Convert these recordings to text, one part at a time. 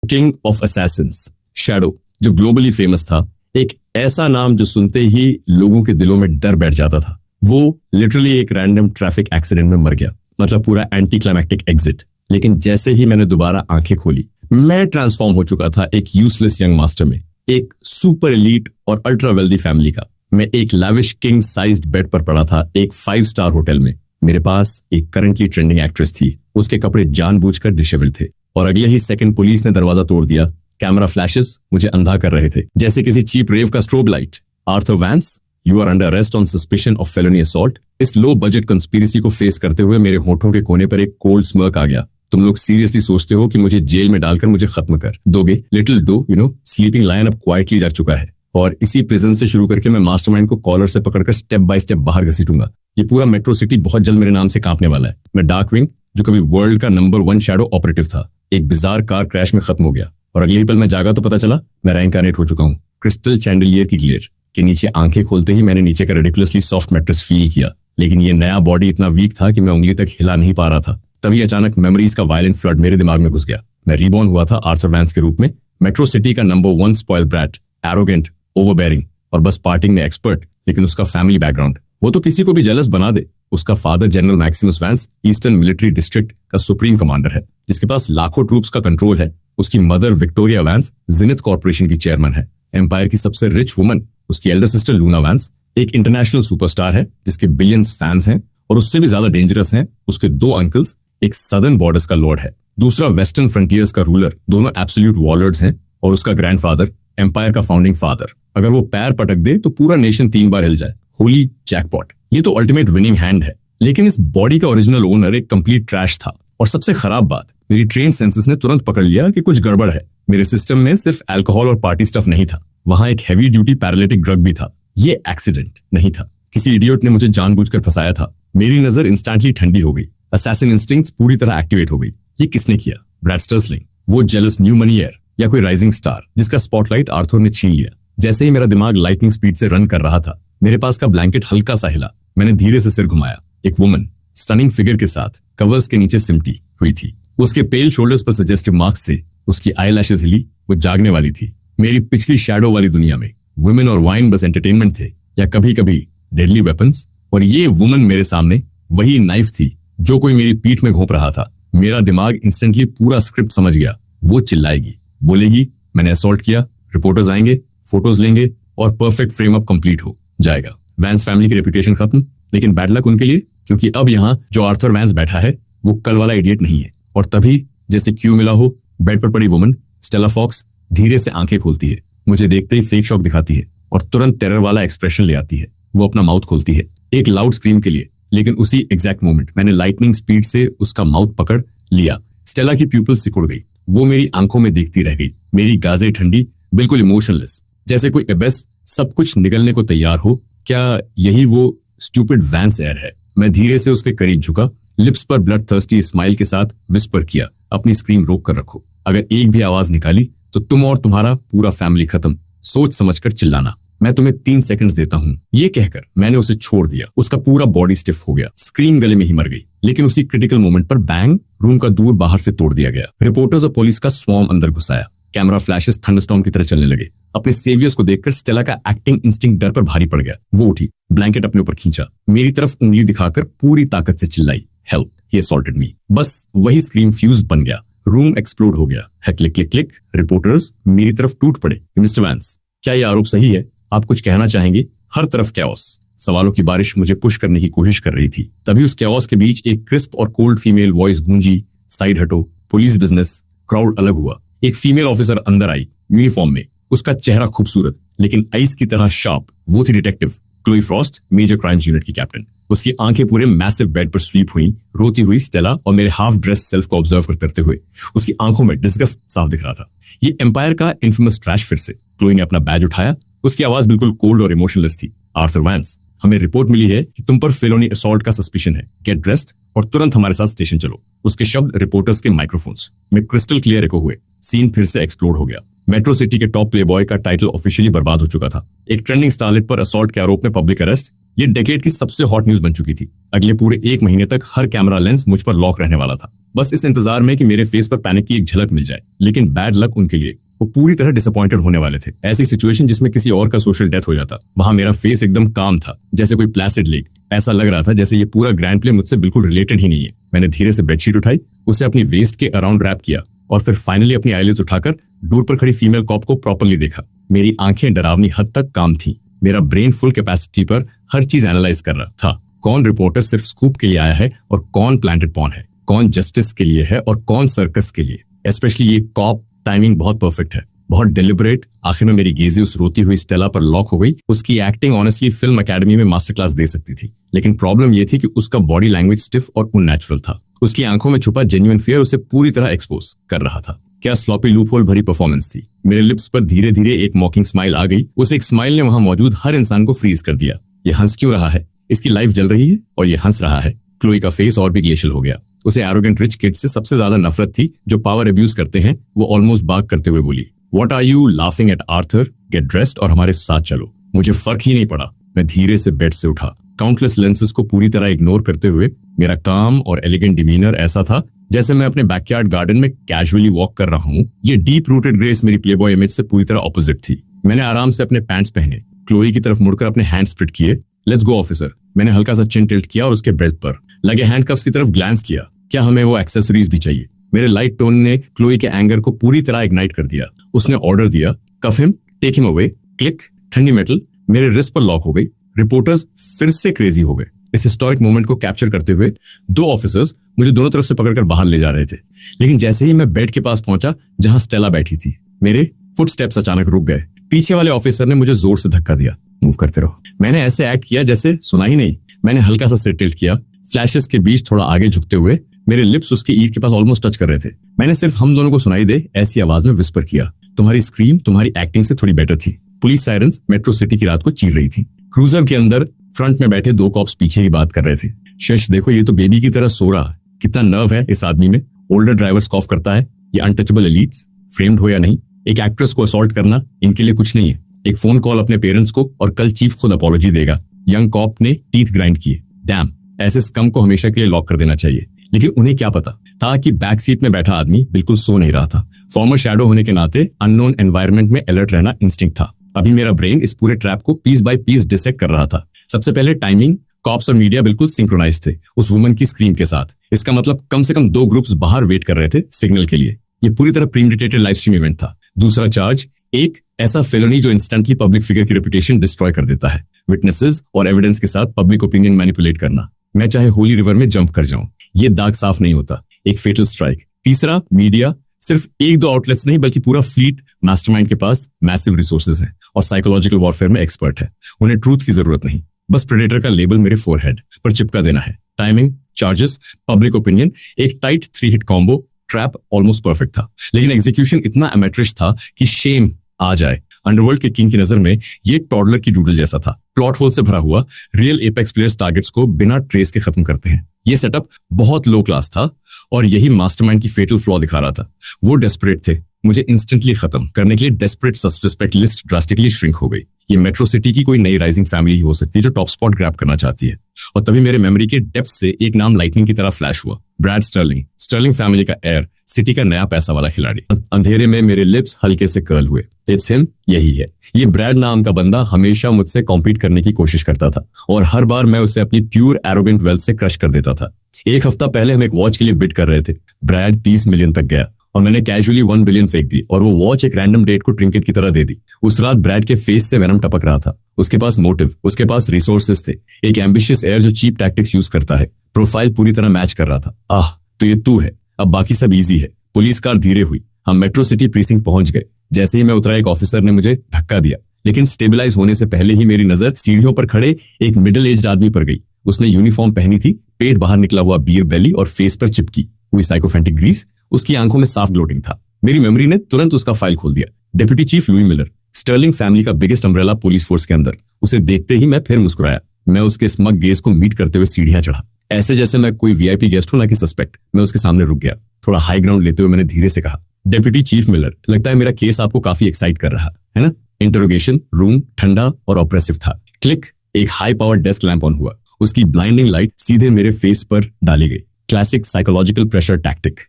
King of Assassin's, shadow, जो globally famous था, एक ऐसा नाम जो सुनते ही लोगों के दिलों में डर बैठ जाता था। वो लिटरली एक रैंडम ट्रैफिक एक्सीडेंट में मर गया, मतलब पूरा एंटी क्लाइमैक्टिक एग्जिट। लेकिन जैसे ही मैंने दोबारा आंखें खोली, मैं ट्रांसफॉर्म हो चुका था एक यूजलेस यंग मास्टर में, एक सुपर एलीट और अल्ट्रा वेल्दी फैमिली का। मैं एक लैविश किंग साइज्ड बेड पर पड़ा था एक 5 स्टार होटल में। मेरे पास एक करंटली ट्रेंडिंग एक्ट्रेस थी, उसके कपड़े जानबूझकर डिशेबल थे, और अगले ही सेकंड पुलिस ने दरवाजा तोड़ दिया। कैमरा फ्लैशेस मुझे अंधा कर रहे थे, जैसे किसी चीप रेव का strobe light. Arthur Vance, you are under arrest on suspicion of felony assault. इस लो बजट कंस्पिरेसी को फेस करते हुए मेरे होठों के कोने पर एक कोल्ड स्मर्क आ गया। तुम लोग सीरियसली सोचते हो कि मुझे जेल में डालकर मुझे खत्म कर दोगे? Little doe you know, sleeping lion अब क्वाइटली जग चुका है, और इसी प्रिजन से शुरू करके मैं मास्टरमाइंड को कॉलर से पकड़कर स्टेप बाय स्टेप बाहर घसीटूंगा। ये पूरा मेट्रो सिटी बहुत जल्द मेरे नाम से कांपने वाला है। मैं डार्क विंग, जो कभी वर्ल्ड का नंबर 1 शैडो ऑपरेटिव था, एक बिजार कार क्रैश में खत्म हो गया, और अगले ही पल मैं जागा तो पता चला मैं रेइनकार्नेट हो चुका हूँ क्रिस्टल चैंडलियर की ग्लेयर के नीचे। आंखें खोलते ही मैंने नीचे का रिडिकुलसली सॉफ्ट मैट्रेस फील किया, लेकिन ये नया बॉडी इतना वीक था कि मैं उंगली तक हिला नहीं पा रहा था। तभी अचानक मेमोरीज का वायलेंट फ्लड मेरे दिमाग में घुस गया। मैं रीबॉर्न हुआ था आर्थर वैंस के रूप में, मेट्रो सिटी का नंबर 1 स्पॉइल ब्रैट, एरोगेंट, ओवरबेयरिंग और बस पार्टिंग में एक्सपर्ट। लेकिन उसका फैमिली बैकग्राउंड, वो तो किसी को भी जेलस बना दे। उसका father general Maximus Vance eastern military district का सुप्रीम कमांडर है, जिसके पास लाखों ट्रूप्स का कंट्रोल है। उसकी mother Victoria Vance Zenith corporation की चेयरमैन है, एम्पायर की सबसे रिच वुमन। उसकी एल्डर सिस्टर लूना वैंस एक इंटरनेशनल सुपरस्टार है, जिसके बिलियंस फैंस हैं, और उससे भी ज्यादा डेंजरस हैं उसके 2 अंकल्स। एक सदर्न बॉर्डर्स का लॉर्ड है, दूसरा वेस्टर्न फ्रंटियर्स का रूलर। दोनों एब्सोल्यूट वॉर्लर्ड्स हैं, और उसका ग्रैंडफादर एम्पायर का फाउंडिंग फादर। अगर वो पैर पटक दे तो पूरा नेशन 3 बार हिल जाए। होली जैकपॉट, ये तो अल्टीमेट विनिंग हैंड है। लेकिन इस बॉडी का ओरिजिनल ओनर एक कंप्लीट ट्रैश था, और सबसे खराब बात, मेरी ट्रेन सेंसेस ने तुरंत पकड़ लिया कि कुछ गड़बड़ है। मेरे सिस्टम में सिर्फ अल्कोहल और पार्टी स्टफ नहीं था, वहां एक हैवी ड्यूटी पैरालिटिक ड्रग भी था। ये एक्सीडेंट नहीं था, किसी इडियट ने मुझे जानबूझकर फंसाया था। मेरी नजर इंस्टेंटली ठंडी हो गई, असैसिन इंस्टिंक्ट्स पूरी तरह एक्टिवेट हो गई। ये किसने किया? ब्रैड स्टर्सलिंग, वो जेलस न्यू मनीयर, या कोई राइजिंग स्टार जिसका स्पॉटलाइट आर्थर ने छीन लिया? जैसे ही मेरा दिमाग लाइटनिंग स्पीड से रन कर रहा था, मेरे पास का ब्लैंकेट हल्का सा हिला। मैंने धीरे से सिर घुमाया। एक वुमन स्टनिंग फिगर के साथ कवर्स के नीचे सिमटी हुई थी। उसके पेल शोल्डर्स पर सजेस्टिव मार्क्स थे, उसकी आईलैशेस हिली, वो जागने वाली थी। मेरी पिछली शैडो वाली दुनिया में वुमेन और वाइन बस एंटरटेनमेंट थे, या कभी कभी डेडली वेपन्स, और ये वुमन मेरे सामने वही नाइफ थी जो कोई मेरी पीठ में घोंप रहा था। मेरा दिमाग इंस्टेंटली पूरा स्क्रिप्ट समझ गया। वो चिल्लाएगी, बोलेगी मैंने असॉल्ट किया, रिपोर्टर्स आएंगे, फोटोज लेंगे, और परफेक्ट फ्रेम अप कंप्लीट हो जाएगा। वैंस फैमिली की रेपुटेशन खत्म। लेकिन बैड लक उनके लिए, क्योंकि अब यहाँ जो आर्थर वैंस बैठा है वो कल वाला इडियट नहीं है। और तभी जैसे क्यू मिला हो, बेड पर पड़ी वुमन स्टेला फॉक्स धीरे से आंखें खोलती है, मुझे देखते ही फेक शॉक दिखाती है, और तुरंत टेरर वाला एक्सप्रेशन ले आती है। वो अपना माउथ खोलती है एक लाउड स्क्रीम के लिए, लेकिन उसी एग्जैक्ट मोमेंट मैंने लाइटनिंग स्पीड से उसका माउथ पकड़ लिया। स्टेला की प्यूपिल सिकुड़ गई, वो मेरी आंखों में देखती रह गई, मेरी गाजें ठंडी, बिल्कुल इमोशनलेस, जैसे कोई एबेस सब कुछ निगलने को तैयार हो। क्या यही वो स्टूपिड वैंस एयर है? मैं धीरे से उसके करीब झुका, लिप्स पर ब्लड थर्स्टी स्माइल के साथ विस्पर किया, अपनी स्क्रीम रोक कर रखो। अगर एक भी आवाज निकाली तो तुम और तुम्हारा पूरा फैमिली खत्म। सोच समझकर चिल्लाना, मैं तुम्हें 3 सेकंड्स देता हूँ। ये कहकर मैंने उसे छोड़ दिया। उसका पूरा बॉडी स्टिफ हो गया, स्क्रीम गले में ही मर गई। लेकिन उसी क्रिटिकल मोमेंट पर बैंग, रूम का दूर बाहर से तोड़ दिया गया। रिपोर्टर्स और पुलिस का स्वॉर्म अंदर घुसाया। कैमरा फ्लैशेस थंडरस्टॉर्म की तरह चलने लगे। अपने सेवियर्स को देखकर स्टेला का एक्टिंग इंस्टिंक्ट डर पर भारी पड़ गया। वो उठी, ब्लैंकेट अपने ऊपर खींचा, मेरी तरफ उंगली दिखाकर पूरी ताकत से चिल्लाई, हेल्प, ही असॉल्टेड मी। बस वही स्क्रीम फ्यूज बन गया, रूम एक्सप्लोड हो गया। क्लिक क्लिक क्लिक, रिपोर्टर्स मेरी तरफ टूट पड़े। मिस्टर वैंस, क्या ये आरोप सही है? आप कुछ कहना चाहेंगे? हर तरफ कैओस, सवालों की बारिश मुझे पुश करने की कोशिश कर रही थी। तभी उस कैओस के बीच एक क्रिस्प और कोल्ड फीमेल वॉइस गूंजी, साइड हटो, पुलिस बिजनेस। क्राउड अलग हुआ। एक फीमेल ऑफिसर अंदर आई, यूनिफॉर्म में। उसका चेहरा खूबसूरत लेकिन आइस की तरह शार्प। वो थी detective Chloe Frost, major crimes unit की कैप्टन। उसकी आंखें पूरे मैसिव बेड पर स्वीप हुई, रोती हुई स्टेला और मेरे हाफ ड्रेस सेल्फ को ऑब्जर्व करते हुए। उसकी आंखों में डिस्गस्ट साफ दिख रहा था। ये एम्पायर का इन्फेमस ट्रैश फिर से। क्लोई ने अपना बैज उठाया, उसकी आवाज बिल्कुल कोल्ड और इमोशनलेस थी। आर्थर वैंस, हमें रिपोर्ट मिली है कि तुम पर फेलोनी असॉल्ट का सस्पिशन है। गेट ड्रेस्ड और तुरंत हमारे साथ स्टेशन चलो। उसके शब्द रिपोर्टर्स के माइक्रोफोन्स में क्रिस्टल क्लियर एको हुए। सीन फिर से एक्सप्लोड हो गया। मेट्रो सिटी के टॉप प्लेबॉय का टाइटल ऑफिशियली बर्बाद हो चुका था। एक ट्रेंडिंग स्टारलेट पर असॉल्ट के आरोप में पब्लिक अरेस्ट। ये डेकेड की सबसे हॉट न्यूज बन चुकी थी। अगले पूरे 1 महीने तक हर कैमरा लेंस मुझ पर लॉक रहने वाला था। बस इस इंतजार में कि मेरे फेस पर पैनिक की एक झलक मिल जाए। लेकिन बैड लक उनके लिए, वो पूरी तरह डिसअपॉइंटेड होने वाले थे। ऐसी सिचुएशन जिसमें किसी और का सोशल डेथ हो जाता, वहां मेरा फेस एकदम काम था, जैसे कोई प्लासिड लेक। ऐसा लग रहा था जैसे ये पूरा ग्रैंड प्ले मुझसे बिल्कुल रिलेटेड ही नहीं है। मैंने धीरे से बेडशीट उठाई, उसे अपनी वेस्ट के अराउंड रैप किया और फिर फाइनली अपनी आईलिड्स उठाकर दूर पर खड़ी फीमेल कॉप को प्रॉपर्ली देखा। मेरी आंखें डरावनी हद तक काम थी। मेरा ब्रेन फुल कैपेसिटी पर हर चीज एनालाइज कर रहा था। कौन रिपोर्टर सिर्फ स्कूप के लिए आया है और कौन प्लांटेड पॉन है, कौन जस्टिस के लिए है और कौन सर्कस के लिए। स्पेशली ये कॉप, टाइमिंग बहुत परफेक्ट है, बहुत डिलिबरेट। आखिर में मेरी गेजी उस रोती हुई स्टेला पर लॉक हो गई। उसकी एक्टिंग ऑनेस्टली फिल्म एकेडमी में मास्टर क्लास दे सकती थी, लेकिन प्रॉब्लम ये थी कि उसका बॉडी लैंग्वेज स्टिफ और अननेचुरल था। उसकी आंखों में छुपा जेन्युइन फियर उसे पूरी तरह एक्सपोज कर रहा था। क्या स्लॉपी लूपहोल भरी परफॉर्मेंस थी। मेरे लिप्स पर धीरे धीरे एक मॉकिंग स्माइल आ गई। उस एक स्माइल ने वहां मौजूद हर इंसान को फ्रीज कर दिया। ये हंस क्यों रहा है? इसकी लाइफ जल रही है और ये हंस रहा है। क्लोई का फेस और भी ग्लेशियल हो गया। उसे एरोगेंट रिच किड से सबसे ज्यादा नफरत थी जो पावर अब्यूज करते हैं। वो ऑलमोस्ट बाग करते हुए बोली, what are you laughing at Arthur? Get dressed और हमारे साथ चलो। मुझे फर्क ही नहीं पड़ा। मैं धीरे से बेड से उठा, काउंटलेस लेंसेज को पूरी तरह इग्नोर करते हुए। मेरा काम और एलिगेंट डिमीनर ऐसा था जैसे मैं अपने बैकयार्ड गार्डन में कैजुअली वॉक कर रहा हूँ। ये डीप रूटेड ग्रेस मेरी प्लेबॉय इमेज से पूरी तरह ऑपोजिट थी। मैंने आराम से अपने पैंट्स पहने, क्लोई की तरफ मुड़कर अपने हैंड स्प्रिट किए। Let's go officer. मैंने हल्का सा चिन टिल्ट किया और उसके बेल्ट पर लगे हैंडकफ्स की तरफ ग्लांस किया। क्या हमें वो एक्सेसरीज भी चाहिए? मेरे लाइट टोन ने क्लोई के एंगर को पूरी तरह इग्नाइट कर दिया। उसने ऑर्डर दिया, cuff him, take him away. Click, ठंडी मेटल मेरे रिस्ट पर लॉक हो गई। रिपोर्टर्स फिर से क्रेजी हो गए। इस हिस्टोरिक मोमेंट को कैप्चर करते हुए दो ऑफिसर्स मुझे दोनों तरफ से पकड़कर बाहर ले जा रहे थे। लेकिन जैसे ही मैं बेड के पास पहुंचा जहां स्टेला बैठी थी, मेरे फुटस्टेप्स अचानक रुक गए। पीछे वाले ऑफिसर ने मुझे जोर से धक्का दिया। मूव करते रहो। मैंने ऐसे एक्ट किया जैसे सुना ही नहीं। मैंने हल्का सा सिर टिल्ट किया, फ्लैशेस के बीच थोड़ा आगे झुकते हुए। मेरे लिप्स उसकी ईयर के पास ऑलमोस्ट टच कर रहे थे। मैंने सिर्फ हम दोनों को सुनाई दे ऐसी आवाज में विस्पर किया, तुम्हारी स्क्रीम तुम्हारी एक्टिंग से थोड़ी बेटर थी। पुलिस सायरन्स मेट्रो सिटी की रात को चीर रही थी। क्रूजर के अंदर फ्रंट में बैठे दो कॉप्स पीछे की बात कर रहे थे। शश देखो, ये तो बेबी की तरह सो रहा है। कितना नर्व है इस आदमी में। ओल्डर ड्राइवर कॉफ करता है। ये अनटचेबल एलीट्स, फ्रेम्ड हो या नहीं, एक एक्ट्रेस को असॉल्ट करना इनके लिए कुछ नहीं है। एक फोन कॉल अपने पेरेंट्स को और कल चीफ खुद अपॉलॉजी देगा। यंग कॉप ने टीथ ग्राइंड किए। डैम, ऐसे स्कम को हमेशा के लिए लॉक कर देना चाहिए। लेकिन उन्हें क्या पता था कि बैक सीट में बैठा आदमी बिल्कुल सो नहीं रहा था। फॉर्मर शैडो होने के नाते अननोन एनवायरनमेंट में अलर्ट रहना इंस्टिंक्ट था। अभी मेरा ब्रेन इस पूरे ट्रैप को पीस बाय पीस डिसेक्ट कर रहा था। सबसे पहले टाइमिंग, कॉप्स और मीडिया बिल्कुल सिंक्रोनाइज थे उस वुमन की स्क्रीम के साथ। इसका मतलब कम से कम दो ग्रुप्स बाहर वेट कर रहे थे सिग्नल के लिए। ये पूरी तरह प्रीमेडिटेटेड लाइव स्ट्रीम इवेंट था। दूसरा चार्ज, एक ऐसा फेलोनी जो इंस्टेंटली पब्लिक फिगर की रेपुटेशन डिस्ट्रॉय कर देता है। विटनेसेस और एविडेंस के साथ पब्लिक ओपिनियन मैनिपुलेट करना। मैं चाहे होली रिवर में जंप कर जाऊं, ये दाग साफ नहीं होता। एक फेटल स्ट्राइक। तीसरा, मीडिया सिर्फ एक दो आउटलेट्स नहीं बल्कि पूरा फ्लीट मास्टरमाइंड के पास मैसिव रिसोर्सेज हैं और साइकोलॉजिकल वॉरफेयर में एक्सपर्ट है। उन्हें ट्रूथ की जरूरत नहीं, बस प्रेडेटर का लेबल मेरे फोरहेड पर चिपका देना है। टाइमिंग, चार्जेस, पब्लिक ओपिनियन, एक tight 3 hit combo. Trap almost perfect था, लेकिन एग्जीक्यूशन इतना अमेट्रिश था कि शेम आ जाए। अंडरवर्ल्ड के किंग की नजर में ये टॉडलर की डूडल जैसा था। प्लॉट होल से भरा हुआ। रियल एपेक्स प्लेयर्स टारगेट्स को बिना ट्रेस के खत्म करते हैं। ये सेटअप बहुत लो क्लास था और यही मास्टरमाइंड की फेटल फ्लॉ दिखा रहा था। वो डेस्परेट थे मुझे इंस्टेंटली खत्म करने के लिए। Desperate suspect list drastically shrink हो गई। ये मेट्रो सिटी की कोई नई राइजिंग फैमिली ही हो सकती है जो टॉप स्पॉट ग्रैब करना चाहती है। और तभी मेरे मेमोरी के डेप्थ से एक नाम लाइटनिंग की तरह फ्लैश हुआ। Brad Sterling. स्टर्लिंग फैमिली का एयर, सिटी का नया पैसा वाला खिलाड़ी। अंधेरे में मेरे लिप्स हल्के से कर्ल हुए। इट्स हिम, यही है। ये ब्रैड नाम का बंदा हमेशा मुझसे कॉम्पीट करने की कोशिश करता था और हर बार मैं उसे अपनी प्योर एरोगेंट वेल्थ से क्रश कर देता था। एक हफ्ता पहले हम एक वॉच के लिए बिड कर रहे थे। ब्रैड 30 मिलियन तक गया और मैंने कैजुअली 1 बिलियन फेंक दी और वो वॉच एक रैंडम डेट को ट्रिंकेट की तरह दे दी। उस रात ब्रैड के फेस से वेनम टपक रहा था। उसके पास मोटिव, उसके पास रिसोर्सेस थे। एक एम्बिशियस एयर जो चीप टैक्टिक्स यूज करता है। प्रोफाइल पूरी तरह मैच कर रहा था। आह, तो ये तू है। अब बाकी सब इजी है। पुलिस कार धीरे हुई। हम मेट्रो सिटी प्रीसिंक्ट पहुंच गए। जैसे ही मैं उतरा एक ऑफिसर ने मुझे धक्का दिया, लेकिन स्टेबलाइज होने से पहले ही मेरी नजर सीढ़ियों पर खड़े एक मिडिल एज्ड आदमी पर गई। उसने यूनिफॉर्म पहनी थी, पेट बाहर निकला हुआ बियर बेली और फेस पर चिपकी हुई साइकोफेंटिक ग्रीस। उसकी आंखों में साफ ग्लोटिंग था। मेरी मेमोरी ने तुरंत उसका फाइल खोल दिया। Deputy chief Louis Miller, Sterling family का बिगेस्ट अम्ब्रेला पुलिस फोर्स के अंदर। उसे देखते ही मैं फिर मुस्कुराया। मैं उसके स्मग गेज को मीट करते हुए सीढ़ियां चढ़ा, ऐसे जैसे मैं कोई वीआईपी गेस्ट हूं ना कि सस्पेक्ट। मैं उसके सामने रुक गया। थोड़ा हाई ग्राउंड लेते हुए मैंने धीरे से कहा, डेप्यूटी चीफ मिलर, लगता है मेरा केस आपको काफी एक्साइट कर रहा है ना? इंटरोगेशन रूम ठंडा और ऑप्रेसिव था। क्लिक, एक high power desk lamp on हुआ। उसकी ब्लाइंडिंग लाइट सीधे मेरे फेस पर डाली गई। Classic psychological pressure tactic.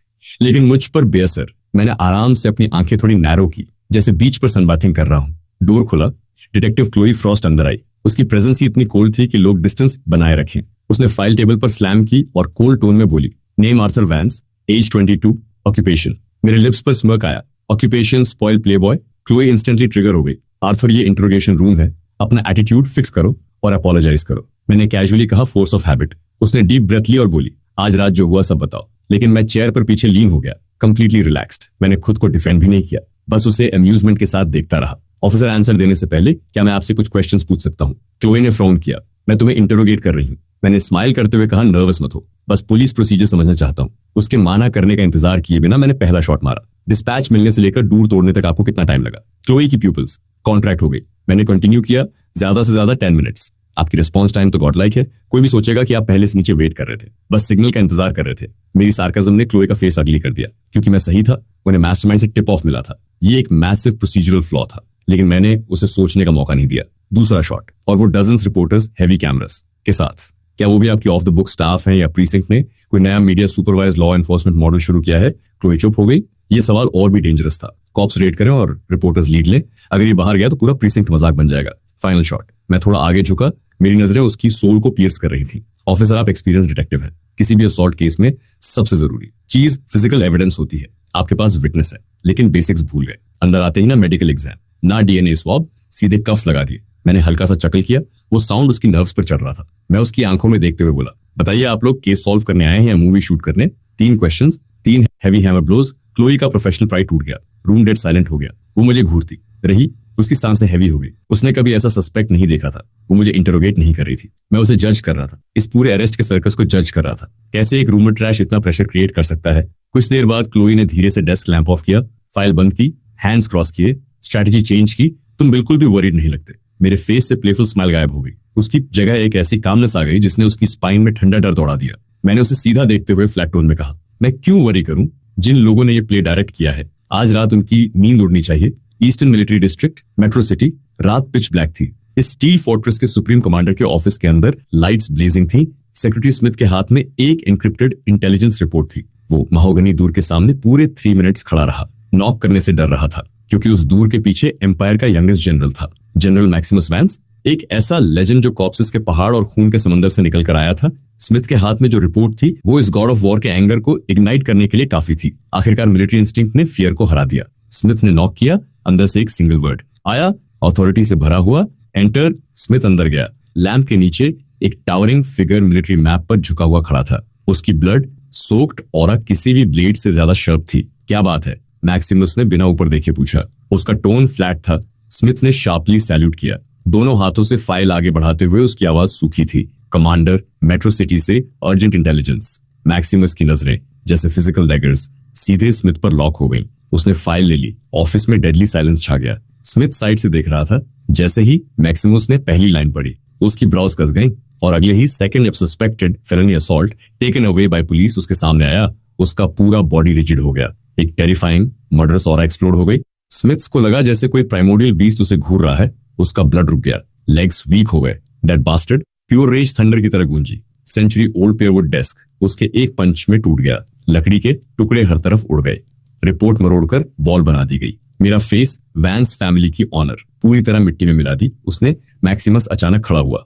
लेकिन मुझ पर बेअसर। मैंने आराम से अपनी आंखें थोड़ी नैरो की, जैसे बीच पर सनबाथिंग कर रहा हूँ। डोर खुला, डिटेक्टिव क्लोई फ्रॉस्ट अंदर आई। उसकी प्रेजेंस ही इतनी कोल्ड थी कि लोग डिस्टेंस बनाए रखें। उसने फाइल टेबल पर स्लैम की और कोल्ड टोन में बोली, name Arthur Vance, age 22, occupation. मेरे लिप्स पर स्मर्क आया। Occupation spoil playboy. Chloe instantly trigger हो गई। आर्थर, ये इंट्रोगेशन रूम है, अपना एटीट्यूड फिक्स करो और अपोलोजाइज करो। मैंने कैजुअली कहा, फोर्स ऑफ हैबिट। उसने डीप ब्रेथ ली और बोली, आज रात जो हुआ सब बताओ। लेकिन मैं चेयर पर पीछे लीन हो गया, कंप्लीटली रिलैक्स्ड। मैंने खुद को डिफेंड भी नहीं किया, बस उसे अम्यूजमेंट के साथ देखता रहा। ऑफिसर, आंसर देने से पहले क्या मैं आपसे कुछ क्वेश्चंस पूछ सकता हूँ? क्लोई ने फ्राउन किया। मैं तुम्हें इंटरोगेट कर रही हूँ। मैंने स्माइल करते हुए कहा, नर्वस मत हो, बस पुलिस प्रोसीजर समझना चाहता हूँ। उसके माना करने का इंतजार किए बिना मैंने पहला शॉट मारा। डिस्पैच मिलने से लेकर डूर तोड़ने तक आपको कितना टाइम लगा? क्लोई की प्यूपल्स कॉन्ट्रैक्ट हो गई। मैंने कंटिन्यू किया, ज्यादा से ज्यादा 10 मिनट्स। आपकी रिस्पॉन्स टाइम तो गॉडलाइक है, कोई भी सोचेगा कि आप पहले से नीचे वेट कर रहे थे, बस सिग्नल का इंतजार कर रहे थे। मेरी सार्काज्म ने क्लोई का फेस अगली कर दिया, क्योंकि मैं सही था। उन्हें मास्टरमाइंड से टिप ऑफ मिला था। ये एक मैसिव प्रोसीजरल फ्लॉ था, लेकिन मैंने उसे सोचने का मौका नहीं दिया। दूसरा शॉट, और वो डजन्स रिपोर्टर्स हेवी कैमरास के साथ। क्या वो भी आपकी ऑफ द बुक स्टाफ है या प्रीसिंक्ट ने कोई नया media supervise law enforcement model शुरू किया है? क्लोई चुप हो गई। ये सवाल और भी डेंजरस था। कॉप्स रेड करें और रिपोर्टर्स लीड लें। अगर ये बाहर गया तो पूरा प्रीसिंक्ट मजाक बन जाएगा। फाइनल शॉट, मैं थोड़ा आगे झुका। मेरी नजरें उसकी सोल को पियर्स कर रही थी। ऑफिसर, आप एक्सपीरियंस डिटेक्टिव हैं। किसी भी असॉल्ट केस में सबसे जरूरी चीज फिजिकल एविडेंस होती है। आपके पास विटनेस है, लेकिन बेसिक्स भूल गए। अंदर आते ही ना मेडिकल एग्जाम, ना डीएनए स्वैब, सीधे कफ्स लगा दिए। मैंने हल्का सा चकल किया। वो साउंड उसकी नर्व्स पर चढ़ रहा था। मैं उसकी आंखों में देखते हुए बोला, बताइए आप लोग केस सॉल्व करने आए हैं या मूवी शूट करने? 3 questions, 3 heavy hammer blows. Chloe का प्रोफेशनल प्राइड टूट गया। रूम डेड साइलेंट हो गया। वो मुझे घूरती रही। उसकी सांसें हैवी हो गई। उसने कभी ऐसा सस्पेक्ट नहीं देखा था। वो मुझे इंटरोगेट नहीं कर रही थी, मैं उसे जज कर रहा था। इस पूरे अरेस्ट के सर्कस को जज कर रहा था। कैसे एक रूमर ट्रैश इतना प्रेशर क्रिएट कर सकता है? कुछ देर बाद क्लोई ने धीरे से डेस्क लैंप ऑफ किया, फाइल बंद की, हैंड्स क्रॉस किए, स्ट्रैटेजी चेंज की। तुम बिल्कुल भी वरीड नहीं लगते। मेरे फेस से प्लेफुल स्माइल गायब हो गई। उसकी जगह एक ऐसी कामनेस आ गई जिसने उसकी स्पाइन में ठंडा डर दौड़ा दिया। मैंने उसे सीधा देखते हुए फ्लैट टोन में कहा, मैं क्यों वरी करूं? जिन लोगों ने ये प्ले डायरेक्ट किया है, आज रात उनकी नींद उड़नी चाहिए। Eastern military district, metro city. रात पिच ब्लैक थी। इस स्टील फोर्ट्रेस के सुप्रीम कमांडर के ऑफिस के अंदर लाइट्स ब्लेजिंग थी। सेक्रेटरी स्मिथ के हाथ में एक एन्क्रिप्टेड इंटेलिजेंस रिपोर्ट थी। वो महोगनी दूर के सामने पूरे 3 मिनट्स खड़ा रहा। नॉक करने से डर रहा था, क्योंकि उस दूर के पीछे एम्पायर का यंगेस्ट जनरल था, जनरल मैक्सिमस वैंस। एक ऐसा लेजेंड जो कॉप्सेस के पहाड़ और खून के समंदर से निकल कर आया था। स्मिथ के हाथ में जो रिपोर्ट थी, वो इस गॉड ऑफ वॉर के एंगर को इग्नाइट करने के लिए काफी थी। आखिरकार मिलिट्री इंस्टिंक्ट ने फियर को हरा दिया। स्मिथ ने नॉक किया। अंदर से एक सिंगल वर्ड आया, अथॉरिटी से भरा हुआ, एंटर। स्मिथ अंदर गया। लैंप के नीचे एक टावरिंग फिगर मिलिट्री मैप पर झुका हुआ खड़ा था। उसकी ब्लड सोक्ड ऑरा किसी भी ब्लेड से ज्यादा शार्प थी। क्या बात है? मैक्सिमस ने बिना ऊपर देखे पूछा। उसका टोन फ्लैट था। स्मिथ ने शार्पली सैल्यूट किया। दोनों हाथों से फाइल आगे बढ़ाते हुए उसकी आवाज सूखी थी, कमांडर, मेट्रो सिटी से अर्जेंट इंटेलिजेंस। मैक्सिमस की नजरें जैसे फिजिकल डैगर्स सीधे स्मिथ पर लॉक हो गईं। उसने फाइल ले ली। ऑफिस में डेडली साइलेंस छा गया। स्मिथ साइड से देख रहा था। जैसे ही मैक्सिमस ने पहली लाइन पढ़ी, उसकी ब्राउज कस गई और अगले ही second suspected felony assault taken away by police उसके सामने आया। उसका पूरा बॉडी रिजिड हो गया। एक टेरिफाइंग मर्डरस ऑरा एक्सप्लोड हो गई। स्मिथ्स को लगा जैसे कोई प्राइमोडियल बीस्ट उसे घूर रहा है। उसका ब्लड रुक गया। लेग्स वीक हो गए। That bastard, pure rage thunder की तरह गूंजी। सेंचुरी ओल्ड पेयरवुड डेस्क उसके एक पंच में टूट गया। लकड़ी के टुकड़े हर तरफ उड़ गए। रिपोर्ट मरोड़कर बॉल बना दी गई। मेरा फेस वैंस फैमिली की ऑनर पूरी तरह मिट्टी में मिला दी। उसने मैक्सिमस अचानक खड़ा हुआ।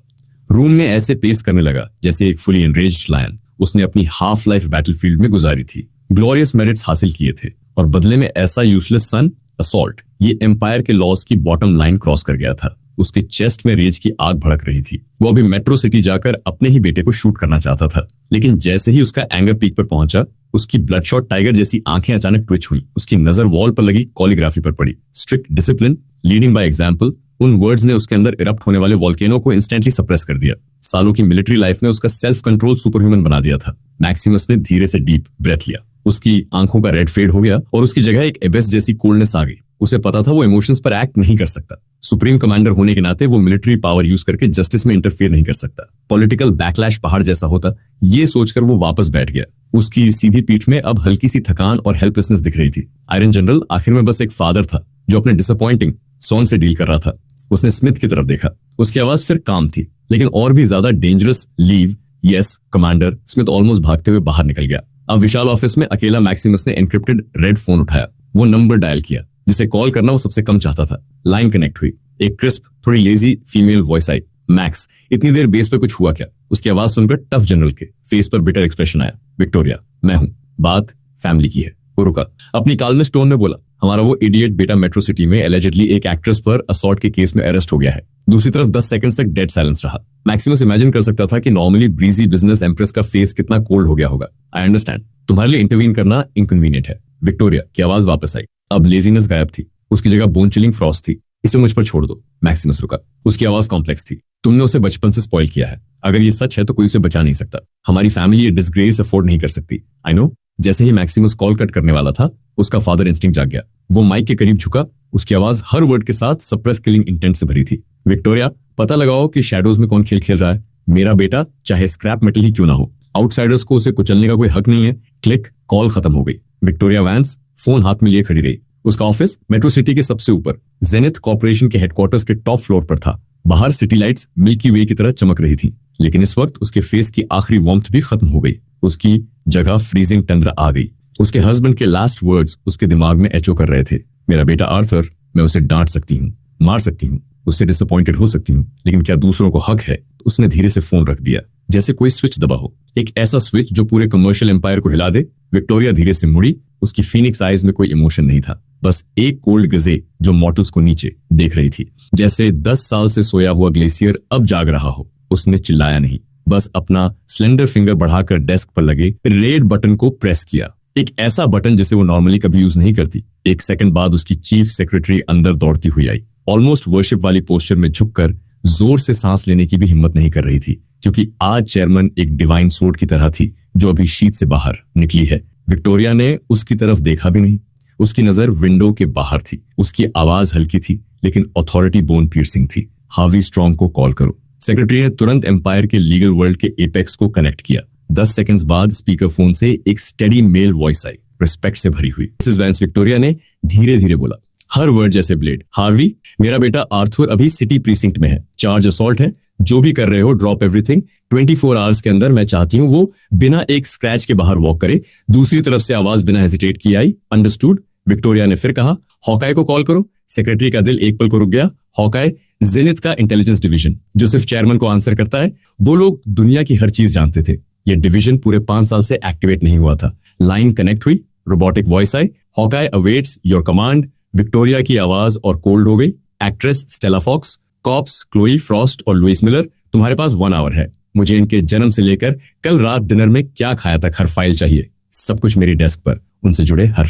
रूम में ऐसे पेस करने लगा जैसे एक फुली एनरेज्ड लायन। उसने अपनी हाफ लाइफ बैटलफील्ड में गुजारी थी, ग्लोरियस मेरिट्स हासिल किए थे, और बदले में ऐसा यूजलेस सन असॉल्ट। ये एम्पायर के लॉस की बॉटम लाइन क्रॉस कर गया था। उसके चेस्ट में रेज की आग भड़क रही थी। वो अभी मेट्रो सिटी जाकर अपने ही बेटे को शूट करना चाहता था, लेकिन जैसे ही उसका एंगर पीक पर पहुंचा, उसकी ब्लडशॉट टाइगर जैसी आंखें अचानक ट्विच हुई। उसकी नजर वॉल पर लगी कॉलीग्राफी पर पड़ी। Strict discipline, leading by example. उन वर्ड्स ने उसके अंदर इरप्ट होने वाले वॉल्केनो को इंस्टेंटली सप्रेस कर दिया। सालों की मिलिट्री लाइफ ने उसका सेल्फ कंट्रोल सुपर ह्यूमन बना दिया था। मैक्सिमस ने धीरे से डीप ब्रेथ लिया। उसकी आंखों का रेड फेड हो गया और उसकी जगह एक एबेस जैसी कोल्डनेस आ गई। उसे पता था वो इमोशंस पर एक्ट नहीं कर सकता। सुप्रीम कमांडर होने के नाते वो मिलिट्री पावर यूज करके जस्टिस में इंटरफेयर नहीं कर सकता। पॉलिटिकल बैकलैश पहाड़ जैसा होता, ये सोचकर वो वापस बैठ गया। उसकी सीधी पीठ में अब हल्की सी थकान और हेल्पलेसनेस दिख रही थी। आयरन जनरल आखिर में बस एक फादर था जो अपने डिसअपॉइंटिंग सॉन से डील कर रहा था। उसने स्मिथ की तरफ देखा। उसकी आवाज फिर काम थी, लेकिन और भी ज्यादा dangerous leave yes commander. Smith almost भागते हुए बाहर निकल गया। अब विशाल ऑफिस में अकेला मैक्सिमस ने एनक्रिप्टेड रेड फोन उठाया। वो नंबर डायल किया जिसे कॉल करना वो सबसे कम चाहता था। लाइन कनेक्ट हुई। एक क्रिस्प थोड़ी लेजी फीमेल वॉइस आई। मैक्स, इतनी देर बेस पे कुछ हुआ क्या? उसकी आवाज सुनकर टफ जनरल के फेस पर बिटर एक्सप्रेशन आया। विक्टोरिया, मैं हूं, बात फैमिली की है। वो रुका, अपनी काल्मनेस टोन में बोला, हमारा वो इडियट बेटा मेट्रो सिटी में एलिजिडली एक एक्ट्रेस पर असॉल्ट के केस में अरेस्ट हो गया है। दूसरी तरफ 10 सेकंड्स तक डेड साइलेंस रहा। मैक्सिमस इमेजिन कर सकता था कि नॉर्मली ब्रीजी बिजनेस एम्प्रेस का फेस कितना कोल्ड हो गया होगा। आई अंडरस्टैंड, तुम्हारे लिए इंटरवीन करना इनकन्वीनियंट है। विक्टोरिया की आवाज वापस आई। अब लेजीनेस गायब थी, उसकी जगह बोन चिलिंग फ्रॉस्ट थी। इसे मुझ पर छोड़ दो। मैक्सिमस रुका। उसकी आवाज कॉम्प्लेक्स थी। तुमने उसे बचपन से स्पॉइल किया है। अगर ये सच है तो कोई उसे बचा नहीं सकता। हमारी फैमिली ये डिसग्रेस अफोर्ड नहीं कर सकती। I know. जैसे ही मैक्सिमस कॉल कट करने वाला था, उसका फादर इंस्टिंक्ट जाग गया। वो माइक के करीब झुका। उसकी आवाज हर वर्ड के साथ सप्रेस किलिंग इंटेंट से भरी थी। विक्टोरिया, पता लगाओ कि शैडोज में कौन खेल खेल रहा है। मेरा बेटा चाहे स्क्रैप मेटल ही क्यों ना हो, आउटसाइडर्स को उसे कुचलने का कोई हक नहीं है। क्लिक, कॉल खत्म हो गई। विक्टोरिया वैंस फोन हाथ में लिए खड़ी रही। उसका ऑफिस मेट्रो सिटी के सबसे ऊपर जेनिथ कॉर्पोरेशन के हेडक्वार्टर्स के टॉप फ्लोर पर था। बाहर सिटी लाइट्स मिल्की वे की तरह चमक रही थी, लेकिन इस वक्त उसके फेस की आखिरी वार्मथ भी खत्म हो गई। उसकी जगह फ्रीजिंग टंड्रा आ गई। उसके हस्बैंड के लास्ट वर्ड्स उसके दिमाग में एचो कर रहे थे। मेरा बेटा आर्थर, मैं उसे डांट सकती हूँ, मार सकती हूँ, उससे डिसअपॉइंटेड हो सकती हूँ, लेकिन क्या दूसरों को हक है? उसने धीरे से फोन रख दिया, जैसे कोई स्विच दबा हो, एक ऐसा स्विच जो पूरे कमर्शियल एम्पायर को हिला दे। विक्टोरिया धीरे से मुड़ी। उसकी फीनिक्स आईज में कोई इमोशन नहीं था, बस एक कोल्ड गजे जो मॉर्टल्स को नीचे देख रही थी। जैसे 10 साल से सोया हुआ ग्लेशियर अब जाग रहा हो। उसने चिल्लाया नहीं, बस अपना स्लेंडर फिंगर बढ़ाकर डेस्क पर लगे रेड बटन को प्रेस किया। एक ऐसा बटन जिसे वो नॉर्मली कभी यूज नहीं करती। एक सेकंड बाद उसकी चीफ सेक्रेटरी अंदर दौड़ती हुई आई। ऑलमोस्ट वर्शिप वाली पोस्चर में झुककर जोर से सांस लेने की भी हिम्मत नहीं कर रही थी, क्योंकि आज चेयरमैन एक डिवाइन सोर्ड की तरह थी जो अभी शीट से बाहर निकली है। विक्टोरिया ने उसकी तरफ देखा भी नहीं। उसकी नजर विंडो के बाहर थी। उसकी आवाज हल्की थी, लेकिन अथॉरिटी बोन पियर्सिंग थी। हार्वी स्ट्रॉन्ग को कॉल करो। सेक्रेटरी ने तुरंत एम्पायर के लीगल वर्ल्ड के एपेक्स को कनेक्ट किया। 10 सेकंड्स बाद स्पीकर फोन से एक स्टेडी मेल वॉइस आई, रिस्पेक्ट से भरी हुई। मिसेस वैंस, विक्टोरिया ने धीरे धीरे बोला, हर वर्ड जैसे ब्लेड। हार्वी, मेरा बेटा आर्थर अभी सिटी प्रीसिंक्ट में है। चार्ज असॉल्ट है। जो भी कर रहे हो, ड्रॉप एवरीथिंग। 24 आवर्स के अंदर मैं चाहती हूँ वो बिना एक स्क्रैच के बाहर वॉक करे। दूसरी तरफ से आवाज बिना हेजिटेट किए आई, अंडरस्टूड। विक्टोरिया ने फिर कहा, हॉकाई को कॉल करो। सेक्रेटरी का दिल एक पल को रुक गया। हॉकाई जेनिथ का इंटेलिजेंस डिवीजन, जो सिर्फ चेयरमैन को आंसर करता है। वो लोग दुनिया की हर चीज जानते थे। ये डिवीजन पूरे 5 साल से एक्टिवेट नहीं हुआ था। लाइन कनेक्ट हुई। रोबोटिक वॉइस आई, Hawkeye awaits your command. Victoria की आवाज और कोल्ड हो गई। Actress Stella Fox, cops Chloe Frost और लुइस मिलर, तुम्हारे पास 1 आवर है। मुझे इनके जन्म से लेकर कल रात डिनर में क्या खाया तक हर फाइल चाहिए। सब कुछ मेरी डेस्क पर, उनसे जुड़े हर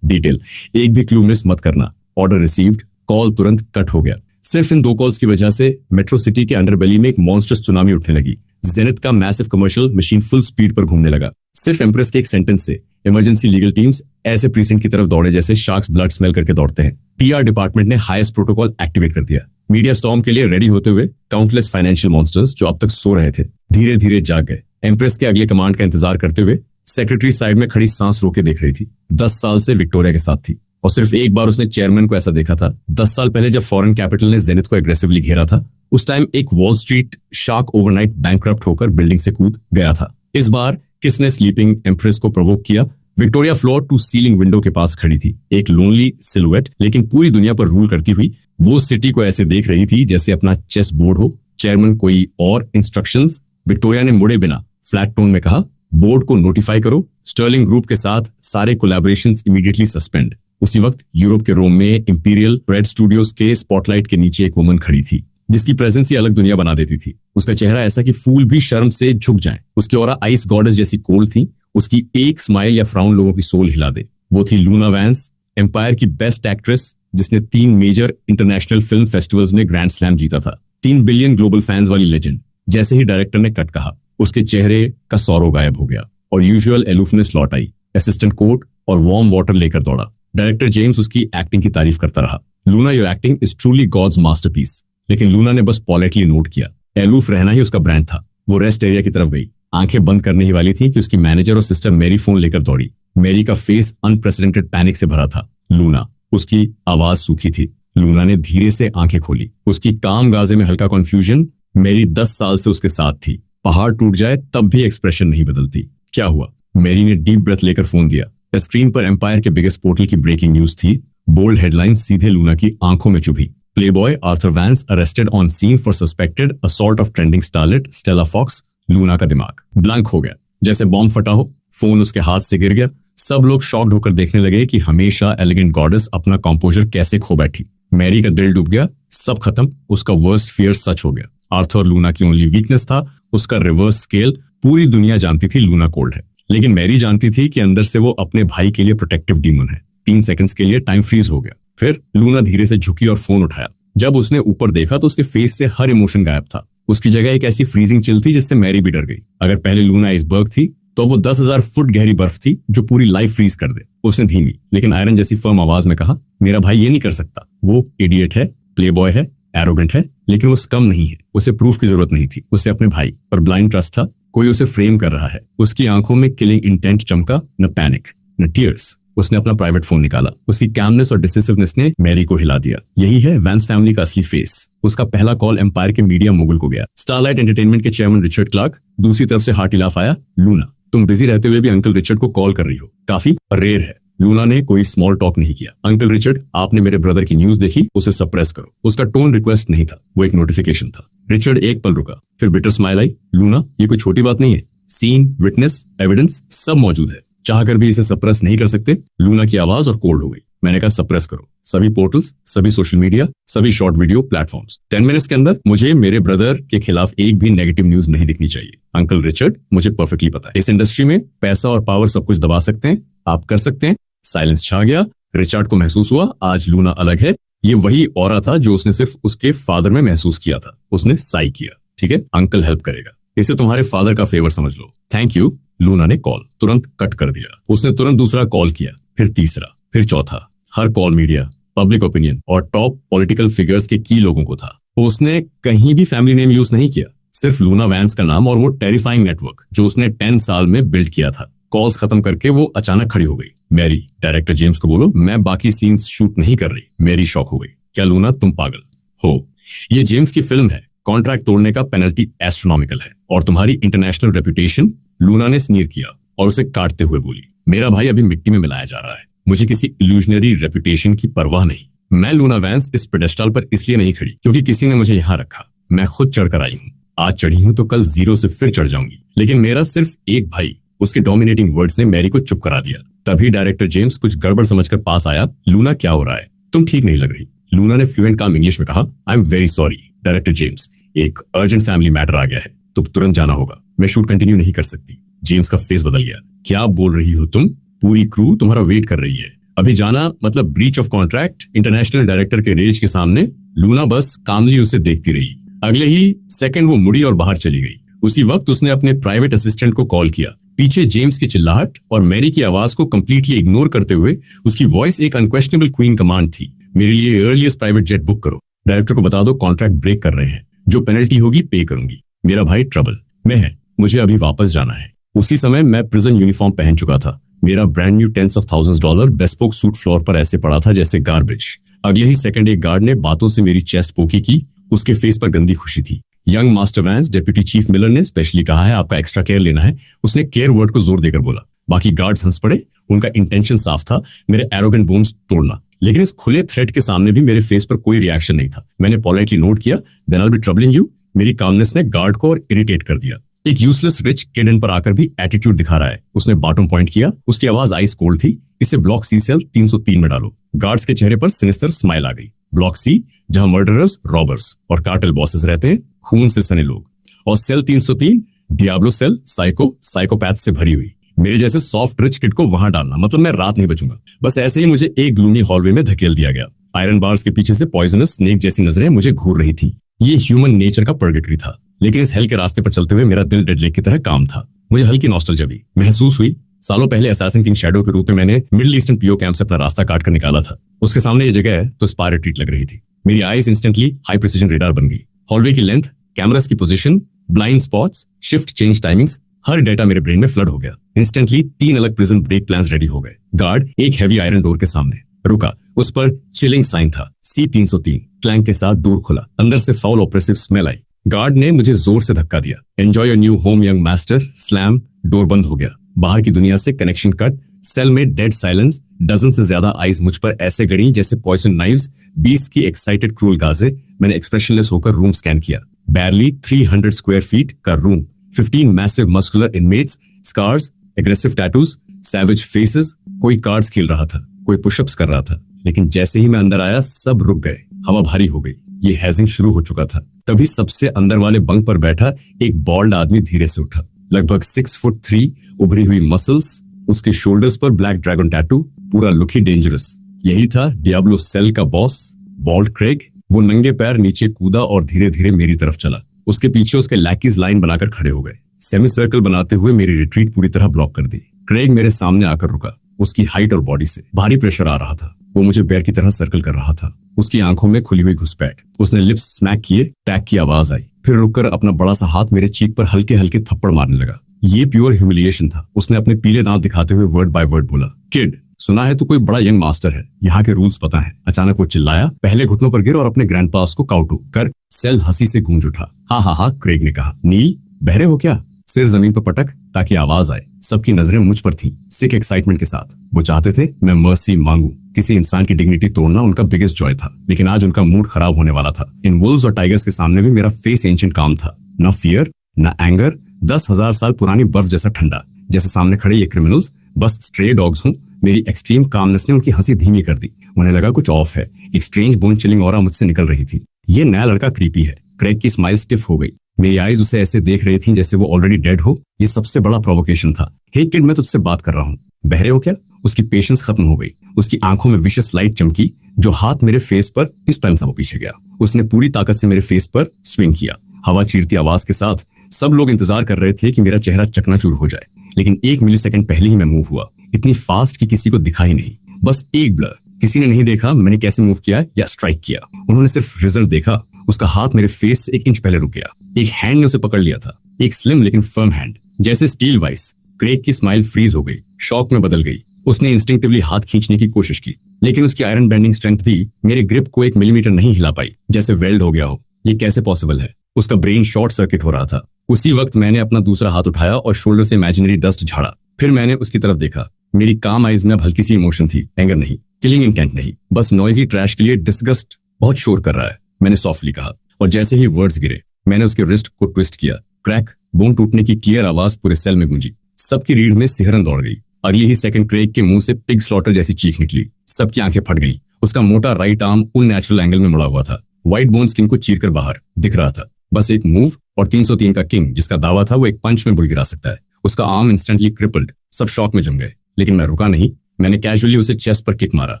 डिटेल। एक भी क्लू मिस मत करना। Order received. कॉल तुरंत कट हो गया। सिर्फ इन 2 कॉल्स की वजह से मेट्रो सिटी के अंडरबेली में एक मॉन्स्टर्स सुनामी उठने लगी। जेनिथ का massive commercial machine full speed पर घूमने लगा। सिर्फ एम्प्रेस के एक सेंटेंस से इमरजेंसी लीगल टीम्स ऐसे प्रीसिंक्ट की तरफ दौड़े जैसे शार्क्स ब्लड स्मेल करके दौड़ते हैं। पीआर डिपार्टमेंट ने हाईएस्ट प्रोटोकॉल एक्टिवेट कर दिया। मीडिया स्टॉर्म के लिए रेडी होते हुए काउंटलेस फाइनेंशियल मॉन्स्टर्स जो अब तक सो रहे थे धीरे धीरे जाग गए। एम्प्रेस के अगले कमांड का इंतजार करते हुए सेक्रेटरी साइड में खड़ी सांस रोके देख रही थी। 10 साल से विक्टोरिया के साथ थी और सिर्फ एक बार उसने चेयरमैन को ऐसा देखा था। 10 साल पहले जब फॉरेन कैपिटल ने जेनिथ को एग्रेसिवली घेरा था, उस टाइम एक Wall Street shark overnight bankrupt होकर बिल्डिंग से कूद गया था। इस बार किसने स्लीपिंग एम्प्रेस को प्रोवोक किया? Victoria floor to ceiling window के पास खड़ी थी, एक लोनली सिलुएट, लेकिन पूरी दुनिया पर रूल करती हुई। वो सिटी को ऐसे देख रही थी जैसे अपना चेस बोर्ड हो। चेयरमैन कोई और इंस्ट्रक्शंस? विक्टोरिया ने मुड़े बिना फ्लैट टोन में कहा, बोर्ड को नोटिफाई करो। स्टर्लिंग ग्रुप के साथ सारे कोलैबोरेशंस इमीडिएटली सस्पेंड। उसी वक्त यूरोप के रोम में इंपीरियल रेड स्टूडियोज के स्पॉटलाइट के नीचे एक वुमन खड़ी थी, जिसकी प्रेजेंस ही अलग दुनिया बना देती थी। उसका चेहरा ऐसा कि फूल भी शर्म से झुक जाएं। उसकी ऑरा आइस गॉडेस जैसी कोल्ड थी। उसकी एक स्माइल या फ्राउन लोगों की सोल हिला दे। वो थी लूना वैंस, एम्पायर की बेस्ट एक्ट्रेस, जिसने 3 मेजर इंटरनेशनल फिल्म फेस्टिवल्स में ग्रैंड स्लैम जीता था। 3 बिलियन ग्लोबल फैंस वाली लेजेंड। जैसे ही डायरेक्टर ने कट कहा, उसके चेहरे का सौरव गायब हो गया और यूजुअल एलूफनेस लौट आई। असिस्टेंट कोट और वार्म वाटर लेकर दौड़ा। डायरेक्टर जेम्स उसकी एक्टिंग की तारीफ करता रहा। Luna, your acting is truly god's masterpiece. लेकिन लूना ने बस पॉलिटली नोट किया। एलूफ रहना ही उसका ब्रांड था। वो रेस्ट एरिया की तरफ गई। आंखें बंद करने ही वाली थी कि उसकी मैनेजर और सिस्टर मैरी फोन लेकर दौड़ी। मैरी का फेस अनप्रेसिडेंटेड पैनिक से भरा था। लूना, उसकी आवाज सूखी थी। लूना ने धीरे से आंखें खोली। उसकी काम गाजे में हल्का कंफ्यूजन। मैरी 10 साल से उसके साथ थी। पहाड़ टूट जाए तब भी एक्सप्रेशन नहीं बदलती। क्या हुआ? मैरी ने डीप ब्रेथ लेकर फोन दिया। स्क्रीन पर एम्पायर के बिगेस्ट पोर्टल की ब्रेकिंग न्यूज थी। बोल्ड हेडलाइन सीधे लूना की आंखों में चुभी। Playboy Arthur Vance arrested on scene for suspected assault of trending starlet Stella Fox. Luna का दिमाग ब्लैंक हो गया, जैसे बॉम्ब फटा हो। फोन उसके हाथ से गिर गया। सब लोग शॉक्ड होकर देखने लगे कि हमेशा एलिगेंट गॉडेस अपना कंपोजर कैसे खो बैठी। मैरी का दिल डूब गया। सब खत्म। उसका वर्स्ट फियर सच हो गया। आर्थर लूना की ओनली वीकनेस था, उसका रिवर्स स्केल। पूरी दुनिया जानती थी लूना कोल्ड है, लेकिन मैरी जानती थी कि अंदर से वो अपने भाई के लिए प्रोटेक्टिव डीमन है। 3 सेकंड्स के लिए टाइम फ्रीज हो गया। फिर लूना धीरे से झुकी और फोन उठाया। जब उसने ऊपर देखा तो उसके फेस से हर इमोशन गायब था। उसकी जगह एक ऐसी फ्रीजिंग चिल थी जिससे मैरी भी डर गई। अगर पहले लूना आइसबर्ग थी तो वो 10,000 फुट गहरी बर्फ थी जो पूरी लाइफ फ्रीज कर दे। उसने धीमी लेकिन आयरन जैसी फर्म आवाज में कहा, मेरा भाई ये नहीं कर सकता। वो इडियट है, प्लेबॉय है, एरोगेंट है, लेकिन वो स्कम नहीं है। उसे प्रूफ की जरूरत नहीं थी। उसे अपने भाई पर ब्लाइंड ट्रस्ट था। कोई उसे फ्रेम कर रहा है। उसकी आंखों में किलिंग इंटेंट चमका, न पैनिक न टीयर्स। उसने अपना प्राइवेट फोन निकाला। उसकी कैमनेस और डिसिसिवनेस ने मैरी को हिला दिया। यही है वैंस फैमिली का असली फेस। उसका पहला कॉल एम्पायर के मीडिया मोगल को गया। स्टारलाइट एंटरटेनमेंट के चेयरमैन रिचर्ड क्लार्क। दूसरी तरफ से हार्टी लाफ आया, लूना तुम बिजी रहते हुए भी अंकल रिचर्ड को कॉल कर रही हो, काफी रेयर है। लूना ने कोई स्मॉल टॉक नहीं किया। अंकल रिचर्ड, आपने मेरे ब्रदर की न्यूज देखी, उसे सप्रेस करो। उसका टोन रिक्वेस्ट नहीं था, वो एक नोटिफिकेशन था। रिचर्ड एक पल रुका, फिर बिटर स्माइल आई। लूना, ये कोई छोटी बात नहीं है। सीन, विटनेस, एविडेंस सब मौजूद है। चाहकर भी इसे सप्रेस नहीं कर सकते। लूना की आवाज और कोल्ड हो गई। मैंने कहा सप्रेस करो। सभी पोर्टल्स, सभी सोशल मीडिया, सभी शॉर्ट वीडियो प्लेटफॉर्म्स। 10 मिनट्स के अंदर मुझे मेरे ब्रदर के खिलाफ एक भी नेगेटिव न्यूज नहीं दिखनी चाहिए। अंकल रिचर्ड, मुझे परफेक्टली पता है इस इंडस्ट्री में पैसा और पावर सब कुछ दबा सकते हैं, आप कर सकते हैं। साइलेंस छा गया। रिचर्ड को महसूस हुआ आज लूना अलग है। ये वही ऑरा था जो उसने सिर्फ उसके फादर में महसूस किया था। उसने साई किया, ठीक है, अंकल हेल्प करेगा। इसे तुम्हारे फादर का फेवर समझ लो। Thank you. लूना ने कॉल तुरंत कट कर दिया। उसने तुरंत दूसरा कॉल किया, फिर तीसरा, फिर चौथा। हर कॉल मीडिया, पब्लिक ओपिनियन और टॉप पॉलिटिकल फिगर्स के की लोगों को था। उसने कहीं भी फैमिली नेम यूज नहीं किया, सिर्फ लूना वैंस का नाम और वो टेरिफाइंग नेटवर्क जो उसने 10 साल में बिल्ड किया था। कॉल्स खत्म करके वो अचानक खड़ी हो गई। मैरी, डायरेक्टर जेम्स को बोलो मैं बाकी सीन्स शूट नहीं कर रही। मैरी शॉक हो गई। क्या लूना, तुम पागल हो? ये जेम्स की फिल्म है। कॉन्ट्रैक्ट तोड़ने का पेनल्टी एस्ट्रोनॉमिकल है और तुम्हारी इंटरनेशनल रेपुटेशन। लूना ने स्नीर किया और उसे काटते हुए बोली, मेरा भाई अभी मिट्टी में मिलाया जा रहा है। मुझे किसी इल्यूजनरी रेपुटेशन की परवाह नहीं। मैं लूना वैंस इस पेडेस्टल पर इसलिए नहीं खड़ी क्योंकि किसी ने मुझे यहाँ रखा। मैं खुद चढ़कर आई हूँ। आज चढ़ी हूँ तो कल जीरो से फिर चढ़ जाऊंगी। लेकिन मेरा सिर्फ एक भाई। उसके डोमिनेटिंग वर्ड्स ने मैरी को चुप करा दिया। तभी डायरेक्टर जेम्स कुछ गड़बड़ समझकर पास आया। लूना, क्या हो रहा है? तुम ठीक नहीं लग रही। लूना ने फ्लुएंट काम इंग्लिश में कहा, I am very sorry director James, एक अर्जेंट फैमिली मैटर आ गया है तो तुरंत जाना होगा। मैं शूट कंटिन्यू नहीं कर सकती। जेम्स का फेस बदल गया। क्या बोल रही हो तुम? पूरी क्रू तुम्हारा वेट कर रही है। अभी जाना मतलब breach of contract. International director के रेज के सामने लूना बस कामली उसे देखती रही। अगले ही सेकंड वो मुड़ी और बाहर चली गई। उसी वक्त उसने अपने प्राइवेट असिस्टेंट को कॉल किया। पीछे जेम्स की चिल्लाहट और मैरी की आवाज को कंप्लीटली इग्नोर करते हुए उसकी वॉइस एक अनक्वेश्चनेबल क्वीन कमांड थी। मेरे लिए अर्लीस्ट प्राइवेट जेट बुक करो। डायरेक्टर को बता दो कॉन्ट्रैक्ट ब्रेक कर रहे हैं। जो पेनल्टी होगी पे करूंगी। मेरा भाई ट्रबल में है, मुझे अभी वापस जाना है। उसी समय मैं प्रिजन यूनिफॉर्म पहन चुका था। मेरा brand new $10,000 of $1000 bespoke suit floor पर ऐसे पड़ा था जैसे गार्बेज। अगले ही सेकंड एक गार्ड ने बातों से मेरी चेस्ट पोकी की। उसके फेस पर गंदी खुशी थी। Young master Vance, deputy chief Miller ने स्पेशली कहा है आपका एक्स्ट्रा केयर लेना है। उसने केयर वर्ड को जोर देकर बोला। बाकी गार्ड्स हंस पड़े। उनका इंटेंशन साफ था, मेरे एरोगेंट बोन्स तोड़ना। लेकिन इस खुले थ्रेट के सामने भी मेरे फेस पर कोई रिएक्शन नहीं था। मैंने पोलाइटली नोट किया, then I will be troubling you. मेरी कामनेस ने गार्ड को और इरिटेट कर दिया। एक यूजलेस रिच किड इन पर आकर भी एटीट्यूड दिखा रहा है। उसने बॉटम पॉइंट किया। उसकी आवाज आइस कोल्ड थी। इसे ब्लॉक सी सेल 303 में डालो। गार्ड्स के चेहरे पर सिनिस्टर स्माइल आ गई। ब्लॉक सी, जहां मर्डरर्स, रॉबर्स और कार्टेल बॉसेस रहते हैं, खून से सने लोग। और सेल 303 डियाब्लो सेल, साइकोपैथ से भरी हुई। मेरे जैसे सॉफ्ट रिच किड को वहां डालना मतलब मैं रात नहीं बचूंगा। बस ऐसे ही मुझे एक ग्लूमी हॉलवे में धकेल दिया गया। आयरन बार्स के पीछे से पॉइजनस स्नेक जैसी नजरें मुझे घूर रही थी। ये ह्यूमन नेचर का पर्गेटरी था। लेकिन इस हेल के रास्ते पर चलते हुए मेरा दिल डेड लेक की तरह काम था। मुझे हल्की नॉस्टैल्जिया भी महसूस हुई। सालों पहले असैसिन किंग शैडो के रूप में मैंने मिडिल ईस्टर्न पीओ कैंप से अपना रास्ता काट कर निकाला था। उसके सामने ये जगह है तो स्पाई रिट्रीट लग रही थी। मेरी eyes instantly high precision radar बन गई। हॉलवे की लेंथ, कैमरास की position, blind spots, shift change timings, हर डेटा मेरे ब्रेन में फ्लड हो गया। इंस्टेंटली 3 अलग प्रिजन ब्रेक प्लान्स रेडी हो गए। गार्ड एक हैवी आयरन डोर के सामने रुका। उस पर चिलिंग साइन था, C303 क्लैंक के साथ डोर खुला। अंदर से फाउल ऑपरेसिव स्मेल आई। गार्ड ने मुझे जोर से धक्का दिया। Enjoy your new home young master. Slam. Door बंद हो गया। बाहर की दुनिया से कनेक्शन कट। सेल में डेड साइलेंस। डजन से ज्यादा आईज मुझ पर ऐसे गड़ी जैसे पॉइजन नाइव्स। 20 की एक्साइटेड क्रूल गाजे। मैंने एक्सप्रेशनलेस होकर रूम स्कैन किया। बैरली 300 स्क्वायर फीट का room. 15 massive muscular inmates, scars, aggressive tattoos, savage faces. कोई कार्ड्स खेल रहा था, कोई पुशअप्स कर रहा था। लेकिन जैसे ही मैं अंदर आया सब रुक गए। हवा भारी हो गई। ये हैजिंग शुरू हो चुका था। तभी सबसे अंदर वाले बंक पर बैठा एक बॉल्ड आदमी धीरे से उठा। लगभग 6'3", उभरी हुई मसल्स, उसके शोल्डर्स पर ब्लैक ड्रैगन टैटू, पूरा लुक ही डेंजरस। यही था डियाब्लो सेल का बॉस, वॉल्ट क्रेग। वो नंगे पैर नीचे कूदा और धीरे धीरे मेरी तरफ चला। उसके पीछे उसके लैकीज लाइन बनाकर खड़े हो गए। सेमी सर्कल बनाते हुए मेरी रिट्रीट पूरी तरह ब्लॉक कर दी। क्रेग मेरे सामने आकर रुका। उसकी हाइट और बॉडी से भारी प्रेशर आ रहा था। वो मुझे बेर की तरह सर्कल कर रहा था। उसकी आंखों में खुली हुई घुसपैठ। उसने लिप्स स्मैक किए। टैग की आवाज आई। फिर रुककर अपना बड़ा सा हाथ मेरे चीक पर हल्के हल्के थप्पड़ मारने लगा। ये प्योर ह्यूमिलिएशन था। उसने अपने पीले दांत दिखाते हुए वर्ड बाय वर्ड बोला, किड, सुना है तो कोई बड़ा यंग मास्टर है, यहाँ के रूल्स पता है। अचानक वो चिल्लाया, पहले घुटनों पर गिर और अपने ग्रैंडपास को काउटू कर। सेल हंसी से गूंज उठा। हाँ हाँ हाँ, क्रेग ने कहा। नील, बहरे हो क्या? सिर जमीन पर पटक ताकि आवाज आए। सबकी नजरें मुझ पर थीं, सिक एक्साइटमेंट के साथ। वो चाहते थे मैं मर्सी मांगू। किसी इंसान की डिग्निटी तोड़ना उनका बिगेस्ट जॉय था। लेकिन आज उनका मूड खराब होने वाला था। इन वुल्व्स और टाइगर्स के सामने भी मेरा फेस एंशिएंट काम था। न फियर, न एंगर, 10,000 साल पुरानी बर्फ जैसा ठंडा। जैसे सामने खड़े ये क्रिमिनल्स बस स्ट्रे डॉग्स हों। मेरी एक्सट्रीम कामनेस ने उनकी हंसी धीमी कर दी। उन्हें लगा कुछ ऑफ है। एक स्ट्रेंज बोन चिलिंग ऑरा मुझसे निकल रही थी। ये नया लड़का क्रीपी है। क्रेग की स्माइल स्टिफ हो गई। मेरी आईज उसे ऐसे देख रही थी जैसे वो ऑलरेडी डेड हो। ये सबसे बड़ा प्रोवोकेशन था। हे किड, मैं तुझसे बात कर रहा हूँ। बहरे हो क्या? उसकी पेशेंस खत्म हो गई। उसकी आंखों में विशियस लाइट चमकी। जो हाथ मेरे फेस पर, इस टाइम से वो पीछे गया। उसने पूरी ताकत से मेरे फेस पर स्विंग किया। हवा चीरती आवाज के साथ सब लोग इंतजार कर रहे थे कि मेरा चेहरा चकनाचूर हो जाए। लेकिन 1 मिलीसेकंड पहले ही मैं मूव हुआ। इतनी फास्ट कि किसी को दिखा ही नहीं। बस एक ब्लर। किसी ने नहीं देखा मैंने कैसे मूव किया या स्ट्राइक किया। उन्होंने सिर्फ रिजल्ट देखा। उसका हाथ मेरे फेस से 1 इंच पहले रुक गया। एक हैंड ने उसे पकड़ लिया था। एक स्लिम लेकिन फर्म हैंड, जैसे स्टील वाइस। क्रेग की स्माइल फ्रीज हो गई, शॉक में बदल गई। उसने इंस्टिंक्टिवली हाथ खींचने की कोशिश की, लेकिन उसकी आयरन बेंडिंग स्ट्रेंथ भी मेरे ग्रिप को 1 मिलीमीटर नहीं हिला पाई, जैसे वेल्ड हो गया हो। ये कैसे पॉसिबल है? उसका ब्रेन शॉर्ट सर्किट हो रहा था। उसी वक्त मैंने अपना दूसरा हाथ उठाया और शोल्डर से इमेजिनरी डस्ट झाड़ा। फिर मैंने उसकी तरफ देखा। मेरी काम आइज में अब हल्की सी इमोशन थी। एंगर नहीं, किलिंग इंटेंट नहीं, बस नॉइजी ट्रैश के लिए डिस्गस्ट। बहुत शोर कर रहा है, मैंने सॉफ्टली कहा। और जैसे ही वर्ड्स गिरे मैंने उसके रिस्ट को ट्विस्ट किया। क्रैक, बोन टूटने की क्लियर आवाज पूरे सेल में गूंजी। सबकी रीढ़ में सिहरन दौड़ गई। अगली ही सेकंड क्रेग के मुंह से पिग स्लॉटर जैसी चीख निकली। सबकी आंखें फट गईं। उसका मोटा राइट आर्म अननेचुरल एंगल में मुड़ा हुआ था। व्हाइट बोन स्किन को चीरकर बाहर दिख रहा था। बस एक मूव और 303 का किंग, जिसका दावा था वो एक पंच में बुल गिरा सकता है। उसका आर्म इंस्टेंटली क्रिपल्ड। सब शॉक में जम गए, लेकिन मैं रुका नहीं। मैंने कैजुअली उसे चेस्ट पर किक मारा।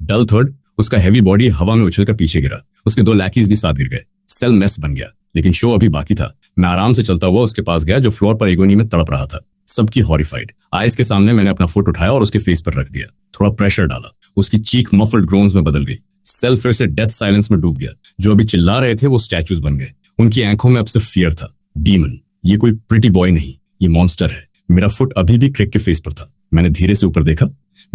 डल थर्ड। उसका हैवी बॉडी हवा में उछलकर पीछे गिरा। उसके 2 लैकीज भी साथ गिर गए। सेल मेस बन गया, लेकिन शो अभी बाकी था। मैं आराम से चलता हुआ उसके पास गया, जो फ्लोर पर एगोनी में तड़प रहा था। सबकी हॉरिफाइड आइज के सामने मैंने अपना फुट उठाया और उसके फेस पर रख दिया। थोड़ा प्रेशर डाला। उसकी चीख मफल्ड ग्रोन्स में बदल गई। सेल फिर से डेथ साइलेंस में डूब गया। जो अभी चिल्ला रहे थे वो स्टैचूज बन गए। उनकी आंखों में अब सिर्फ फियर था। डीमन। ये कोई प्रिटी बॉय नहीं, ये मॉन्स्टर है। मेरा फुट अभी भी क्रेग के फेस पर था। मैंने धीरे से ऊपर देखा।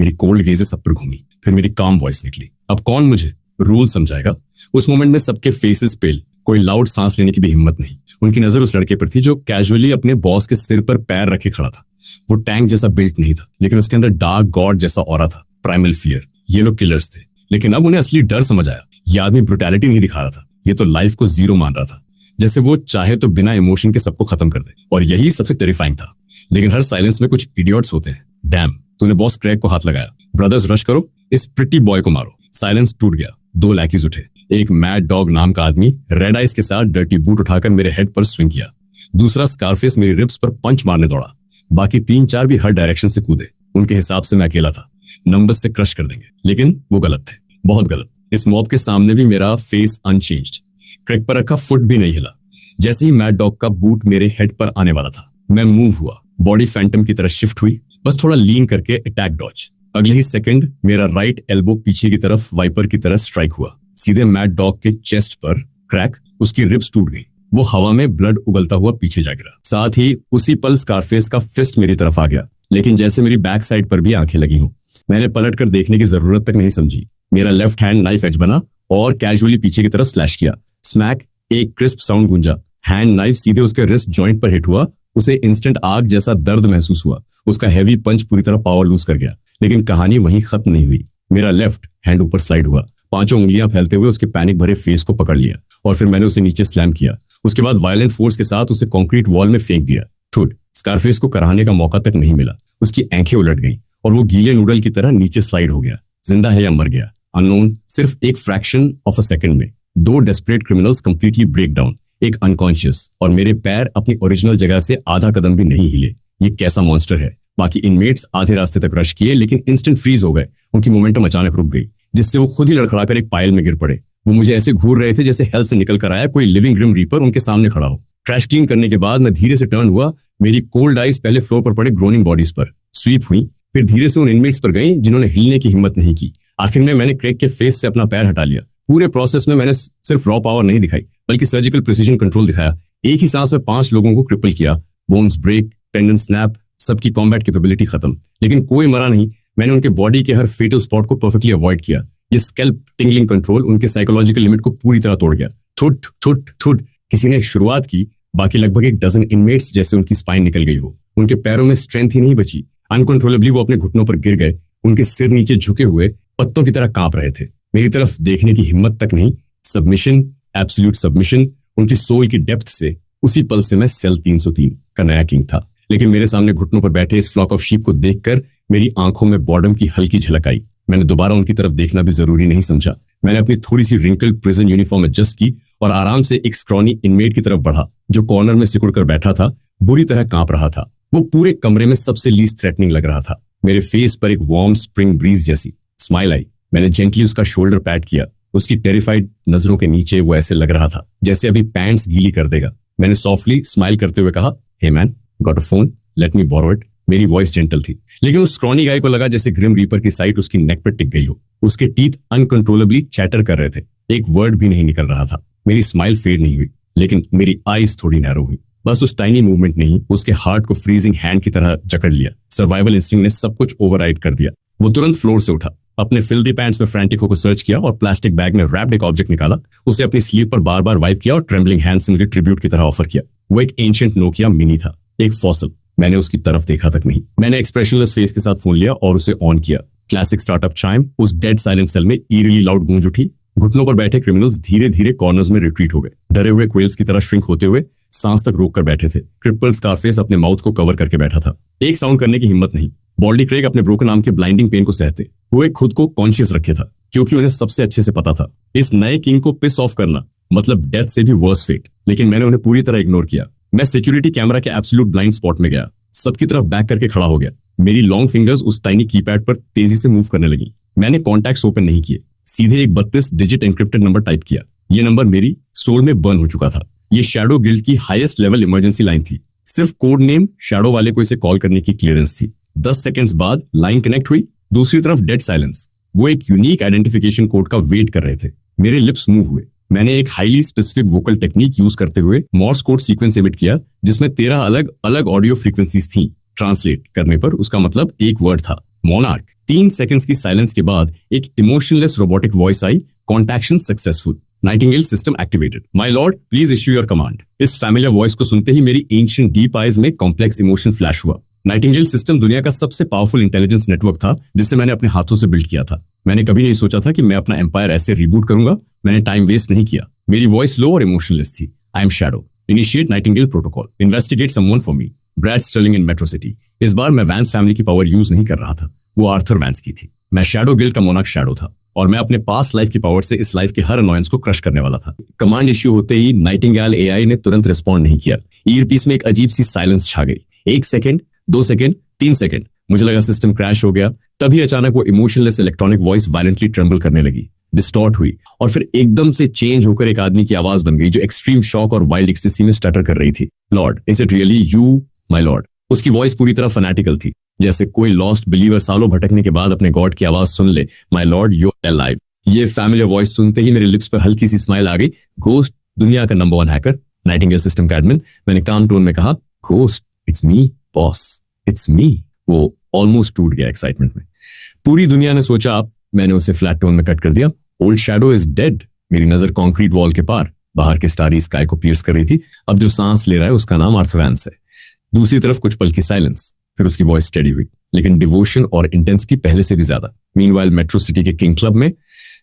मेरी कोल्ड गेजें सब पर घूमी। फिर मेरी काम वॉइस निकली, अब कौन मुझे रूल समझाएगा? उस मोमेंट में सबके फेसेस पेल। कोई लाउड सांस लेने की भी हिम्मत नहीं। उनकी नजर उस लड़के पर थी जो कैजुअली अपने बॉस के सिर पर पैर रखे खड़ा था। वो टैंक जैसा बिल्ट नहीं था, लेकिन उसके अंदर डार्क गॉड जैसा ऑरा था। Primal fear. ये लोग किलर्स थे, लेकिन अब उन्हें असली डर समझ आया। ये आदमी ब्रुटैलिटी नहीं दिखा रहा था, ये तो लाइफ को जीरो मान रहा था। जैसे वो चाहे तो बिना इमोशन के सबको खत्म कर दे। और यही सबसे टेरिफाइंग था। लेकिन हर साइलेंस में कुछ इडियट्स होते हैं। डैम, तूने बॉस क्रेग को हाथ लगाया। ब्रदर्स रश करो, इस प्रिटी बॉय को मारो। साइलेंस टूट गया। 2 लैकीज उठे। एक मैड डॉग नाम का आदमी रेड आइज के साथ डर्टी बूट उठाकर मेरे हेड पर स्विंग किया। दूसरा स्कारफेस मेरी रिब्स पर पंच मारने दौड़ा। बाकी 3-4 भी हर डायरेक्शन से कूदे। उनके हिसाब से मैं अकेला था, नंबर्स से क्रश कर देंगे, लेकिन वो गलत थे, बहुत गलत। इस मॉब के सामने भी मेरा फेस अनचेंज्ड। क्रेग पर रखा फुट भी नहीं हिला। जैसे ही मैड डॉग का बूट मेरे हेड पर आने वाला था, मैं मूव हुआ। बॉडी फैंटम की तरह शिफ्ट हुई, बस थोड़ा लीन करके अटैक डॉज। अगले ही सेकंड मेरा राइट एल्बो पीछे की तरफ वाइपर की तरह स्ट्राइक हुआ, सीधे मैड डॉग के चेस्ट पर। क्रैक, उसकी रिब्स टूट गई। वो हवा में ब्लड उगलता हुआ पीछे जा गिरा। साथ ही उसी पल स्कारफेस का फिस्ट मेरी तरफ आ गया, लेकिन जैसे मेरी बैक साइड पर भी आंखें लगी हूं। मैंने पलट कर देखने की जरूरत तक नहीं समझी। मेरा लेफ्ट हैंड नाइफ एज बना और कैजुअली पीछे की तरफ स्लैश किया। स्मैक, एक क्रिस्प साउंड गूंजा। हैंड नाइफ सीधे उसके रिस्ट जॉइंट पर हिट हुआ। उसे इंस्टेंट आग जैसा दर्द महसूस हुआ। उसका हैवी पंच पूरी तरह पावर लूज कर गया। लेकिन कहानी वहीं खत्म नहीं हुई। मेरा लेफ्ट हैंड ऊपर स्लाइड हुआ, पांचों उंगलियां फैलते हुए उसके पैनिक भरे फेस को पकड़ लिया और फिर मैंने उसे नीचे स्लैम किया। उसके बाद वायलेंट फोर्स के साथ उसे कंक्रीट वॉल में फेंक दिया। थुड, स्कारफेस को कराहने का मौका तक नहीं मिला। उसकी आंखें उलट गईं और वो गीले नूडल की तरह नीचे स्लाइड हो गया। जिंदा है या मर गया अननोन, सिर्फ एक फ्रैक्शन ऑफ अ सेकंड में। दो desperate criminals completely break down, एक अनकॉन्शियस, और मेरे पैर अपनी ओरिजिनल जगह से आधा कदम भी नहीं हिले। ये कैसा मॉन्स्टर है। बाकी इनमेट्स आधे रास्ते तक रश किए लेकिन इंस्टेंट फ्रीज हो गए। उनकी मोमेंटम अचानक रुक गई, जिससे वो खुद ही लड़खड़ाकर एक पायल में गिर पड़े। वो मुझे ऐसे घूर रहे थे जैसे हेल से निकल कर आया कोई लिविंग ग्रिम रीपर उनके सामने खड़ा हो। ट्रैश क्लीन करने के बाद मैं धीरे से टर्न हुआ। मेरी कोल्ड आइज पहले फ्लोर पर पड़े ग्रोनिंग बॉडीज पर स्वीप हुई, फिर धीरे से उन इनमेट्स पर गई जिन्होंने हिलने की हिम्मत नहीं की। आखिर में मैंने क्रेग के फेस से अपना पैर हटा लिया। पूरे प्रोसेस में मैंने सिर्फ रॉ पावर नहीं दिखाई बल्कि सर्जिकल प्रिसीजन कंट्रोल दिखाया। एक ही सांस में 5 लोगों को क्रिपल किया। बोन्स ब्रेक, टेंडन स्नैप, सबकी कॉम्बैट कैपेबिलिटी खत्म, लेकिन कोई मरा नहीं। मैंने उनके बॉडी के हर फेटल स्पॉट को परफेक्टली अवॉइड किया। ये स्कैल्प टिंगलिंग कंट्रोल उनके साइकोलॉजिकल लिमिट को पूरी तरह तोड़ गया। थुट थुट थुट किसी ने शुरुआत की, बाकी लगभग एक डजन इनमेट्स जैसे उनकी स्पाइन निकल गई हो। उनके पैरों में स्ट्रेंथ ही नहीं बची। अनकंट्रोलेबली वो अपने घुटनों पर गिर गए। उनके सिर नीचे झुके हुए पत्तों की तरह कांप रहे थे। मेरी तरफ देखने की हिम्मत तक नहीं। Submission, absolute submission. उनकी सोल की डेप्थ से उसी पल से मैं सेल 303 का नया किंग था। लेकिन मेरे सामने घुटनों पर बैठे इस फ्लॉक ऑफ शीप को देखकर मेरी आंखों में बॉर्डम की हल्की झलक आई। मैंने दोबारा उनकी तरफ देखना भी जरूरी नहीं समझा। मैंने अपनी थोड़ी सी रिंकल प्रिजन यूनिफॉर्म एडजस्ट की और आराम से एक स्क्रॉनी इनमेट की तरफ बढ़ा जो कॉर्नर में सिकुड़ कर बैठा था, बुरी तरह कांप रहा था। वो पूरे कमरे में सबसे लीस्ट थ्रेटनिंग लग रहा था। मेरे फेस पर एक वार्म स्प्रिंग ब्रीज जैसी स्माइल आई। मैंने जेंटली उसका शोल्डर पैट किया। उसकी टेरिफाइड नजरों के नीचे वो ऐसे लग रहा था जैसे अभी पैंट्स गीली कर देगा। मैंने सॉफ्टली स्माइल करते हुए कहा, hey man, got a phone, let me borrow it. मेरी वॉइस जेंटल थी, लेकिन उस स्क्रॉनी गाय को लगा जैसे ग्रिम रीपर की साइट उसकी नेक पर टिक गई हो। उसके टीथ अनकंट्रोलेबली चैटर कर रहे थे। एक वर्ड भी नहीं निकल रहा था। मेरी स्माइल फेड नहीं हुई, लेकिन मेरी आईज थोड़ी नैरो हुई। बस उस टाइनी मूवमेंट ने ही उसके हार्ट को फ्रीजिंग हैंड की तरह जकड़ लिया। सर्वाइवल इंस्टिंक्ट ने सब कुछ ओवरराइड कर दिया। वो तुरंत फ्लोर से उठा, अपने फिल्दी पैंट्स में फ्रैंटिक होकर सर्च किया और प्लास्टिक बैग में रैप्ड एक ऑब्जेक्ट निकाला। उसे अपनी स्लीव पर बार बार वाइप किया और ट्रेम्बलिंग हैंड से मुझे ट्रिब्यूट की तरह ऑफर किया। वो एक एंशिएंट नोकिया मिनी था, एक फॉसल। मैंने उसकी तरफ देखा तक नहीं। मैंने एक्सप्रेशनलेस फेस के साथ फोन लिया और उसे ऑन किया। क्लासिक स्टार्टअप चाइम उस डेड साइलेंट सेल में ईरिली लाउड गूंज उठी। घुटनों पर बैठे क्रिमिनल्स धीरे धीरे कॉर्नर्स में रिट्रीट हो गए। डरे हुए क्वेल्स की तरह श्रिंक होते हुए सांस तक रोक कर बैठे थे। क्रिपल स्कारफेस अपने माउथ को कवर करके बैठा था। एक साउंड करने की हिम्मत नहीं। बॉल्डी क्रेग अपने ब्रोकन आर्म के ब्लाइंडिंग पेन को सहते वो एक खुद को कॉन्शियस रखे था, क्योंकि उन्हें सबसे अच्छे से पता था इस नए किंग को पिस ऑफ करना मतलब डेथ से भी वर्स फेट। लेकिन मैंने उन्हें पूरी तरह इग्नोर किया। मैं सिक्योरिटी कैमरा के एब्सोल्यूट ब्लाइंड स्पॉट में गया, सबकी तरफ बैक करके खड़ा हो गया। मेरी लॉन्ग फिंगर्स उस टाइनी कीपैड पर तेजी से मूव करने लगी। मैंने कॉन्टैक्ट्स ओपन नहीं किए, सीधे एक 32 डिजिट एन्क्रिप्टेड नंबर टाइप किया। ये नंबर मेरी सोल में बर्न हो चुका था। ये शैडो गिल्ड की हाईएस्ट लेवल इमरजेंसी लाइन थी। सिर्फ कोड नेम शैडो वाले को इसे कॉल करने की क्लियरेंस थी। 10 सेकंड्स बाद लाइन कनेक्ट हुई। दूसरी तरफ डेड साइलेंस। वो एक यूनिक आइडेंटिफिकेशन कोड का वेट कर रहे थे। मेरे लिप्स मूव हुए। मैंने एक highly specific vocal technique use करते हुए मॉर्स कोड सीक्वेंस एमिट किया, जिसमें 13 अलग अलग ऑडियो फ्रीक्वेंसीज थी। ट्रांसलेट करने पर उसका मतलब एक वर्ड था, मोनार्क। 3 सेकंड्स की साइलेंस के बाद एक इमोशनलेस रोबोटिक वॉइस आई, connection successful, nightingale system activated, my lord please issue your command. इस फैमिलियर वॉइस को सुनते ही मेरी एंशिएंट डीप आईज में कॉम्प्लेक्स इमोशन फ्लैश हुआ। नाइटिंगेल सिस्टम दुनिया का सबसे पावरफुल इंटेलिजेंस नेटवर्क था जिसे मैंने अपने हाथों से बिल्ड किया था। मैंने कभी नहीं सोचा था कि मैं अपना एम्पायर ऐसे रिबूट करूंगा। मैंने टाइम वेस्ट नहीं किया। मेरी वॉइस लो और इमोशनलेस थी। I am Shadow, initiate Nightingale protocol, investigate someone for me, Brad Sterling in Metro City. इस बार मैं वैंस फैमिली की पावर यूज नहीं कर रहा था, वो आर्थर वैंस की थी। मैं शैडो गिल्ड का मोनार्क शैडो था और मैं अपने पास्ट लाइफ की पावर से इस लाइफ के हर अनॉयंस को क्रश करने वाला था। कमांड इश्यू होते ही नाइटिंगेल एआई ने तुरंत रिस्पॉन्ड नहीं किया। ईयरपीस में एक अजीब सी साइलेंस छा गई। 1 सेकंड, 2 सेकंड, 3 सेकंड, मुझे लगा सिस्टम क्रैश हो गया। तभी अचानक वो emotionless electronic voice violently tremble करने लगी, डिस्टॉर्ट हुई और फिर एकदम से चेंज होकर एक आदमी की आवाज बन गई जो एक्सट्रीम शॉक और वाइल्ड एक्सटेसी में स्टटर कर रही थी। Lord, is it really you my Lord? उसकी वॉइस पूरी तरह फैनेटिकल थी, जैसे कोई लॉस्ट बिलीवर सालों भटकने के बाद अपने गॉड की आवाज सुन ले, my lord you are alive. ये फैमिलियर वॉइस सुनते ही मेरे लिप्स पर हल्की सी स्माइल आ गई। घोस्ट, दुनिया का नंबर 1 हैकर, नाइटिंगेल सिस्टम का एडमिन। मैंने काम टोन में कहा, ghost, it's me boss, it's me. वो ऑलमोस्ट टूट गया एक्साइटमेंट में। पूरी दुनिया ने सोचा आप। मैंने उसे फ्लैट टोन में कट कर दिया, ओल्ड शैडो इज डेड। मेरी नजर कॉन्क्रीट वॉल के पार बाहर की स्टारी स्काई को pierce कर रही थी। अब जो सांस ले रहा है उसका नाम आर्थर वैंस है। दूसरी तरफ कुछ पल की साइलेंस, फिर उसकी वॉइस स्टेडी हुई, लेकिन डिवोशन और इंटेंसिटी पहले से भी ज्यादा। मीनवाइल मेट्रो सिटी के किंग क्लब में,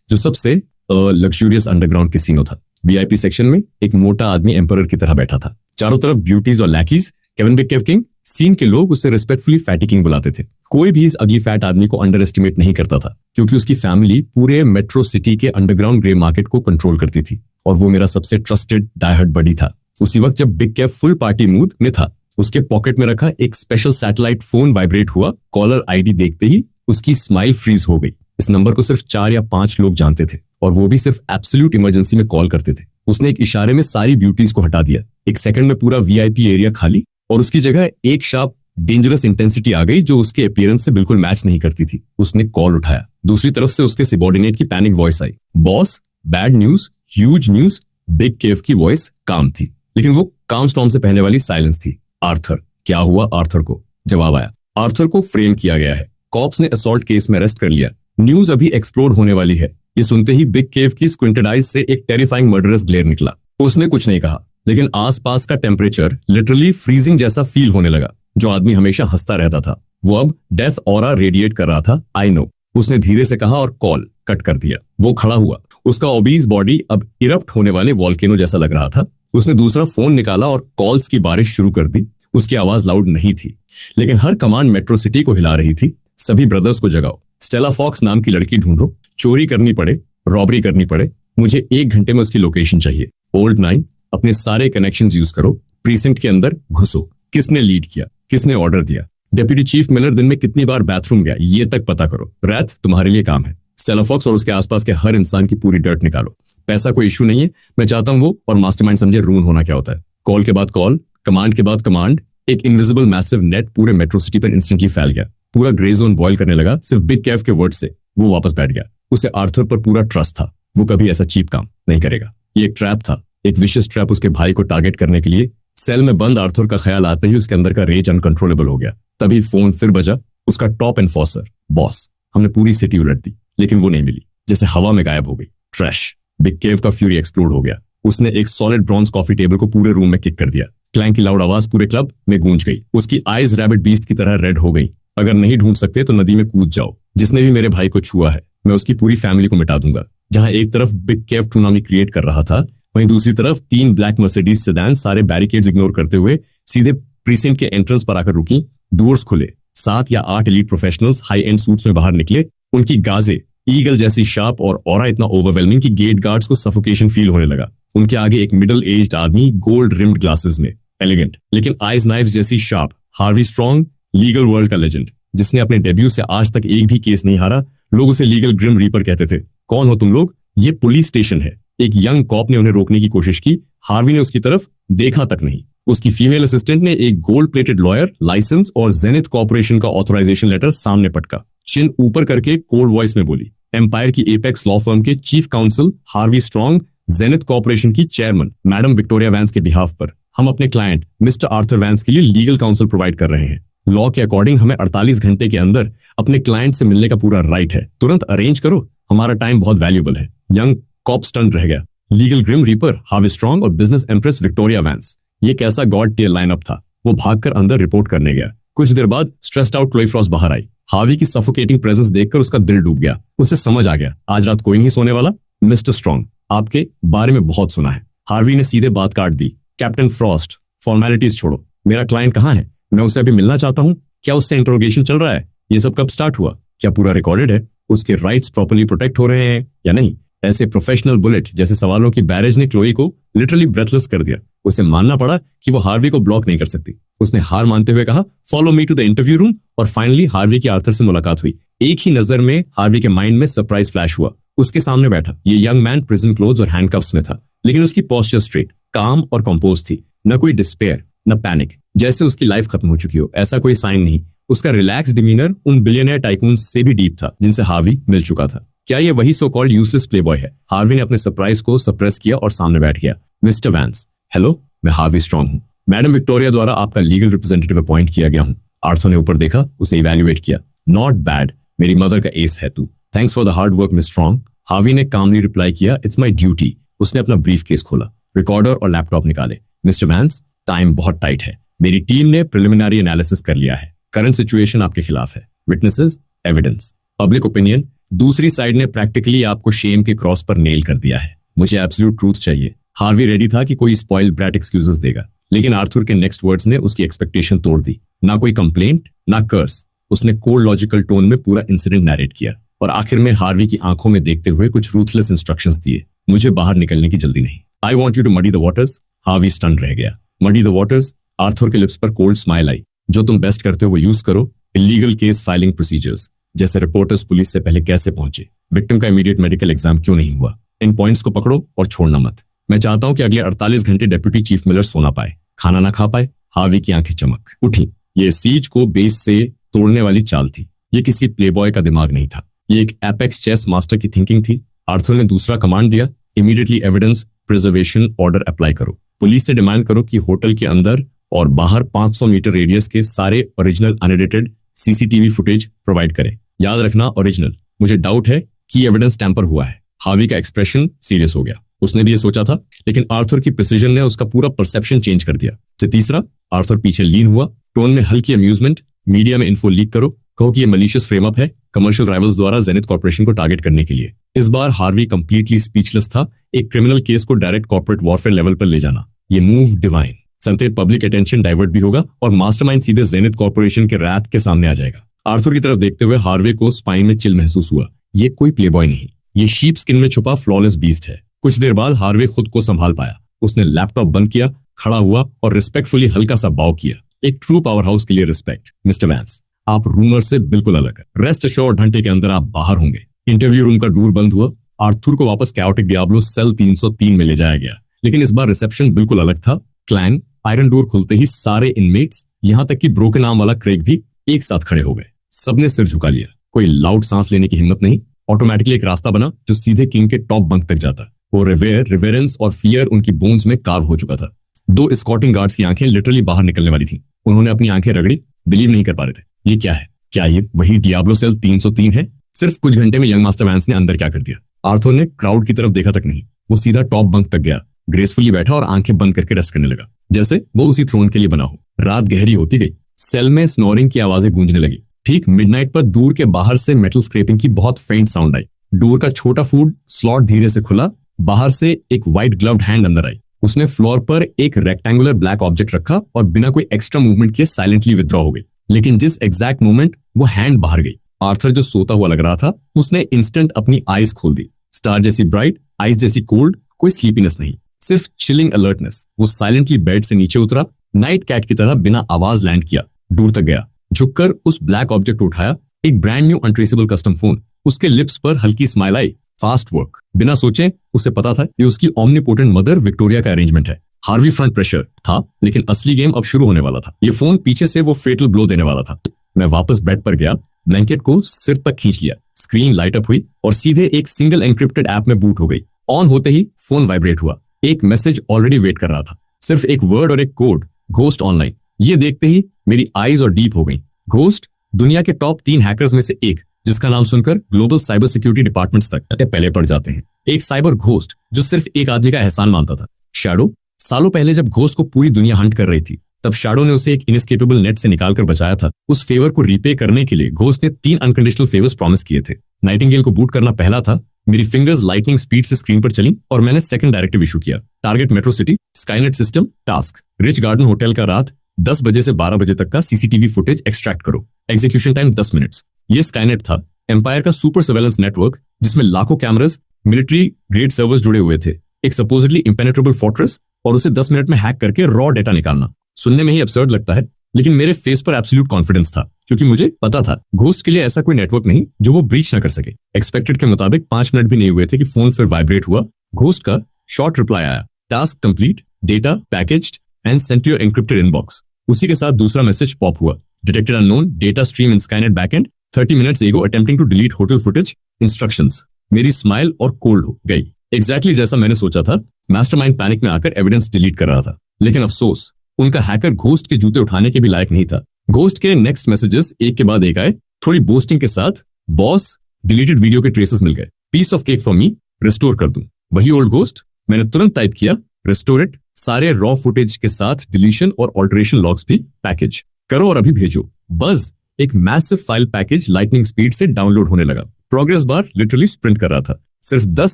जो सबसे लग्जूरियस अंडरग्राउंड कैसीनो था, वीआईपी सेक्शन में एक मोटा आदमी एम्परर की तरह बैठा था। चारों तरफ ब्यूटीज और लैकीज। केविन बिग केव किंग, सीन के लोग उसे रिस्पेक्टफुली फैटी किंग बुलाते थे। कोई भी इस अगली फैट आदमी को अंडर एस्टिमेट नहीं करता था, क्योंकि उसकी फैमिली पूरे मेट्रो सिटी के अंडरग्राउंड ग्रे मार्केट को कंट्रोल करती थी, और वो मेरा सबसे ट्रस्टेड डायहर्ड बडी था। उसी वक्त जब बिग केव फुल पार्टी मूड में था, उसके पॉकेट में रखा एक स्पेशल सैटेलाइट फोन वाइब्रेट हुआ। कॉलर आईडी देखते ही उसकी स्माइल फ्रीज हो गई। इस नंबर को सिर्फ 4 या 5 लोग जानते थे, और वो भी सिर्फ एब्सोल्यूट इमरजेंसी में कॉल करते थे। उसने एक इशारे में सारी ब्यूटीज को हटा दिया। एक सेकंड में पूरा वीआईपी एरिया खाली, और उसकी जगह एक शार्प डेंजरस इंटेंसिटी आ गई जो उसके अपीयरेंस से बिल्कुल मैच नहीं करती थी। उसने कॉल उठाया। दूसरी तरफ से उसके सबॉर्डिनेट की पैनिक वॉइस आई, boss, bad news, huge news. Big cave की वॉइस काम थी, लेकिन वो काम स्टॉर्म से पहले वाली साइलेंस थी। आर्थर, क्या हुआ आर्थर को? जवाब आया, आर्थर को फ्रेम किया गया है। कॉप्स ने असॉल्ट केस में अरेस्ट कर लिया। न्यूज अभी एक्सप्लोर होने वाली है। ये सुनते ही बिग केव की स्क्विंटेड आइज से एक टेरिफाइंग मर्डरस ग्लेयर निकला। उसने कुछ नहीं कहा, लेकिन आसपास का टेम्परेचर लिटरली फ्रीजिंग जैसा फील होने लगा। जो आदमी हमेशा हंसता रहता था, वो अब डेथ ऑरा रेडिएट कर रहा था। आई नो, उसने धीरे से कहा और कॉल कट कर दिया। वो खड़ा हुआ। उसका ओबीज बॉडी अब इरप्ट होने वाले वॉल्केनो जैसा लग रहा था। उसने दूसरा फोन निकाला और कॉल्स की बारिश शुरू कर दी। उसकी आवाज लाउड नहीं थी, लेकिन हर कमांड मेट्रो सिटी को हिला रही थी। सभी ब्रदर्स को जगाओ, स्टेला फॉक्स नाम की लड़की ढूंढो, चोरी करनी पड़े, रॉबरी करनी पड़े, मुझे 1 घंटे में उसकी लोकेशन चाहिए। ओल्ड 9, अपने सारे कनेक्शंस यूज करो, प्रीसिंक्ट के अंदर घुसो। किसने लीड किया, किसने ऑर्डर दिया, डेप्यूटी चीफ मिलर दिन में कितनी बार बाथरूम गया, ये तक पता करो। रैथ, तुम्हारे लिए काम है। स्टेला फॉक्स और उसके आसपास के हर इंसान की पूरी डर्ट निकालो। पैसा कोई इशू नहीं है, मैं चाहता हूं वो और मास्टरमाइंड समझे रून होना क्या होता है। कॉल के बाद कॉल, कमांड के बाद कमांड। एक इनविजिबल मैसिव नेट पूरे मेट्रो सिटी पर इंस्टेंटली फैल गया। पूरा ग्रे जोन बॉयल करने लगा सिर्फ बिग केव के वर्ड से। वो वापस बैठ गया। उसे आर्थर पर पूरा ट्रस्ट था। वो कभी ऐसा चीप काम नहीं करेगा। ये एक ट्रैप था, एक विशियस ट्रैप उसके भाई को टारगेट करने के लिए। सेल में बंद आर्थर का ख्याल आते ही उसके अंदर का रेज अनकंट्रोलेबल हो गया। तभी फोन फिर बजा। उसका टॉप एनफोर्सर, बॉस, हमने पूरी सिटी उलट दी, लेकिन वो नहीं मिली, जैसे हवा में गायब हो गई। ट्रैश। बिग केव का फ्यूरी एक्सप्लोड हो गया। उसने एक सॉलिड ब्रॉन्ज कॉफी टेबल को पूरे रूम में किक कर दिया। क्लैंक की लाउड आवाज पूरे क्लब में गूंज गई। उसकी आईज रैबिट बीस्ट की तरह रेड हो गई। अगर नहीं ढूंढ सकते तो नदी में कूद जाओ। जिसने भी मेरे भाई को छुआ है, मैं उसकी पूरी फैमिली को मिटा दूंगा। जहां एक तरफ बिग केव टूनामी क्रिएट कर रहा था, वहीं दूसरी तरफ 3 ब्लैक मर्सिडीज सेडान सारे बैरिकेड्स इग्नोर करते हुए सीधे प्रीसिंक्ट के एंट्रेंस पर आकर रुकी। डोर्स खुले। 7 या 8 elite professionals high and suits में बाहर निकले। उनकी गाजे ईगल जैसी शार्प और ऑरा इतना ओवरवेलमिंग कि गेट गार्ड्स को सफोकेशन फील होने लगा। उनके आगे एक मिडिल एज्ड आदमी गोल्ड रिम्ड ग्लासेस में, एलिगेंट लेकिन आइज नाइफ्स जैसी sharp, Harvey strong, legal world का लेजेंड, जिसने अपने डेब्यू से आज तक एक भी केस नहीं हारा। लोग उसे लीगल ग्रिम रीपर कहते थे। कौन हो तुम लोग? ये पुलिस स्टेशन है। एक यंग कॉप ने उन्हें रोकने की कोशिश की। हार्वी ने उसकी तरफ देखा तक नहीं। उसकी फीमेल असिस्टेंट ने एक गोल्ड प्लेटेड लॉयर, लाइसेंस और जेनिथ कॉर्पोरेशन का ऑथराइजेशन लेटर सामने पटका। चिन ऊपर करके कोल्ड वॉइस में बोली, एम्पायर की एपेक्स लॉ फर्म के chief council Harvey strong, zenith corporation की चेयरमैन मैडम विक्टोरिया वैंस के बिहाफ पर हम अपने क्लाइंट मिस्टर आर्थर वैंस के लिए लीगल काउंसिल प्रोवाइड कर रहे हैं। लॉ के अकॉर्डिंग हमें 48 घंटे के अंदर अपने क्लाइंट से मिलने का पूरा राइट है। तुरंत अरेंज करो, हमारा टाइम बहुत वैल्यूएबल है। यंग कॉप स्टंट रह गया। Legal grim reaper Harvey Strong और बिजनेस एम्प्रेस विक्टोरिया वैंस, ये कैसा गॉड टियर लाइनअप था। वो भागकर अंदर रिपोर्ट करने गया। कुछ देर बाद स्ट्रेस्ड आउट क्लोई फ्रॉस्ट बाहर आई। हार्वी की सफोकेटिंग प्रेजेंस देखकर उसका दिल डूब गया। उसे समझ आ गया आज रात कोई नहीं सोने वाला। मिस्टर स्ट्रॉन्ग, आपके बारे में बहुत सुना है। हार्वी ने सीधे बात काट दी। कैप्टन फ्रॉस्ट, फॉर्मेलिटीज छोड़ो। मेरा क्लाइंट कहाँ है? मैं उसे अभी मिलना चाहता हूँ। क्या उससे इंटरोगेशन चल रहा है? ये सब कब स्टार्ट हुआ? क्या पूरा रिकॉर्डेड है? उसके राइट्स प्रॉपर्ली प्रोटेक्ट हो रहे हैं या नहीं? ऐसे प्रोफेशनल बुलेट जैसे सवालों की बैरेज ने क्लोई को लिटरली ब्रेथलेस कर दिया। उसे मानना पड़ा कि वो हार्वी को ब्लॉक नहीं कर सकती। उसने हार मानते हुए कहा, follow me to the interview room. और फाइनली हार्वी की आर्थर से मुलाकात हुई। एक ही नजर में हार्वी के माइंड में सरप्राइज फ्लैश हुआ। उसके सामने बैठा ये यंग मैन प्रिजन क्लोथ्स और हैंडकफ्स में था, लेकिन उसकी पोस्चर स्ट्रेट, काम और कंपोज थी। न कोई डिस्पेयर, न पैनिक, जैसे उसकी लाइफ खत्म हो चुकी हो, ऐसा कोई साइन नहीं। उसका रिलैक्स डिमीनर उन बिलियनियर टाइकून्स से भी डीप था जिनसे हार्वी मिल चुका था। क्या ये वही सो कॉल्ड यूजलेस प्लेबॉय है? हार्वी ने अपने सरप्राइज को सप्रेस किया और सामने बैठ गया। मिस्टर वैंस, हेलो, मैं हार्वी स्ट्रॉन्ग हूँ। मैडम विक्टोरिया द्वारा आपका लीगल रिप्रेजेंटेटिव अपॉइंट किया गया हूँ। आर्थर ने ऊपर देखा, उसे इवैल्यूएट किया। नॉट बैड, मेरी मदर का एस है तू। Thanks for the hard work miss strong. Harvey ने कामली रिप्लाई किया, इट्स माई ड्यूटी। उसने अपना ब्रीफ केस खोला। रिकॉर्डर और लैपटॉप निकाले। मिस्टर वैंस, टाइम बहुत टाइट है। मेरी टीम ने प्रिलिमिनरी एनालिसिस कर लिया है। करंट सिचुएशन आपके खिलाफ है। विटनेसेस, एविडेंस, पब्लिक ओपिनियन, दूसरी साइड ने प्रैक्टिकली आपको शेम के क्रॉस पर नेल कर दिया है। मुझे एब्सोल्यूट ट्रूथ चाहिए। हार्वी रेडी था कि कोई स्पॉइल्ड ब्रैट एक्सक्यूजेस देगा, लेकिन आर्थर के नेक्स्ट वर्ड्स ने उसकी एक्सपेक्टेशन तोड़ दी। ना कोई कंप्लेंट, ना कर्स। उसने कोल्ड लॉजिकल टोन में पूरा इंसिडेंट नैरेट किया और आखिर में हार्वी की आंखों में देखते हुए कुछ रूथलेस इंस्ट्रक्शंस दिए। मुझे बाहर निकलने की जल्दी नहीं। I want you to muddy the waters. Harvey stunned रह गया। Muddy the waters. आर्थर के लिप्स पर कोल्ड स्माइल आई। जो तुम बेस्ट करते हो वो यूज करो। इलीगल केस फाइलिंग प्रोसीजर्स, जैसे रिपोर्टर्स पुलिस से पहले कैसे पहुंचे, विक्टिम का इमीडिएट मेडिकल एग्जाम क्यों नहीं हुआ। इन पॉइंट्स को पकड़ो और छोड़ना मत। मैं चाहता हूं कि अगले 48 घंटे डेप्यूटी चीफ मिलर सोना पाए, खाना ना खा पाए। हार्वी की आंखें चमक उठी। ये सीज को बेस से तोड़ने वाली चाल थी। ये किसी प्लेबॉय का दिमाग नहीं था। ये एक एपेक्स चेस मास्टर की थिंकिंग थी। आर्थर ने दूसरा कमांड दिया, immediately evidence preservation order apply करो। पुलिस से डिमांड करो कि होटल के अंदर और बाहर 500 मीटर रेडियस के सारे original unedited CCTV footage provide करें। याद रखना, ओरिजिनल। मुझे डाउट है कि एविडेंस टैंपर हुआ है। हार्वी का एक्सप्रेशन सीरियस हो गया। उसने भी ये सोचा था, लेकिन आर्थर की प्रिसीजन ने उसका पूरा परसेप्शन चेंज कर दिया। से तीसरा, आर्थर पीछे लीन हुआ, टोन में हल्की अम्यूजमेंट। मीडिया में इन्फो लीक करो, कहो कि ये मलिशियस फ्रेम अप है कमर्शियल राइवल्स द्वारा जेनिथ कॉर्पोरेशन को टारगेट करने के लिए। इस बार हार्वी कंप्लीटली स्पीचलेस था। एक क्रिमिनल केस को डायरेक्ट कॉर्पोरेट वॉरफेयर लेवल पर ले जाना, ये मूव डिवाइन। संतेत पब्लिक अटेंशन डाइवर्ट भी होगा और मास्टरमाइंड सीधे जेनिथ कॉर्पोरेशन के रैथ के सामने आ जाएगा। आर्थर की तरफ देखते हुए हार्वे को स्पाइन में चिल महसूस हुआ। ये कोई प्लेबॉय नहीं, ये शीप स्किन में छुपा फ्लॉलेस बीस्ट है। कुछ देर बाद हार्वे खुद को संभाल पाया। उसने लैपटॉप बंद किया, खड़ा हुआ और रिस्पेक्टफुली हल्का सा बाव किया। एक ट्रू पावर हाउस के लिए रिस्पेक्ट। मिस्टर वैंस, आप रूमर से बिल्कुल अलग है। रेस्ट अश्योर्ड, घंटे के अंदर आप बाहर होंगे। इंटरव्यू रूम का डोर बंद हुआ। आर्थर को वापस कैओटिक डियाब्लो सेल 303 में ले जाया गया, लेकिन इस बार रिसेप्शन बिल्कुल अलग था। क्लैन आयरन डोर खुलते ही सारे इनमेट्स, यहां तक कि ब्रोकन आर्म वाला क्रेग भी एक साथ खड़े हो गए। सबने सिर झुका लिया। कोई लाउड सांस लेने की हिम्मत नहीं। ऑटोमेटिकली एक रास्ता बना जो सीधे किंग के टॉप बंक तक जाता। वो रिवेरेंस और फियर उनकी बोन्स में कार्व हो चुका था। 2 एस्कॉर्टिंग गार्ड्स की आंखें लिटरली बाहर निकलने वाली थी। उन्होंने अपनी आंखें रगड़ी, बिलीव नहीं कर पा रहे थे। ये क्या है? क्या ये वही डियाब्लो सेल 303 है? सिर्फ कुछ घंटे में यंग मास्टर वैंस ने अंदर क्या कर दिया? आर्थर ने क्राउड की तरफ देखा तक नहीं। वो सीधा टॉप बंक तक गया, ग्रेसफुली बैठा और आंखें बंद करके रेस्ट करने लगा, जैसे वो उसी थ्रोन के लिए बना हो। रात गहरी होती गई। सेल में स्नोरिंग की आवाजें गूंजने लगी। ठीक मिडनाइट पर दूर के बाहर से मेटल स्क्रैपिंग की बहुत फेंट साउंड आई। डोर का छोटा फूड स्लॉट धीरे से खुला। बाहर से एक व्हाइट ग्लव्ड हैंड अंदर आई। उसने फ्लोर पर एक रेक्टेंगुलर ब्लैक ऑब्जेक्ट रखा और बिना कोई एक्स्ट्रा मूवमेंट किए साइलेंटली विथड्रॉ हो गई। लेकिन जिस एग्जैक्ट मोमेंट वो हैंड बाहर गई, आर्थर जो सोता हुआ लग रहा था, उसने इंस्टेंट अपनी आईज खोल दी। स्टार जैसी ब्राइट, आईज जैसी कोल्ड, कोई स्लीपीनेस नहीं, सिर्फ चिलिंग अलर्टनेस। वो साइलेंटली बेड से नीचे उतरा, नाइट कैट की तरह बिना आवाज लैंड किया, दूर तक गया, झुककर उस ब्लैक ऑब्जेक्ट उठाया, एक brand new untraceable custom phone. उसके लिप्स पर हल्की स्माइल आई। Fast work. बिना सोचे उसे पता था ये उसकी ओमनीपोटेंट मदर विक्टोरिया का अरेंजमेंट है। हार्वी फ्रंट प्रेशर था, लेकिन असली गेम अब शुरू होने वाला था। ये फोन पीछे से वो फेटल ब्लो देने वाला था। मैं वापस बेड पर गया, ब्लैंकेट को सिर तक खींच लिया। स्क्रीन लाइट अप हुई और सीधे एक सिंगल एन्क्रिप्टेड ऐप में बूट हो गई। ऑन होते ही फोन वाइब्रेट हुआ। एक मैसेज ऑलरेडी वेट कर रहा था, सिर्फ एक वर्ड और एक कोड, घोस्ट ऑनलाइन। ये देखते ही मेरी आईज और डीप हो गई। घोस्ट दुनिया के टॉप 3 हैकर्स में से एक, जिसका नाम सुनकर ग्लोबल साइबर सिक्योरिटी डिपार्टमेंट्स तक पहले पड़ जाते हैं। एक साइबर घोस्ट जो सिर्फ एक आदमी का एहसान मानता था, शैडो। सालों पहले जब घोस्ट को पूरी दुनिया हंट कर रही थी, तब शैडो ने उसे एक इनएस्केपेबल नेट से निकालकर बचाया था। उस फेवर को रिपे करने के लिए घोस्ट ने 3 अनकंडीशनल फेवर्स प्रॉमिस किए थे। नाइटिंगेल को बूट करना पहला था। मेरी फिंगर्स लाइटनिंग स्पीड से स्क्रीन पर चली और मैंने सेकंड डायरेक्टिव इशू किया। Target metro city, Skynet system, task rich garden hotel का रात 10 बजे से 12 बजे तक का सीसीटीवी फुटेज एक्सट्रैक्ट करो। Execution time 10 minutes. ये स्काईनेट था, एम्पायर का सुपर सर्वेलेंस नेटवर्क, जिसमें लाखों कैमरास, मिलिट्री ग्रेड सर्वर्स जुड़े हुए थे, एक सपोजिटली इम्पेनेट्रेबल फोर्ट्रेस, और उसे 10 मिनट में हैक करके रॉ डेटा निकालना। सुनने में ही absurd लगता है, लेकिन मेरे फेस पर एब्सोल्यूट कॉन्फिडेंस था, क्योंकि मुझे पता था घोस्ट के लिए ऐसा कोई नेटवर्क नहीं जो वो ब्रीच ना कर सके। एक्सपेक्टेड के मुताबिक 5 मिनट भी नहीं हुए थे कि फोन फिर वाइब्रेट हुआ। घोस्ट का शॉर्ट रिप्लाई आया, task complete, data packaged and sent to your encrypted inbox. उसी के साथ दूसरा मैसेज पॉप हुआ, detected unknown, data stream in Skynet backend, 30 minutes ago attempting to delete hotel footage, instructions. मेरी smile और cold हो गई, एग्जैक्टली जैसा मैंने सोचा था। मास्टरमाइंड पैनिक में आकर एविडेंस डिलीट कर रहा था, लेकिन अफसोस उनका हैकर घोस्ट के जूते उठाने के भी लायक नहीं था। घोस्ट के नेक्स्ट मैसेजेस एक के बाद एक आए, थोड़ी बोस्टिंग के साथ। बॉस, डिलीटेड वीडियो के ट्रेसेस मिल गए, piece of cake for me, restore कर दूं। वही ओल्ड घोस्ट। मैंने तुरंत टाइप किया, रिस्टोर इट, सारे रॉ फुटेज के साथ डिलीशन और ऑल्टरेशन लॉग्स भी पैकेज करो और अभी भेजो। बस एक massive file package lightning speed से डाउनलोड होने लगा। प्रोग्रेस बार लिटरली स्प्रिंट कर रहा था। सिर्फ 10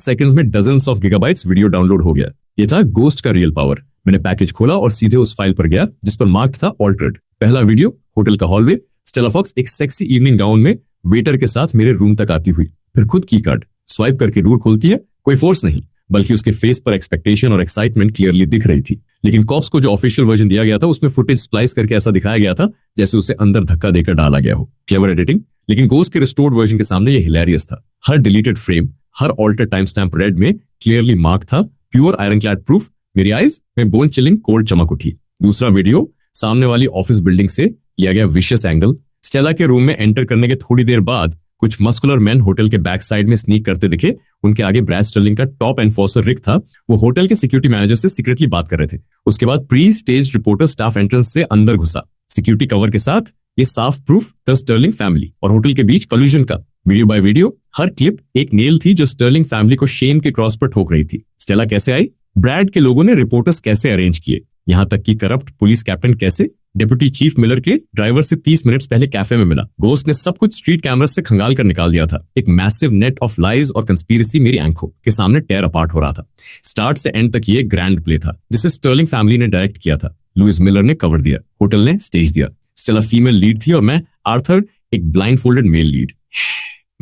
सेकंड्स में dozens of gigabytes video download हो गया। ये था गोस्ट का रियल पावर। मैंने पैकेज खोला और सीधे उस फाइल पर गया जिस पर मार्क्ड था ऑल्टर्ड। पहला वीडियो, होटल का हॉलवे, स्टेला फॉक्स एक सेक्सी इवनिंग गाउन में वेटर के साथ मेरे रूम तक आती हुई, फिर खुद की कार्ड स्वाइप करके डोर खोलती है। कोई फोर्स नहीं, बल्कि उसके फेस पर एक्सपेक्टेशन और एक्साइटमेंट क्लियरली दिख रही थी। लेकिन कॉप्स को जो ऑफिशियल वर्जन दिया गया था उसमें फुटेज स्प्लाइस करके ऐसा दिखाया गया था जैसे उसे अंदर धक्का देकर डाला गया हो। Clever editing. लेकिन गोस्ट के रिस्टोर्ड वर्जन के सामने ये हिलेरियस था। हर डिलीटेड फ्रेम, हर ऑल्टर टाइम स्टैम्प रेड में क्लियरली मार्क था, प्योर आयरन क्लैड प्रूफ। मेरी आईज में बोन चिलिंग कोल्ड चमक उठी। दूसरा वीडियो, सामने वाली ऑफिस बिल्डिंग से लिया गया विशियस एंगल। स्टेला के रूम में एंटर करने के थोड़ी देर बाद कुछ मस्कुलर मैन होटल के बैक साइड में स्नीक करते दिखे। उनके आगे ब्रैड स्टर्लिंग का टॉप एनफोर्सर रिक था। वो होटल के सिक्योरिटी मैनेजर से सीक्रेटली बात कर रहे थे। उसके बाद pre stage reporter staff entrance से अंदर घुसा, सिक्योरिटी कवर के साथ। ये साफ प्रूफ द स्टर्लिंग फैमिली और होटल के बीच कॉल्यूजन का। वीडियो बाय वीडियो, हर क्लिप एक नेल थी जो स्टर्लिंग फैमिली को शेम के क्रॉस पर ठोक रही थी। स्टेला कैसे आई, ब्रैड के लोगों ने रिपोर्टर्स कैसे अरेंज किए, यहाँ तक कि करप्ट पुलिस कैप्टन कैसे डिप्टी चीफ मिलर के ड्राइवर से 30 मिनट्स पहले कैफे में मिला। गोस्ट ने सब कुछ स्ट्रीट कैमरा से खंगाल कर निकाल दिया था। एक मैसिव नेट ऑफ लाइज और कंस्पिरेसी मेरी आंखों के सामने टेयर अपार्ट हो रहा था। स्टार्ट से एंड तक ये ग्रैंड प्ले था जिसे स्टर्लिंग फैमिली ने डायरेक्ट किया था। लुइस मिलर ने कवर दिया, होटल ने स्टेज दिया। स्टेला फीमेल लीड थी और मैं आर्थर एक ब्लाइंड फोल्डेड मेल लीड।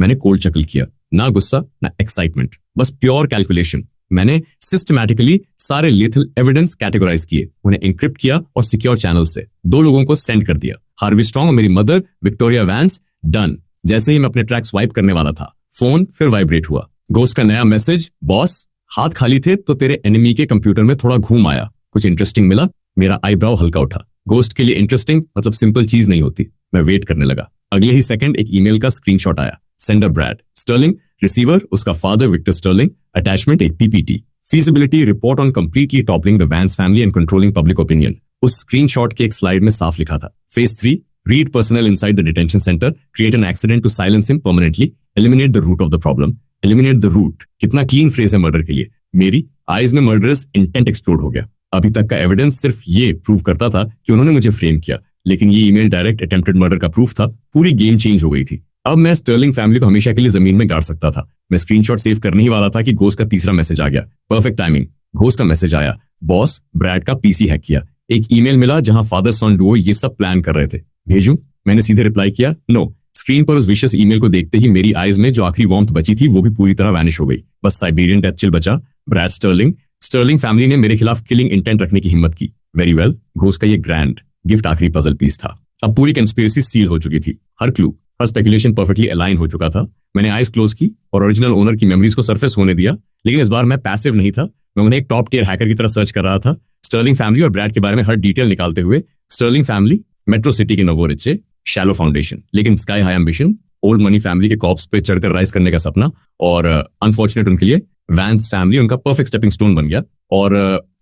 मैंने कोल्ड चकल किया, ना गुस्सा ना एक्साइटमेंट, बस प्योर कैलकुलेशन। मैंने सिस्टमैटिकली सारे लीथल एविडेंस कैटेगराइज किए, उन्हें एन्क्रिप्ट किया और सिक्योर चैनल से 2 लोगों को सेंड कर दिया। हार्वी स्ट्रॉन्ग और मेरी मदर विक्टोरिया वैंस। डन। जैसे ही मैं अपने ट्रैक स्वाइप करने वाला था, फोन फिर वाइब्रेट हुआ। गोस्ट का नया मैसेज, बॉस हाथ खाली थे तो तेरे एनिमी के कंप्यूटर में थोड़ा घूम आया, कुछ इंटरेस्टिंग मिला। मेरा आईब्राउ हल्का उठा। गोस्ट के लिए इंटरेस्टिंग मतलब सिंपल चीज नहीं होती। मैं वेट करने लगा। अगले ही सेकंड एक ईमेल का स्क्रीनशॉट आया। सेंडर ब्रैड स्टर्लिंग, रिसीवर उसका फादर विक्टर स्टर्लिंग, अटैचमेंट एक PPT, feasibility report on completely toppling the Vance family and controlling public opinion। उस स्क्रीनशॉट के एक स्लाइड में साफ लिखा था, Phase 3, read personnel inside the detention center, create an accident to silence him permanently, eliminate the root of the problem, eliminate the root। कितना clean phrase है murder के लिए। मेरी आईज में मर्डरस इंटेंट एक्सप्लोड हो गया। अभी तक का एविडेंस सिर्फ ये प्रूव करता था कि उन्होंने मुझे फ्रेम किया, लेकिन ये ईमेल डायरेक्ट अटेम्प्टेड मर्डर का प्रूफ था। पूरी गेम चेंज हो गई थी। अब मैं स्टर्लिंग फैमिली को हमेशा के लिए जमीन में गाड़ सकता था। मैं स्क्रीनशॉट सेव करने ही वाला था कि घोस्ट का तीसरा मैसेज आ गया। Perfect timing. घोस्ट का मैसेज आया, बॉस ब्रैड का पीसी हैक किया। एक ईमेल मिला जहां फादर सन डुओ ये सब प्लान कर रहे थे। भेजूं? मैंने सीधे रिप्लाई किया, नो। स्क्रीन पर उस विशियस ईमेल को देखते ही मेरी आईज में जो आखिरी वार्मथ बची थी वो भी पूरी तरह वैनिश हो गई। बस साइबेरियन डेथ चिल बचा। ब्रैड स्टर्लिंग फैमिली ने मेरे खिलाफ किलिंग इंटेंट रखने की हिम्मत की। वेरी वेल, घोस्ट का ये ग्रैंड गिफ्ट आखिरी पजल पीस था। अब पूरी कंस्पिरेसी सील हो चुकी थी। हर क्लू, हर स्पेकुलेशन परफेक्टली अलाइन हो चुका था। मैंने आईज क्लोज की और ओरिजिनल ओनर की मेमोरीज को सरफेस होने दिया। लेकिन इस बार मैं पैसिव नहीं था। मैं उन्हें एक टॉप टियर हैकर की तरह सर्च कर रहा था। स्टर्लिंग फैमिली और ब्रैड के बारे में हर डिटेल निकालते हुए। स्टर्लिंग फैमिली मेट्रो सिटी के नवो रिचे, शैलो फाउंडेशन, लेकिन sky high ambition, old money family के कॉप्स पे चढ़कर राइज करने का सपना। और अनफॉर्चुनेट उनके लिए वैंस फैमिली उनका परफेक्ट स्टेपिंग स्टोन बन गया। और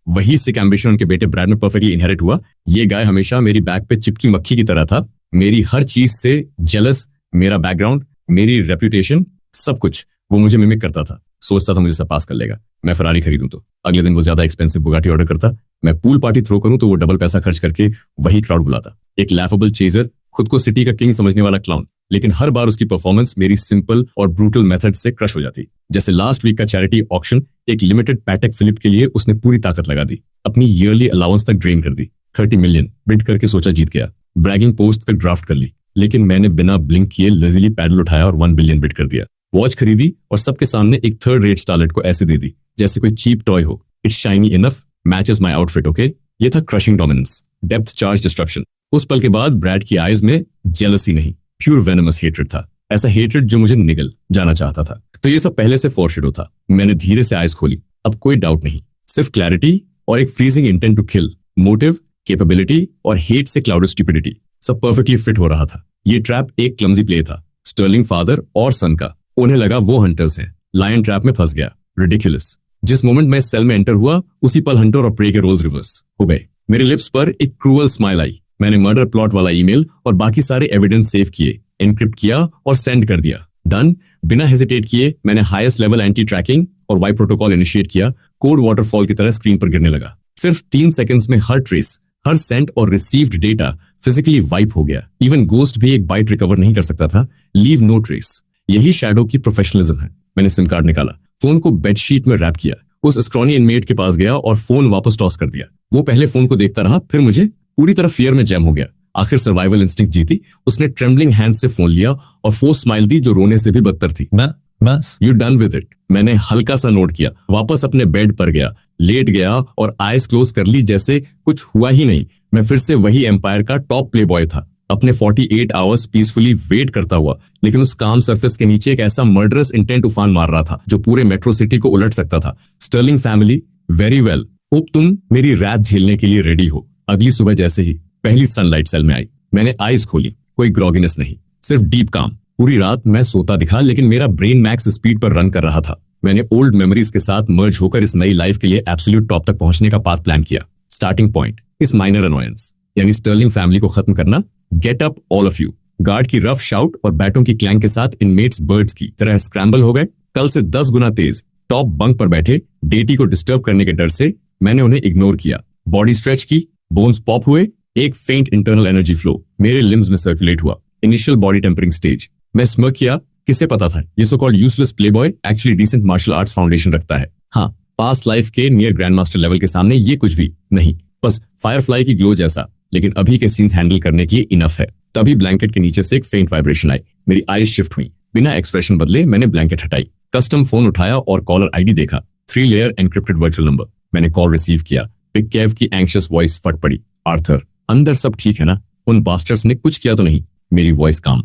वही सिक एम्बिशन उनके बेटे ब्रैड में परफेक्टली इनहेरिट हुआ। ये गाय हमेशा मेरी बैक पे चिपकी मक्खी की तरह था। मेरी हर चीज से जेलस, मेरा बैकग्राउंड, मेरी रेपुटेशन, सब कुछ वो मुझे मिमिक करता था। सोचता था मुझे सब पास कर लेगा। मैं फरारी खरीदूं तो अगले दिन वो ज्यादा एक्सपेंसिव बुगाटी ऑर्डर करता। मैं पूल पार्टी थ्रो करूं तो वो डबल पैसा खर्च करके वही क्राउड बुलाता। एक लैफेबल चेजर, खुद को सिटी का किंग समझने वाला क्लाउन। लेकिन हर बार उसकी परफॉर्मेंस मेरी सिंपल और ब्रूटल मेथड से क्रश हो जाती। जैसे लास्ट वीक का चैरिटी ऑक्शन, एक लिमिटेड पैटेक फिलिप के लिए उसने पूरी ताकत लगा दी। अपनी ईयरली अलाउंस तक ड्रेन कर दी। 30 मिलियन बिड करके सोचा जीत गया। ब्रैगिंग पोस्ट तक ड्राफ्ट कर ली, लेकिन मैंने बिना ब्लिंक किए लजीली पैडल उठाया और 1 बिलियन बिड कर दिया। वॉच खरीदी और सबके सामने एक थर्ड रेट स्टारलेट को ऐसे दे दी जैसे कोई चीप टॉय हो। It's shiny enough, matches my outfit, okay. ये था crushing dominance, depth charge destruction. उस पल के बाद ब्रैड की आईज में जेलसी नहीं, प्योर वेनमस हेट्रेड था। ऐसा हेट्रेड जो मुझे निगल जाना चाहता था। तो ये सब पहले से फोरशैडो था। मैंने धीरे से आईज खोली। अब कोई डाउट नहीं, सिर्फ क्लैरिटी और एक freezing intent to kill. Motive, capability और हेट से क्लाउडेड स्टुपिडिटी सब परफेक्टली फिट हो रहा था। ये ट्रैप एक क्लमजी प्ले था, स्टर्लिंग फादर और सन का। उन्हें लगा वो हंटर्स हैं। लायन ट्रैप में फंस गया। रिडिकुलस। जिस मोमेंट मैं सेल में एंटर हुआ उसी पल हंटर और प्रे के रोल्स रिवर्स हो गए। मेरे लिप्स पर एक क्रूअल स्माइल आई। मैंने मर्डर प्लॉट वाला ईमेल और बाकी सारे एविडेंस सेव किए, एनक्रिप्ट किया और सेंड कर दिया। डन। बिना हेजिटेट किए मैंने हाईएस्ट लेवल एंटी ट्रैकिंग और वाई प्रोटोकॉल इनिशिएट किया। कोड वाटरफॉल की तरह स्क्रीन पर गिरने लगा। सिर्फ 3 सेकंड्स में हर ट्रेस, हर सेंट और रिसीव्ड डेटा फिजिकली वाइप हो गया। इवन गोस्ट भी एक बाइट रिकवर नहीं कर सकता था। Leave no trace. यही शैडो की प्रोफेशनलिज्म है। मैंने सिम कार्ड निकाला, फोन को बेडशीट में रैप किया, उस स्क्रॉनी इनमेट के पास गया और फोन वापस टॉस कर दिया। वो पहले फोन को देखता रहा, फिर मुझे पूरी तरह फियर में जैम हो गया। आखिर सर्वाइवल इंस्टिंक्ट जीती। उसने ट्रेम्बलिंग हैंड से फोन लिया और फोर्स स्माइल दी जो रोने से भी बदतर थी। बस यू डन विद इट। मैंने हल्का सा नोट किया, वापस अपने बेड पर गया, लेट गया और आईज क्लोज कर ली जैसे कुछ हुआ ही नहीं। मैं फिर से वही एम्पायर का टॉप प्ले बॉय था, अपने 48 आवर्स पीसफुली वेट करता हुआ। लेकिन उस काम सरफेस के नीचे एक ऐसा मर्डरस इंटेंट उफान मार रहा था जो पूरे मेट्रो सिटी को उलट सकता था। Sterling family, very well. Hope तुम मेरी रात झेलने के लिए रेडी हो। अगली सुबह जैसे ही पहली सनलाइट सेल में आई, मैंने आईज खोली। कोई ग्रॉगिनेस नहीं, सिर्फ डीप काम। पूरी रात मैं सोता दिखा, लेकिन मेरा ब्रेन मैक्स स्पीड पर रन कर रहा था। मैंने ओल्ड मेमोरीज के साथ मर्ज होकर इस नई लाइफ के लिए एब्सोल्यूट टॉप तक पहुंचने का पाथ प्लान किया। स्टार्टिंग पॉइंट इस माइनर अनोयंस, यानी स्टर्लिंग फैमिली को खत्म करना। Get up all of you. Guard की रफ शाउट और बैटों की क्लैंग के साथ इनमेट्स बर्ड्स की तरह स्क्रैम्बल हो गए। कल से 10 गुना तेज। टॉप बंक पर बैठे डेटी को डिस्टर्ब करने के डर से मैंने उन्हें इग्नोर किया। बॉडी स्ट्रेच की, बोन्स पॉप हुए, एक फेंट इंटरनल एनर्जी फ्लो मेरे लिम्स में सर्कुलेट हुआ। Initial body tempering stage. मैं स्मर्क किया। किसे पता था ये so called useless playboy actually decent martial arts foundation रखता है। हाँ, पास्ट लाइफ के नियर ग्रैंड मास्टर लेवल के सामने ये कुछ भी नहीं, बस फायरफ्लाई की ग्लो जैसा, लेकिन अभी के सीन्स हैंडल करने के लिए इनफ है। तभी ब्लैंकेट के नीचे से एक फेंट वाइब्रेशन आई। मेरी आईज शिफ्ट हुई। बिना एक्सप्रेशन बदले मैंने ब्लैंकेट हटाई, कस्टम फोन उठाया और कॉलर आईडी देखा। 3 लेयर एनक्रिप्टेड वर्चुअल नंबर। मैंने कॉल रिसीव किया। बिग केव की एंग्शियस वॉइस फट पड़ी। आर्थर, अंदर सब ठीक है ना? उन बास्टर्स ने कुछ किया तो नहीं? मेरी वॉइस काम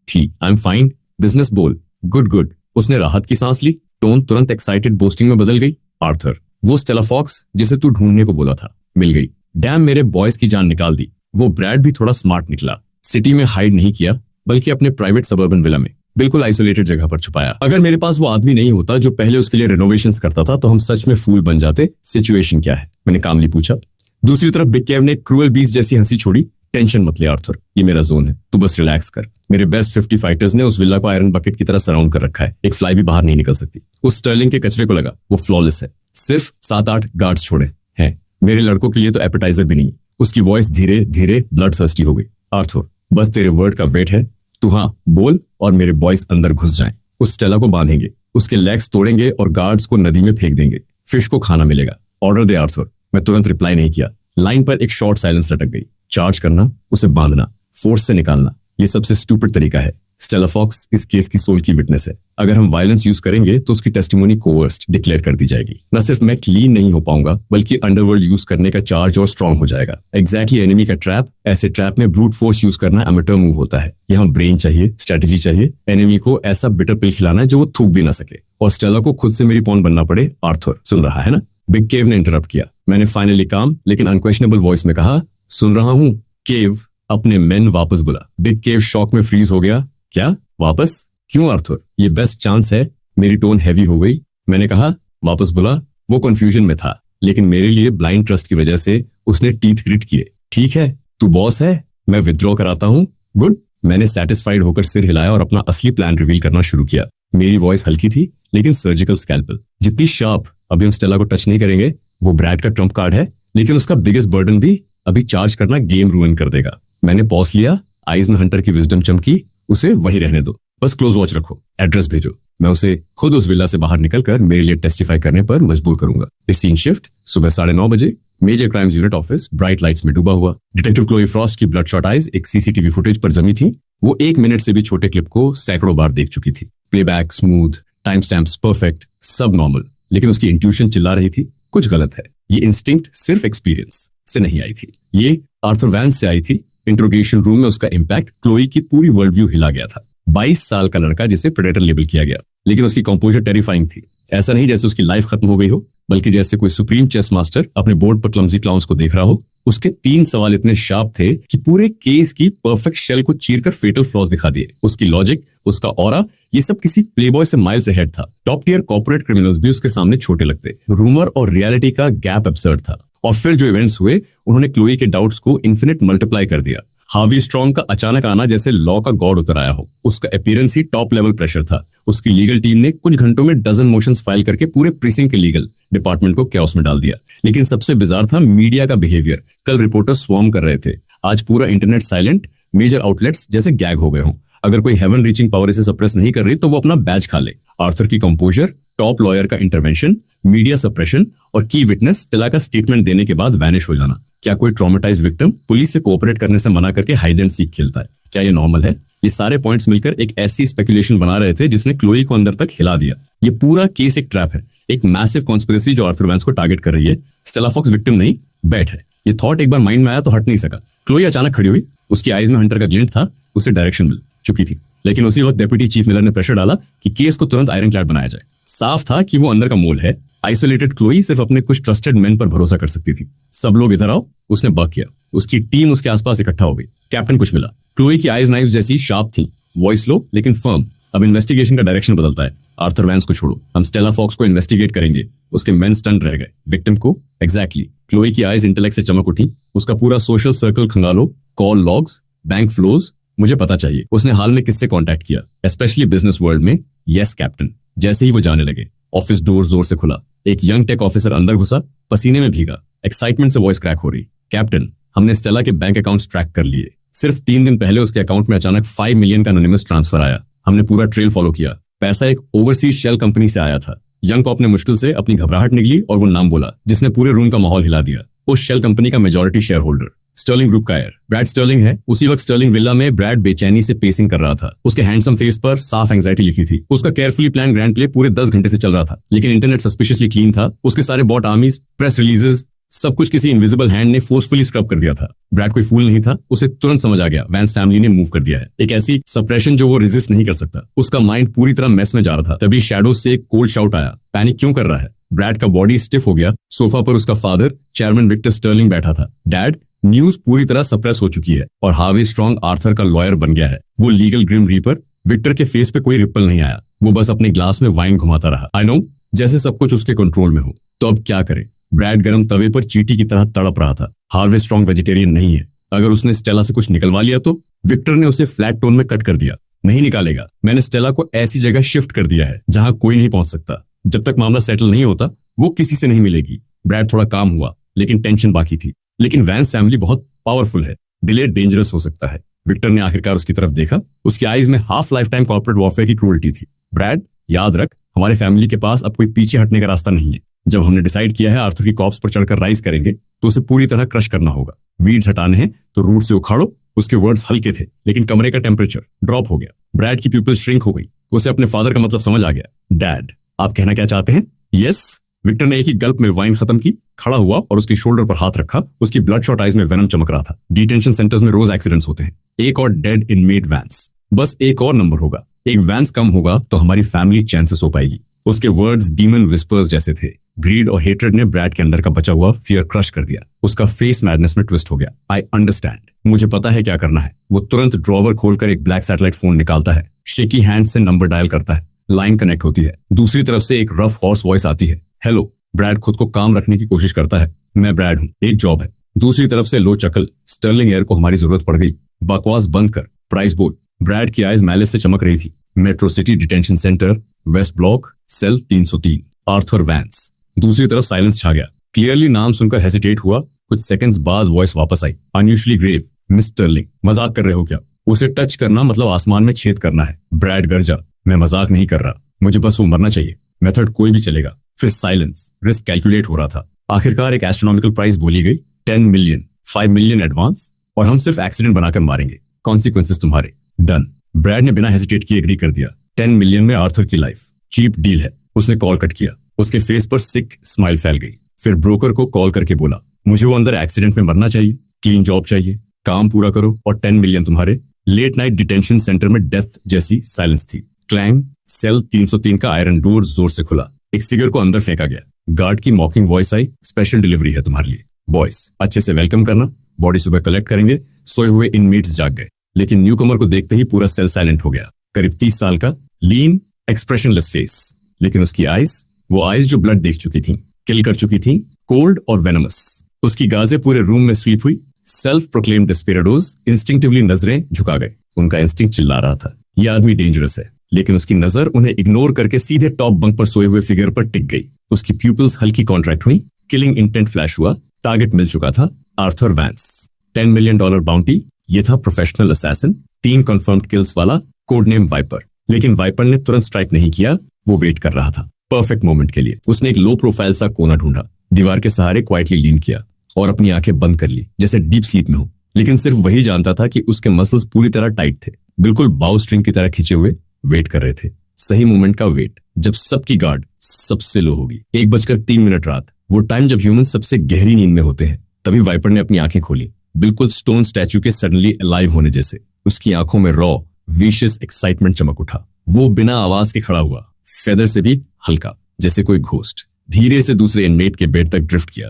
थी। I am fine. बिजनेस बोल। Good good. उसने राहत की सांस ली। टोन तुरंत एक्साइटेड बोस्टिंग में बदल गई। आर्थर, वो स्टेला फॉक्स जिसे तू ढूंढने को बोला था, मिल गई। डैम, मेरे बॉयज की जान निकाल दी। वो ब्रैड भी थोड़ा स्मार्ट निकला। सिटी में हाइड नहीं किया, बल्कि अपने प्राइवेट सबर्बन विला में बिल्कुल आइसोलेटेड जगह पर छुपाया। अगर मेरे पास वो आदमी नहीं होता जो पहले उसके लिए रेनोवेशंस करता था, तो हम सच में फूल बन जाते। सिचुएशन क्या है? मैंने कामली पूछा। दूसरी तरफ बिग केव ने क्रूअल बीस जैसी हंसी छोड़ी। टेंशन मत ले आर्थर, ये मेरा जोन है, तू बस रिलैक्स कर। मेरे बेस्ट 50 फाइटर्स ने उस विला को आयरन बकेट की तरह सराउंड कर रखा है। एक फ्लाई भी बाहर नहीं निकल सकती। उस स्टर्लिंग के कचरे को लगा वो फ्लॉलेस है। सिर्फ 7-8 गार्ड्स छोड़े हैं। मेरे लड़कों के लिए तो एपेटाइजर भी नहीं। उसकी वॉइस धीरे धीरे ब्लड थर्स्टी हो गई। आर्थर, बस तेरे वर्ड का वेट है। तू हाँ बोल और मेरे बॉयज अंदर घुस जाएं। उस स्टेला को बांधेंगे, उसके लेग्स तोड़ेंगे और गार्ड्स को नदी में फेंक देंगे। फिश को खाना मिलेगा। ऑर्डर दे आर्थर। मैं तुरंत रिप्लाई नहीं किया। लाइन पर एक शॉर्ट साइलेंस लटक गई। चार्ज करना, उसे बांधना, फोर्स से निकालना, ये सबसे स्टूपिड तरीका है। स्टेला फॉक्स इस केस की सोल की विटनेस है। अगर हम वायलेंस यूज करेंगे तो उसकी टेस्टिमोनी कोवर्स्ड डिक्लेयर कर दी जाएगी। न सिर्फ मैं क्लीन नहीं हो पाऊंगा, बल्कि अंडरवर्ल्ड यूज करने का चार्ज और स्ट्रांग हो जाएगा। एग्जैक्टली एनिमी का ट्रैप। ऐसे ट्रैप में ब्रूट फोर्स यूज करना अमेटर मूव होता है। यहाँ ब्रेन चाहिए, स्ट्रेटेजी चाहिए। एनिमी को ऐसा बिटर पिल खिलाना है जो वो थूक भी ना सके, और स्टेला को खुद से मेरी पॉन बनना पड़े। आर्थर, सुन रहा है ना? बिग केव ने इंटरप्ट किया। मैंने फाइनली काम लेकिन अनक्वेश्चनेबल वॉइस में कहा, सुन रहा हूँ। केव, अपने मेन वापस बुला। बिग केव शॉक में फ्रीज हो गया। क्या वापस? क्यों आर्थर? ये बेस्ट चांस है। मेरी टोन हैवी हो गई। मैंने कहा, वापस बुला। वो कंफ्यूजन में था, लेकिन मेरे लिए ब्लाइंड ट्रस्ट की वजह से उसने टीथ ग्रिट किए। ठीक है, तू बॉस है, मैं विथड्रॉ कराता हूँ। गुड। मैंने सेटिस्फाइड होकर सिर हिलाया और अपना असली प्लान रिवील करना शुरू किया। मेरी वॉइस हल्की थी, लेकिन सर्जिकल स्कैल्पल जितनी शार्प। अभी हम स्टेला को टच नहीं करेंगे, वो ब्रैड का ट्रम्प कार्ड है, लेकिन उसका बिगेस्ट बर्डन भी अभी चार्ज करना गेम रूइन कर देगा। मैंने पॉज लिया। आईज में हंटर की विजडम चमकी। उसे वही रहने दो, बस क्लोज वॉच रखो। एड्रेस भेजो। मैं उसे खुद उस विला से बाहर निकलकर मेरे लिए टेस्टिफाई करने पर मजबूर करूंगा। Scene shift. सुबह 9:30 बजे। Major crimes unit office bright lights में डूबा हुआ। डिटेक्टिव क्लोई फ्रॉस्ट की ब्लडशॉट आईज एक सीसीटीवी फुटेज पर जमी थी। वो 1 मिनट से भी छोटे क्लिप को सैकड़ों बार देख चुकी थी। Playback smooth, time stamps perfect, सब नॉर्मल। लेकिन उसकी इंट्यूशन चिल्ला रही थी, कुछ गलत है। ये इंस्टिंक्ट सिर्फ एक्सपीरियंस से नहीं आई थी, ये आर्थर वैंस से आई थी। इंट्रोगेशन रूम में उसका इम्पैक्ट क्लोई की पूरी वर्ल्ड व्यू हिला गया था। 22 साल का लड़का जिसे प्रेडेटर लेबल किया गया, लेकिन उसकी कंपोजर टेरिफाइंग थी। ऐसा नहीं जैसे उसकी लाइफ खत्म हो गई हो, बल्कि जैसे कोई सुप्रीम चेस मास्टर अपने बोर्ड पर क्लमजी क्लाउन्स को देख रहा हो। उसके 3 सवाल इतने शार्प थे कि पूरे केस की परफेक्ट शेल को चीरकर फेटल फ्लॉज दिखा दिए। उसकी लॉजिक, उसका ऑरा, ये सब किसी प्लेबॉय से माइल्स अहेड था। टॉप टियर कॉर्पोरेट क्रिमिनल्स भी उसके सामने छोटे लगते। रूमर और रियलिटी का गैप एब्सर्ड था। और फिर जो इवेंट्स हुए, उन्होंने क्लोई के डाउट्स को इन्फिनिट मल्टीप्लाई कर दिया। हार्वी स्ट्रॉन्ग का अचानक आना जैसे लॉ का गॉड उतर आया हो। उसका अपीयरेंस ही टॉप लेवल प्रेशर था। उसकी लीगल टीम ने कुछ घंटों में डजन मोशंस फाइल करके पूरे प्रीसिंक्ट के लीगल डिपार्टमेंट को कैओस में डाल दिया। लेकिन सबसे बिजार था मीडिया का बिहेवियर। कल रिपोर्टर स्वॉर्म कर रहे थे, आज पूरा इंटरनेट साइलेंट। मेजर आउटलेट्स जैसे गैग हो गए हों। अगर कोई हेवन रीचिंग पावर इसे सप्रेस नहीं कर रही तो वो अपना बैच खा ले। आर्थर की कंपोजर, टॉप लॉयर का इंटरवेंशन, मीडिया सप्रेशन और की विटनेस स्टेला का स्टेटमेंट देने के बाद वैनिश हो जाना। क्या कोई ट्रॉमेटाइज विक्टिम पुलिस से कोऑपरेट करने से मना करके हाइड एंड सीक खेलता है? क्या ये नॉर्मल है? ये सारे पॉइंट्स मिलकर एक ऐसी स्पेकुलेशन बना रहे थे जिसने क्लोई को अंदर तक हिला दिया। ये पूरा केस एक ट्रैप है, एक मैसिव कॉन्स्पिरेसी जो आर्थर वैंस को टारगेट कर रही है। स्टेला फॉक्स विक्टिम नहीं, बैट है। ये थॉट एक बार माइंड में आया तो हट नहीं सका। क्लोई अचानक खड़ी हुई, उसकी आईज में हंटर का ग्लिंट था। उसे डायरेक्शन मिल चुकी थी, लेकिन उसी वक्त डेप्यूटी चीफ मिलर ने प्रेशर डाला कि केस को तुरंत आयरन क्लैड बनाया जाए। साफ था कि वो अंदर का मोल है। आइसोलेटेड क्लोई सिर्फ अपने कुछ ट्रस्टेड मैन पर भरोसा कर सकती थी। सब लोग इधर आओ, उसने बक किया। उसकी टीम उसके आसपास इकट्ठा हो गई। कैप्टन कुछ मिला। क्लोई की आईज नाइफ जैसी शार्प थी, वॉइस लो लेकिन फर्म। अब इन्वेस्टिगेशन का डायरेक्शन बदलता है। आर्थर वैंस को छोड़ो, हम स्टेला फॉक्स को इन्वेस्टिगेट करेंगे। उसके मेन स्टंट रह गए। विक्टिम को एग्जैक्टली। क्लोई की आईज इंटेलेक्ट से चमक उठी। उसका पूरा सोशल सर्कल खंगालो, कॉल लॉग्स, बैंक फ्लोज, मुझे पता चाहिए उसने हाल में किससे कांटेक्ट किया, स्पेशली बिजनेस वर्ल्ड में। Yes captain. जैसे ही वो जाने लगे, ऑफिस डोर जोर से खुला। एक यंग टेक ऑफिसर अंदर घुसा, पसीने में भीगा। एक्साइटमेंट से वॉइस क्रैक हो रही। कैप्टन, हमने स्टेला के बैंक अकाउंट्स ट्रैक कर लिए। सिर्फ 3 दिन पहले उसके अकाउंट में अचानक 5 मिलियन का एनोनिमस ट्रांसफर आया। हमने पूरा ट्रेल फॉलो किया। पैसा एक ओवरसीज शेल कंपनी से आया था। यंग कॉप ने मुश्किल से अपनी घबराहट निकली और वो नाम बोला जिसने पूरे रूम का माहौल हिला दिया। उस शेल कंपनी का majority shareholder Sterling group का ब्रैड स्टर्लिंग है। उसी वक्त स्टर्लिंग विला में ब्रैड बेचैनी से पेसिंग कर रहा था। उसके हैंडसम फेस पर साफ एंजाइटी लिखी थी। उसका केयरफुली प्लान ग्रैंड प्ले पूरे 10 घंटे से चल रहा था, लेकिन इंटरनेट सस्पिशियसली क्लीन था। उसके सारे बॉट आर्मीज, प्रेस रिलीजेस, सब कुछ किसी इनविजिबल हैंड ने फोर्सफुली स्क्रब कर दिया था। ब्रैड कोई फूल नहीं था। उसे तुरंत समझ आ गया वैंस फैमिली ने मूव कर दिया है। एक ऐसी सप्रेशन जो वो रेजिस्ट नहीं कर सकता। उसका माइंड पूरी तरह मेस में जा रहा था। तभी शैडो से एक कोल्ड शाउट आया, पैनिक क्यों कर रहा है? ब्रैड का बॉडी स्टिफ हो गया। सोफा पर उसका फादर चेयरमैन विक्टर स्टर्लिंग बैठा था। डैड, न्यूज पूरी तरह सप्रेस हो चुकी है और हार्वी स्ट्रॉन्ग आर्थर का लॉयर बन गया है। वो लीगल ग्रिम रीपर। विक्टर के फेस पे कोई रिपल नहीं आया। वो बस अपने ग्लास में वाइन घुमाता रहा। आई नो, जैसे सब कुछ उसके कंट्रोल में हो। तो अब क्या करे? ब्रैड गरम तवे पर चींटी की तरह तड़प रहा था। हार्वी स्ट्रॉन्ग वेजिटेरियन नहीं है। अगर उसने स्टेला से कुछ निकलवा लिया तो? विक्टर ने उसे फ्लैट टोन में कट कर दिया। नहीं निकालेगा। मैंने स्टेला को ऐसी जगह शिफ्ट कर दिया है जहां कोई नहीं पहुंच सकता। जब तक मामला सेटल नहीं होता वो किसी से नहीं मिलेगी। ब्रैड थोड़ा काम हुआ, लेकिन टेंशन बाकी थी। लेकिन वैंस फैमिली बहुत पावरफुल है। डिले डेंजरस हो सकता है। विक्टर ने आखिरकार उसकी तरफ देखा। उसकी आईज में half life time corporate warfare की क्रूरल्टी थी। ब्रैड, याद रख, हमारे फैमिली के पास अब कोई पीछे हटने का रास्ता नहीं है। जब हमने डिसाइड किया है आर्थर की कॉप्स पर चढ़कर राइज करेंगे तो उसे पूरी तरह क्रश करना होगा। वीड्स हटाने हैं तो रूट से उखाड़ो। उसके वर्ड्स हल्के थे, लेकिन कमरे का टेम्परेचर ड्रॉप हो गया। ब्रैड की प्यूपिल श्रिंक हो गई। उसे अपने फादर का मतलब समझ आ गया। डैड, आप कहना क्या चाहते हैं? यस। विक्टर ने एक ही गल्प में वाइन खत्म की, खड़ा हुआ और उसकी शोल्डर पर हाथ रखा। उसकी ब्लड शॉट आइज में वेनम चमक रहा था। डिटेंशन सेंटर्स में रोज एक्सीडेंट्स होते हैं। एक और डेड इनमेट वैंस। बस एक और नंबर होगा। एक वैंस कम होगा तो हमारी फैमिली चांसेस हो पाएगी। उसके वर्ड्स डीमन विस्पर्स जैसे थे। ग्रीड और हेट्रेड ने ब्रैड के अंदर का बचा हुआ फियर क्रश कर दिया। उसका फेस मैडनेस में ट्विस्ट हो गया। आई अंडरस्टैंड, मुझे पता है क्या करना है। वो तुरंत ड्रॉवर खोलकर एक ब्लैक सैटेलाइट फोन निकालता है। शेकी हैंड से नंबर डायल करता है। लाइन कनेक्ट होती है। दूसरी तरफ से एक रफ हॉर्स वॉइस आती है, हेलो। ब्रैड खुद को काम रखने की कोशिश करता है। मैं ब्रैड हूँ, एक जॉब है। दूसरी तरफ से लो चकल, स्टर्लिंग एयर को हमारी जरूरत पड़ गई। बकवास बंद कर, प्राइस बोल। ब्रैड की आइज मैलिस से चमक रही थी। Metro City detention centre, west block, cell 303, Arthur Vance. दूसरी तरफ साइलेंस छा गया। क्लियरली नाम सुनकर हेसिटेट हुआ। कुछ सेकंड्स बाद वॉइस वापस आई, अनयूजुअली ग्रेव, मिस स्टर्लिंग। मजाक कर रहे हो क्या? उसे टच करना मतलब आसमान में छेद करना है। ब्रैड गरजा, मैं मजाक नहीं कर रहा, मुझे बस वो मरना चाहिए। मेथड कोई भी चलेगा। फिर साइलेंस। रिस्क कैलकुलेट हो रहा था। आखिरकार एक एस्ट्रोनॉमिकल प्राइस बोली गई, 10 मिलियन, 5 मिलियन एडवांस, और हम सिर्फ एक्सीडेंट बनाकर मारेंगे। कॉन्सिक्वेंसेस तुम्हारे। डन। ब्रैड ने बिना हेजिटेट किए एग्री कर दिया। 10 मिलियन में आर्थर की लाइफ। चीप डील है। उसने कॉल कट किया। उसके फेस पर सिक स्माइल फैल गई। फिर ब्रोकर को कॉल करके बोला, मुझे वो अंदर एक्सीडेंट में मरना चाहिए, क्लीन जॉब चाहिए, काम पूरा करो और 10 मिलियन तुम्हारे। लेट नाइट डिटेंशन सेंटर में डेथ जैसी साइलेंस थी। क्लैंग। सेल 303 का आयरन डोर जोर से खुला। एक फिगर को अंदर फेंका गया। गार्ड की मॉकिंग वॉइस आई, स्पेशल डिलीवरी है तुम्हारे लिए। बॉयज, अच्छे से वेलकम करना। बॉडी सुबह कलेक्ट करेंगे। सोए हुए इनमेट्स जाग गए, लेकिन न्यू कमर को देखते ही पूरा सेल साइलेंट हो गया। करीब 30 साल का, लीन, एक्सप्रेशनलेस फेस, लेकिन उसकी आइज, वो आइज जो ब्लड देख चुकी थी, किल कर चुकी थी, कोल्ड और वेनमस। उसकी गाजें पूरे रूम में स्वीप हुई। सेल्फ प्रोक्लेम्ड डेस्पेराडोज इंस्टिंक्टिवली नजरें झुका गए। उनका इंस्टिंक्ट चिल्ला रहा था, यह आदमी डेंजरस है, लेकिन उसकी नजर उन्हें इग्नोर करके सीधे टॉप बंक पर सोए हुए फिगर पर टिक गई। उसकी प्यूपिल्स हल्की कॉन्ट्रैक्ट हुई, किलिंग इंटेंट फ्लैश हुआ, टारगेट मिल चुका था, आर्थर वैंस। $10 मिलियन बाउंटी, ये था प्रोफेशनल असैसिन, 3 कंफर्म्ड किल्स वाला, कोड नेम वाइपर। लेकिन वाइपर ने तुरंत स्ट्राइक नहीं किया, वो वेट कर रहा था परफेक्ट मोमेंट के लिए। उसने एक लो प्रोफाइल सा कोना ढूंढा, दीवार के सहारे क्वाइटली लीन किया और अपनी आंखें बंद कर ली जैसे डीप स्लीप में हो। लेकिन सिर्फ वही जानता था कि उसके मसल्स पूरी तरह टाइट थे, बिल्कुल बाउ स्ट्रिंग की तरह खिंचे हुए वेट कर रहे थे। सही मोमेंट का वेट, जब सबकी गार्ड सबसे लो होगी। 1:03 रात, वो टाइम जब ह्यूमन सबसे गहरी नींद में होते हैं। तभी वाइपर ने अपनी आंखें खोली, बिल्कुल स्टोन स्टैचू के सडनली अलाइव होने जैसे। उसकी आंखों में रॉ विशियस एक्साइटमेंट चमक उठा। वो बिना आवाज के खड़ा हुआ, फेदर से भी हल्का, जैसे कोई घोस्ट। धीरे से दूसरे इनमेट के बेड तक ड्रिफ्ट किया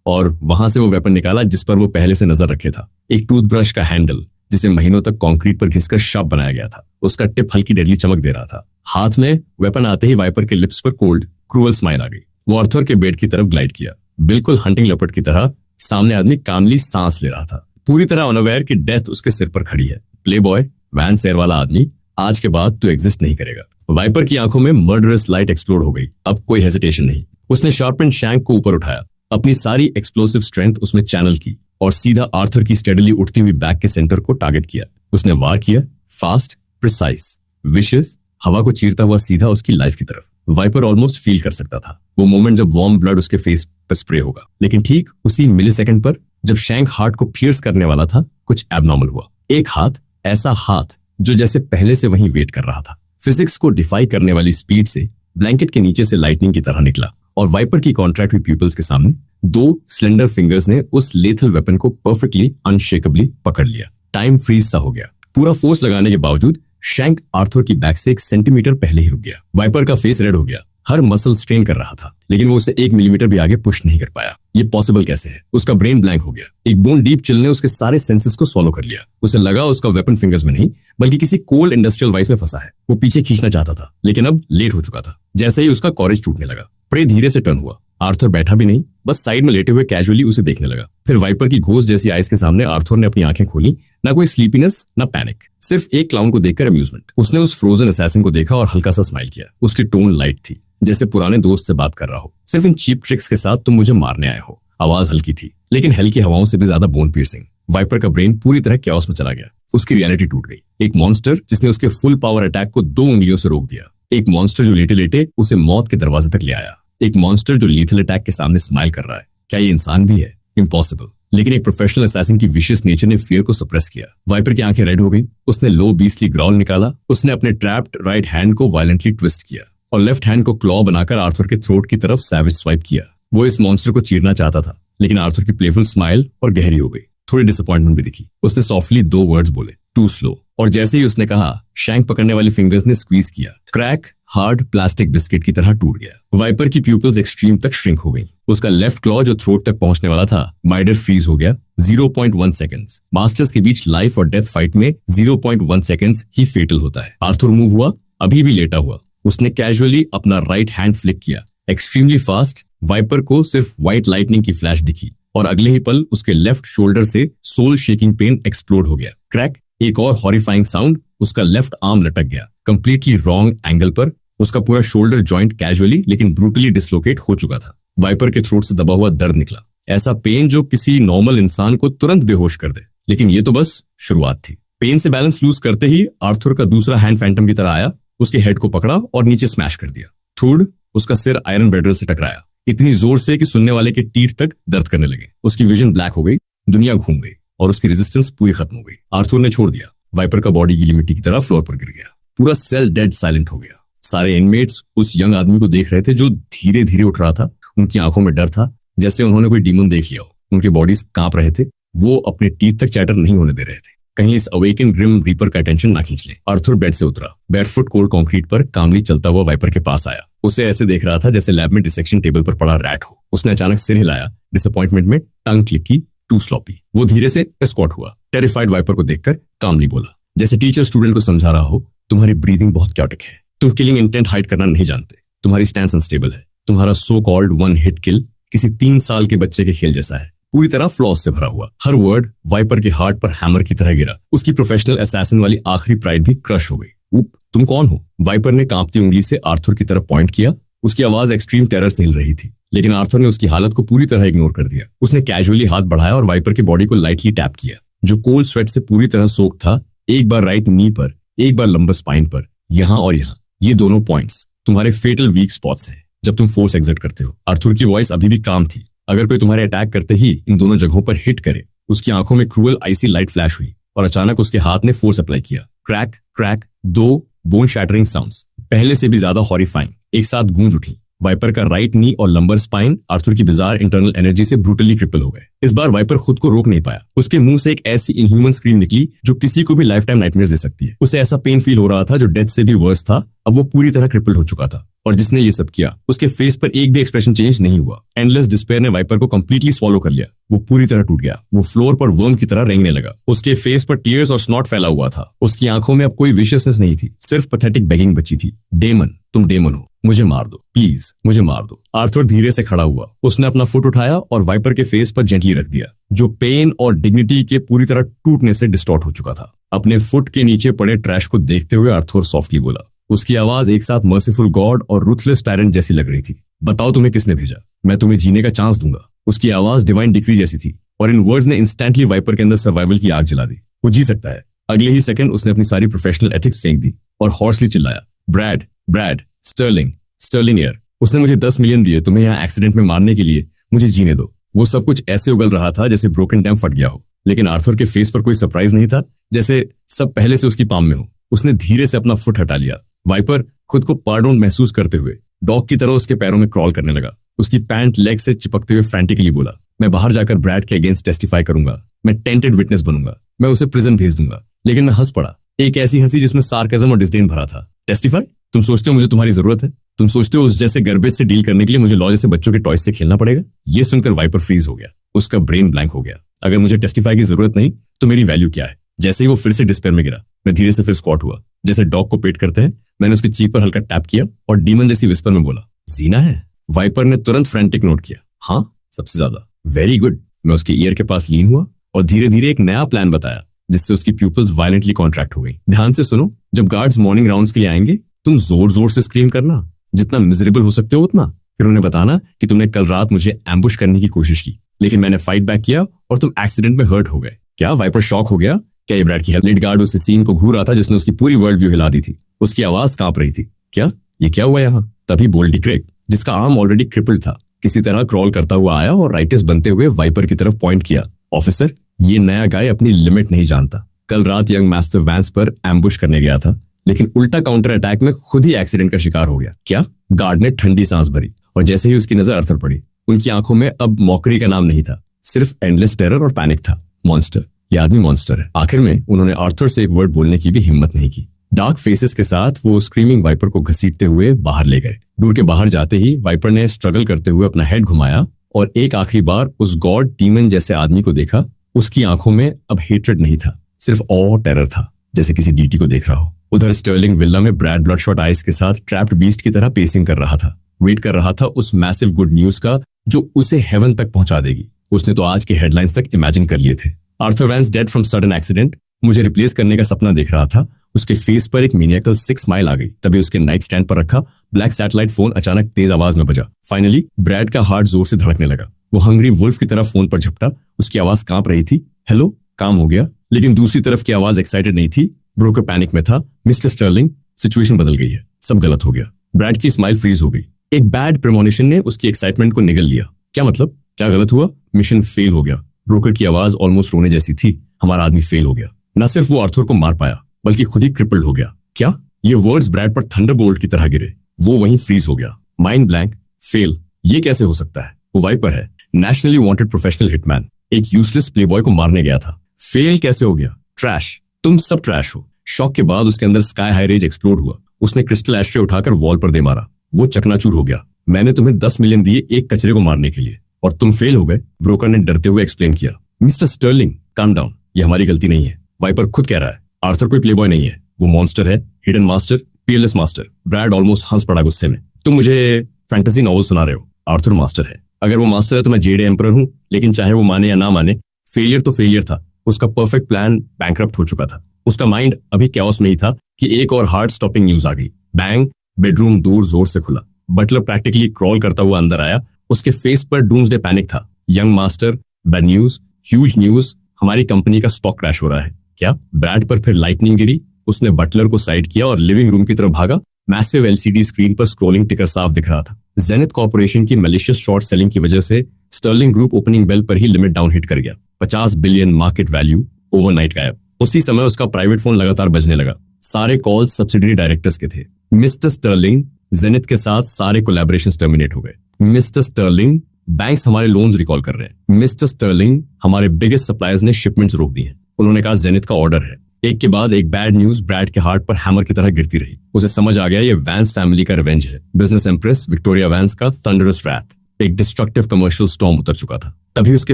और वहां से वो वेपन निकाला जिस पर वो पहले से नजर रखे था। एक टूथब्रश का हैंडल, जिसे महीनों तक कंक्रीट पर घिसकर शार्प बनाया गया था। उसका टिप हल्की डेडली चमक दे रहा था। हाथ में वेपन आते ही वाइपर के लिप्स पर कोल्ड क्रूअल स्माइल आ गई। वो आर्थर के बेड की तरफ ग्लाइड किया, बिल्कुल हंटिंग लेपर्ड की तरह। सामने आदमी कामली सांस ले रहा था, पूरी तरह अनअवेयर कि डेथ उसके सिर पर खड़ी है। प्ले बॉय, वैंस एयर वाला आदमी, आज के बाद तू एग्जिस्ट नहीं करेगा। वाइपर की आंखों में मर्डरस लाइट एक्सप्लोड हो गई। अब कोई हेजिटेशन नहीं। उसने शार्पन शैंक को ऊपर उठाया, अपनी सारी एक्सप्लोसिव स्ट्रेंथ उसमें चैनल की और सीधा आर्थर की स्टेडली उठती हुई बैक के सेंटर को टारगेट किया। उसने वार किया, फास्ट, प्रिसाइज, विशियस, हवा को चीरता हुआ सीधा उसकी लाइफ की तरफ। वाइपर ऑलमोस्ट फील कर सकता था वो मोमेंट जब वार्म ब्लड उसके फेस पर स्प्रे होगा। लेकिन ठीक उसी मिलीसेकंड पर जब शैंक हार्ट को पियर्स करने वाला था, कुछ एबनॉर्मल हुआ। एक हाथ, ऐसा हाथ जो जैसे पहले से वहीं वेट कर रहा था, फिजिक्स को डिफाई करने वाली स्पीड से ब्लैंकेट के नीचे से लाइटनिंग की तरह निकला और वाइपर की कॉन्ट्रैक्ट हुई प्यूपिल्स के सामने 2 स्लेंडर फिंगर्स ने उस लेथल वेपन को परफेक्टली अनशेकेबली पकड़ लिया। टाइम फ्रीज सा हो गया। पूरा फोर्स लगाने के बावजूद शैंक आर्थर की बैक से 1 सेंटीमीटर पहले ही रुक गया। वाइपर का फेस रेड हो गया, हर मसल स्ट्रेन कर रहा था, लेकिन वो उसे 1 मिलीमीटर भी आगे पुश नहीं कर पाया। ये पॉसिबल कैसे है? उसका ब्रेन ब्लैंक हो गया। एक बोन डीप चिल ने उसके सारे सेंसेस को सॉलो कर लिया। उसे लगा उसका वेपन फिंगर्स में नहीं बल्कि किसी कोल्ड इंडस्ट्रियल वाइस में फंसा है। वो पीछे खींचना चाहता था, लेकिन अब लेट हो चुका था। जैसे ही उसका कॉरेज टूटने लगा, प्रे धीरे से टर्न हुआ। आर्थर बैठा भी नहीं, बस साइड में लेटे हुए कैजुअली उसे देखने लगा। फिर वाइपर की घोस्ट जैसी आइज के सामने आर्थर ने अपनी आंखें खोली। ना कोई स्लीपीनेस, ना पैनिक, सिर्फ एक क्लाउन को देखकर अम्यूजमेंट। उसने उस फ्रोजन असैसिन को देखा और हल्का सा स्माइल किया। उसकी टोन लाइट थी, जैसे पुराने दोस्त से बात कर रहा हो। सिर्फ इन चीप ट्रिक्स के साथ तुम मुझे मारने आए हो। आवाज हल्की थी, लेकिन हल्की हवाओं से भी ज्यादा बोन पियर्सिंग। वाइपर का ब्रेन पूरी तरह कैओस में चला गया। उसकी रियलिटी टूट गई। एक मॉन्स्टर जिसने उसके फुल पावर अटैक को 2 उंगलियों से रोक दिया। एक मॉन्स्टर जो लेटे लेटे उसे मौत के दरवाजे तक ले आया। एक मॉन्स्टर जो लीथल अटैक के सामने स्माइल कर रहा है। क्या ये इंसान भी है? इम्पॉसिबल। लेकिन एक प्रोफेशनल असैसिन की विशियस नेचर ने फियर को सप्रेस किया। वाइपर की आंखें रेड हो गई। उसने लो बीस्टली ग्राउल निकाला। उसने अपने ट्रैप्ड राइट हैंड को वायलेंटली ट्विस्ट किया और लेफ्ट हैंड को क्लॉ बनाकर आर्थर के थ्रोट की तरफ सैवेज स्वाइप किया। वो इस मॉन्स्टर को चीरना चाहता था, लेकिन आर्थर की प्लेफुल स्माइल और गहरी हो गई। थोड़ी डिसअपॉइंटमेंट भी दिखी। उसने सॉफ्टली 2 वर्ड्स बोले, टू स्लो। और जैसे ही उसने कहा, शैंक पकड़ने वाली फिंगर्स ने स्क्वीज किया। क्रैक हार्ड प्लास्टिक बिस्किट की तरह टूट गया। वाइपर की प्यूपिल्स एक्सट्रीम तक श्रिंक हो गई। उसका लेफ्ट क्लॉ जो थ्रोट तक पहुंचने वाला था, माइडर फ्रीज हो गया। 0.1 सेकंड्स। मास्टर्स के बीच लाइफ और डेथ फाइट में 0.1 सेकंड्स ही फेटल होता है। आर्थर मूव हुआ, अभी भी लेटा हुआ। उसने कैजुअली अपना राइट हैंड फ्लिक किया, एक्सट्रीमली फास्ट। वाइपर को सिर्फ व्हाइट लाइटनिंग की फ्लैश दिखी और अगले ही पल उसके लेफ्ट शोल्डर से सोल शेकिंग पेन एक्सप्लोड हो गया। क्रैक, एक और हॉरिफाइंग साउंड। उसका लेफ्ट आर्म लटक गया, कंप्लीटली रॉन्ग एंगल पर। उसका पूरा शोल्डर जॉइंट कैजुअली लेकिन ब्रूटली डिसलोकेट हो चुका था। वाइपर के थ्रोट से दबा हुआ दर्द निकला, ऐसा पेन जो किसी नॉर्मल इंसान को तुरंत बेहोश कर दे। लेकिन ये तो बस शुरुआत थी। पेन से बैलेंस लूज करते ही आर्थर का दूसरा हैंड फैंटम की तरह आया, उसके हेड को पकड़ा और नीचे स्मैश कर दिया। थूड़, उसका सिर आयरन बेडल से टकराया, इतनी जोर से कि सुनने वाले के टीथ तक दर्द करने लगे। उसकी विजन ब्लैक हो गई, दुनिया घूम गई और उसकी रेजिस्टेंस पूरी खत्म हो गई। आर्थर ने छोड़ दिया। वाइपर का बॉडी गीली मिट्टी की तरह फ्लोर पर गिर गया। पूरा सेल डेड साइलेंट हो गया। सारे इनमेट्स उस यंग आदमी को देख रहे थे जो धीरे धीरे उठ रहा था। उनकी आंखों में डर था, जैसे उन्होंने कोई डीमन देख लिया हो। उनके बॉडीज कांप रहे थे। वो अपने टीथ तक चैटर नहीं होने दे रहे थे, कहीं इस अवेकन ग्रिम रीपर का अटेंशन ना खींच ले। आर्थर बेड से उतरा, बैरफुट कोल्ड कंक्रीट पर कामली चलता हुआ वाइपर के पास आया। उसे ऐसे देख रहा था जैसे लैब में डिसेक्शन टेबल पर पड़ा रैट हो। उसने अचानक सिर हिलाया, डिसअपॉइंटमेंट में टंग क्लिक की, टू स्लॉपी। वो धीरे से एस्कॉर्ट हुआ। टेरिफाइड वाइपर को देखकर कामली बोला, जैसे टीचर स्टूडेंट को समझा रहा हो, तुम्हारी ब्रीदिंग बहुत क्योटिक है। तुम किलिंग इंटेंट हाइड करना नहीं जानते। तुम्हारी स्टैंस अनस्टेबल है। तुम्हारा सो कॉल्ड 1 हिट किल किसी 3 साल के बच्चे के खेल जैसा है। पूरी तरह फ्लॉस से भरा हुआ। हर वर्ड वाइपर के हार्ट पर हैमर की तरह गिरा। उसकी प्रोफेशनल असैसिन वाली आखिरी प्राइड भी क्रश हो गई। तुम कौन हो? वाइपर ने कांपती उंगली से आर्थर की तरफ पॉइंट किया। उसकी आवाज एक्सट्रीम टेरर से हिल रही थी, लेकिन आर्थर ने उसकी हालत को पूरी तरह इग्नोर कर दिया। उसने कैजुअली हाथ बढ़ाया और वाइपर की बॉडी को लाइटली टैप किया, जो कोल्ड स्वेट से पूरी तरह सोक था। एक बार राइट नी पर, एक बार लंबर स्पाइन पर, यहाँ और यहाँ। ये दोनों पॉइंट्स तुम्हारे फेटल वीक स्पॉट्स हैं जब तुम फोर्स एग्जर्ट करते हो। आर्थर की वॉइस अभी भी काम थी। अगर कोई तुम्हारे अटैक करते ही इन दोनों जगहों पर हिट करे। उसकी आंखों में क्रूअल आइसी लाइट फ्लैश हुई और अचानक उसके हाथ ने फोर्स अप्लाई किया। क्रैक क्रैक, दो बोन शैटरिंग साउंड्स पहले से भी ज्यादा हॉरिफाइंग एक साथ गूंज उठी। वाइपर का राइट नी और लंबर स्पाइन आर्थर की बिजार इंटरनल एनर्जी से ब्रूटली क्रिपल हो गए। इस बार वाइपर खुद को रोक नहीं पाया। उसके मुंह से एक ऐसी इनह्यूमन स्क्रीम निकली जो किसी को भी लाइफ टाइम नाइटमेयर्स दे सकती है। उसे ऐसा पेन फील हो रहा था जो डेथ से भी वर्स था। अब वो पूरी तरह क्रिपल हो चुका था और जिसने ये सब किया उसके फेस पर एक भी एक्सप्रेशन चेंज नहीं हुआ। एंडलेस डिस्पेयर ने वाइपर को कंप्लीटली स्वॉलो कर लिया। वो पूरी तरह टूट गया। वो फ्लोर पर वर्म की तरह रेंगने लगा। उसके फेस पर टीयर्स और स्नॉट फैला हुआ था। उसकी आंखों में अब कोई विशियसनेस नहीं थी, सिर्फ पैथेटिक बेगिंग बची थी। डेमन, तुम डेमन हो, मुझे मार दो, प्लीज मुझे मार दो। आर्थर धीरे से खड़ा हुआ। उसने अपना फुट उठाया और वाइपर के फेस पर जेंटली रख दिया, जो पेन और डिग्निटी के पूरी तरह टूटने से डिस्टॉर्ट हो चुका था। अपने फुट के नीचे पड़े ट्रैश को देखते हुए आर्थर सॉफ्टली बोला। उसकी आवाज एक साथ मर्सीफुल गॉड और रूथलेस टायरेंट जैसी लग रही थी। बताओ तुम्हें किसने भेजा? मैं तुम्हें जीने का चांस दूंगा। उसकी आवाज डिवाइन डिक्री जैसी थी और इन वर्ड्स ने इंस्टेंटली वाइपर के अंदर सर्वाइवल की आग जला दी। वो जी सकता है। अगले ही सेकंड उसने अपनी सारी प्रोफेशनल एथिक्स फेंक दी और हॉर्सली चिल्लाया, Brad Brad, Sterling Sterling heir, उसने मुझे 10 मिलियन दिए तुम्हें यहाँ एक्सीडेंट में मारने के लिए। मुझे जीने दो। वो सब कुछ ऐसे उगल रहा था जैसे ब्रोकन डैम फट गया हो, लेकिन आर्थर के फेस पर कोई सरप्राइज नहीं था, जैसे सब पहले से उसकी पाम में हो। उसने धीरे से अपना फुट हटा लिया। वाइपर खुद को पार्डोन महसूस करते हुए डॉग की तरह उसके पैरों में क्रॉल करने लगा। उसकी पैंट लेग से चिपकते हुए फ्रैंटिकली बोला, मैं बाहर जाकर ब्रैड के अगेंस्ट टेस्टिफाई करूंगा। मैं टेंटेड विटनेस बनूंगा। मैं उसे प्रिजन भेज दूंगा। लेकिन मैं हंस पड़ा, एक ऐसी हंसी जिसमें सार्केज्म और डिस्डेन भरा था। टेस्टिफाई? तुम सोचते हो मुझे तुम्हारी जरूरत है? तुम सोचते हो उस जैसे गर्बेज से डील करने के लिए मुझे लॉ जैसे बच्चों के टॉयज से खेलना पड़ेगा? ये सुनकर वाइपर फ्रीज हो गया। उसका ब्रेन ब्लैंक हो गया। अगर मुझे टेस्टिफाई की जरूरत नहीं तो मेरी वैल्यू क्या है? जैसे ही वो फिर से डिस्पेयर में गिरा, मैं धीरे से फिर स्क्वाट हुआ। जैसे डॉग को पेट करते हैं, मैंने उसकी चीप पर हल्का टैप किया और डीमन जैसी विस्पर में बोला, जीना है? वाइपर ने तुरंत फ्रैंटिक नोट किया। हाँ, सबसे ज्यादा। Very good. मैं उसके ईयर के पास लीन हुआ और धीरे धीरे एक नया प्लान बताया, जिससे उसकी प्यूपल्स वायलेंटली कॉन्ट्रैक्ट हो गई। ध्यान से सुनो, जब गार्ड्स मॉर्निंग राउंड्स के लिए आएंगे, तुम जोर जोर से स्क्रीम करना, जितना मिजरेबल हो सकते हो उतना। फिर उन्हें बताना कि तुमने कल रात मुझे एम्बुश करने की कोशिश की, लेकिन मैंने फाइट बैक किया और तुम एक्सीडेंट में हर्ट हो गए। क्या वाइपर शॉक हो गया? क्या ये ब्रैड की हेल्प? गार्ड उस सीन को घूर रहा था जिसने उसकी पूरी वर्ल्ड व्यू हिला दी थी। उसकी आवाज कांप रही थी। क्या ये क्या हुआ यहाँ? तभी बोल्डी क्रेग, जिसका आर्म ऑलरेडी क्रिपल्ड था, किसी तरह क्रॉल करता हुआ आया और राइटिस बनते हुए वाइपर की तरफ पॉइंट किया। ऑफिसर, ये नया गाय अपनी लिमिट नहीं जानता। कल रात यंग मास्टर वैंस पर एम्बुश करने गया था, लेकिन उल्टा काउंटर अटैक में खुद ही एक्सीडेंट का शिकार हो गया। क्या? गार्ड ने ठंडी सांस भरी और जैसे ही उसकी नजर आर्थर पड़ी, उनकी आंखों में अब मॉकरी का नाम नहीं था, सिर्फ एंडलेस टेरर और पैनिक था। मॉन्स्टर, ये आदमी मॉन्स्टर है। आखिर में उन्होंने आर्थर से एक वर्ड बोलने की भी हिम्मत नहीं की। डार्क फेसेस के साथ वो स्क्रीमिंग वाइपर को घसीटते हुए बाहर ले गए। डोर के बाहर जाते ही वाइपर ने स्ट्रगल करते हुए अपना हेड घुमाया और एक आखिरी बार उस गॉड डीमन जैसे आदमी को देखा। उसकी आंखों में अब हेट्रेड नहीं था, सिर्फ और टेरर था, जैसे किसी डीटी को देख रहा हो। उधर स्टर्लिंग विला में ब्रैड ब्लडशॉट आइज के साथ ट्रैप्ड बीस्ट की तरह पेसिंग कर रहा था। वेट कर रहा था उस मैसिव गुड न्यूज का जो उसे हेवन तक पहुंचा देगी। उसने तो आज के हेडलाइंस तक इमेजिन कर लिए थे। Arthur Vance dead from sudden accident. मुझे रिप्लेस करने का सपना देख रहा था। उसके फेस पर एक मीनियकल 6 स्माइल आ गई। तभी उसके नाइट स्टैंड पर रखा ब्लैक सैटेलाइट फोन अचानक तेज आवाज में बजा। फाइनली ब्रैड का हार्ट जोर से धड़कने लगा। वो हंग्री वुल्फ की तरह फोन पर झपटा। उसकी आवाज कांप रही थी। हेलो, काम हो गया। लेकिन दूसरी तरफ की आवाज एक्साइटेड नहीं थी। ब्रोकर पैनिक में था। मिस्टर स्टर्लिंग, सिचुएशन बदल गई है, सब गलत हो गया। ब्रैड की स्माइल फ्रीज हो गई। एक बैड प्रेमोनिशन ने उसकी एक्साइटमेंट को निगल लिया। क्या मतलब? क्या गलत हुआ? मिशन फेल हो गया। ब्रोकर की आवाज ऑलमोस्ट रोने जैसी थी। हमारा आदमी फेल हो गया। न सिर्फ वो आर्थर को मार पाया, बल्कि खुद ही क्रिपल्ड हो गया। क्या? ये वर्ड्स ब्रैड पर थंडरबोल्ट की तरह गिरे। वो वहीं फ्रीज हो गया। Mind blank. फेल? ये कैसे हो सकता है? वो वाइपर है, नेशनली वांटेड प्रोफेशनल हिटमैन, एक यूजलेस प्लेबॉय को मारने गया था। फेल कैसे हो गया? ट्रैश, तुम सब ट्रैश हो। शॉक के बाद उसके अंदर स्काई हाई रेज एक्सप्लोड हुआ। उसने क्रिस्टल एस्ट्रे उठाकर वॉल पर दे मारा। वो चकनाचूर हो गया। मैंने तुम्हें 10 मिलियन दिए एक कचरे को मारने के लिए और तुम फेल हो गए, ब्रोकर ने डरते हुए एक्सप्लेन किया। मिस्टर स्टर्लिंग, काम डाउन, ये हमारी गलती नहीं है। वाइपर खुद कह रहा है आर्थर कोई प्लेबॉय नहीं है, वो मॉन्स्टर है, hidden master, PLS master. Brad almost हंस पड़ा गुस्से में। तुम मुझे फैंटेसी नॉवल सुना रहे हो? आर्थर मास्टर है, अगर वो मास्टर है तो मैं जेड एम्परर हूँ, लेकिन चाहे वो माने या ना माने, फेलियर तो फेलियर था। उसका परफेक्ट प्लान बैंकरप्ट हो चुका था। उसका माइंड अभी कैओस में ही था कि एक और हार्ट स्टॉपिंग न्यूज आ गई। बैंग, बेडरूम दूर जोर से खुला। बटलर प्रैक्टिकली क्रॉल करता हुआ अंदर आया। उसके फेस पर डूम्सडे पैनिक था। Young master, bad news, huge news, हमारी कंपनी का स्टॉक क्रैश हो रहा है। क्या? ब्रैड पर फिर लाइटनिंग गिरी। उसने बटलर को साइड किया और लिविंग रूम की तरफ भागा। मैसिव एलसीडी स्क्रीन पर स्क्रोलिंग टिकर साफ दिख रहा था। जेनिथ कॉर्पोरेशन की मैलिशियस शॉर्ट सेलिंग की वजह से स्टर्लिंग ग्रुप ओपनिंग बेल पर ही लिमिट डाउन हिट कर गया। 50 बिलियन मार्केट वैल्यू ओवरनाइट गायब। उसी समय उसका प्राइवेट फोन लगातार बजने लगा। सारे कॉल्स सब्सिडरी डायरेक्टर्स के थे। मिस्टर स्टर्लिंग, जेनिथ के साथ सारे कोलैबोरेशंस टर्मिनेट हो गए। मिस्टर स्टर्लिंग, बैंक्स हमारे लोन्स रिकॉल कर रहे हैं। मिस्टर स्टर्लिंग, हमारे बिगेस्ट सप्लायर्स ने शिपमेंट्स रोक दी हैं। उन्होंने कहा जेनिथ का ऑर्डर है। एक के बाद एक बैड न्यूज ब्रैड के हार्ट पर हैमर की तरह गिरती रही। उसे समझ आ गया ये वैंस फैमिली का रिवेंज है। बिजनेस एम्प्रेस विक्टोरिया वैंस का थंडरस रैथ। एक डिस्ट्रक्टिव कमर्शियल स्टॉर्म उतर चुका था। तभी उसके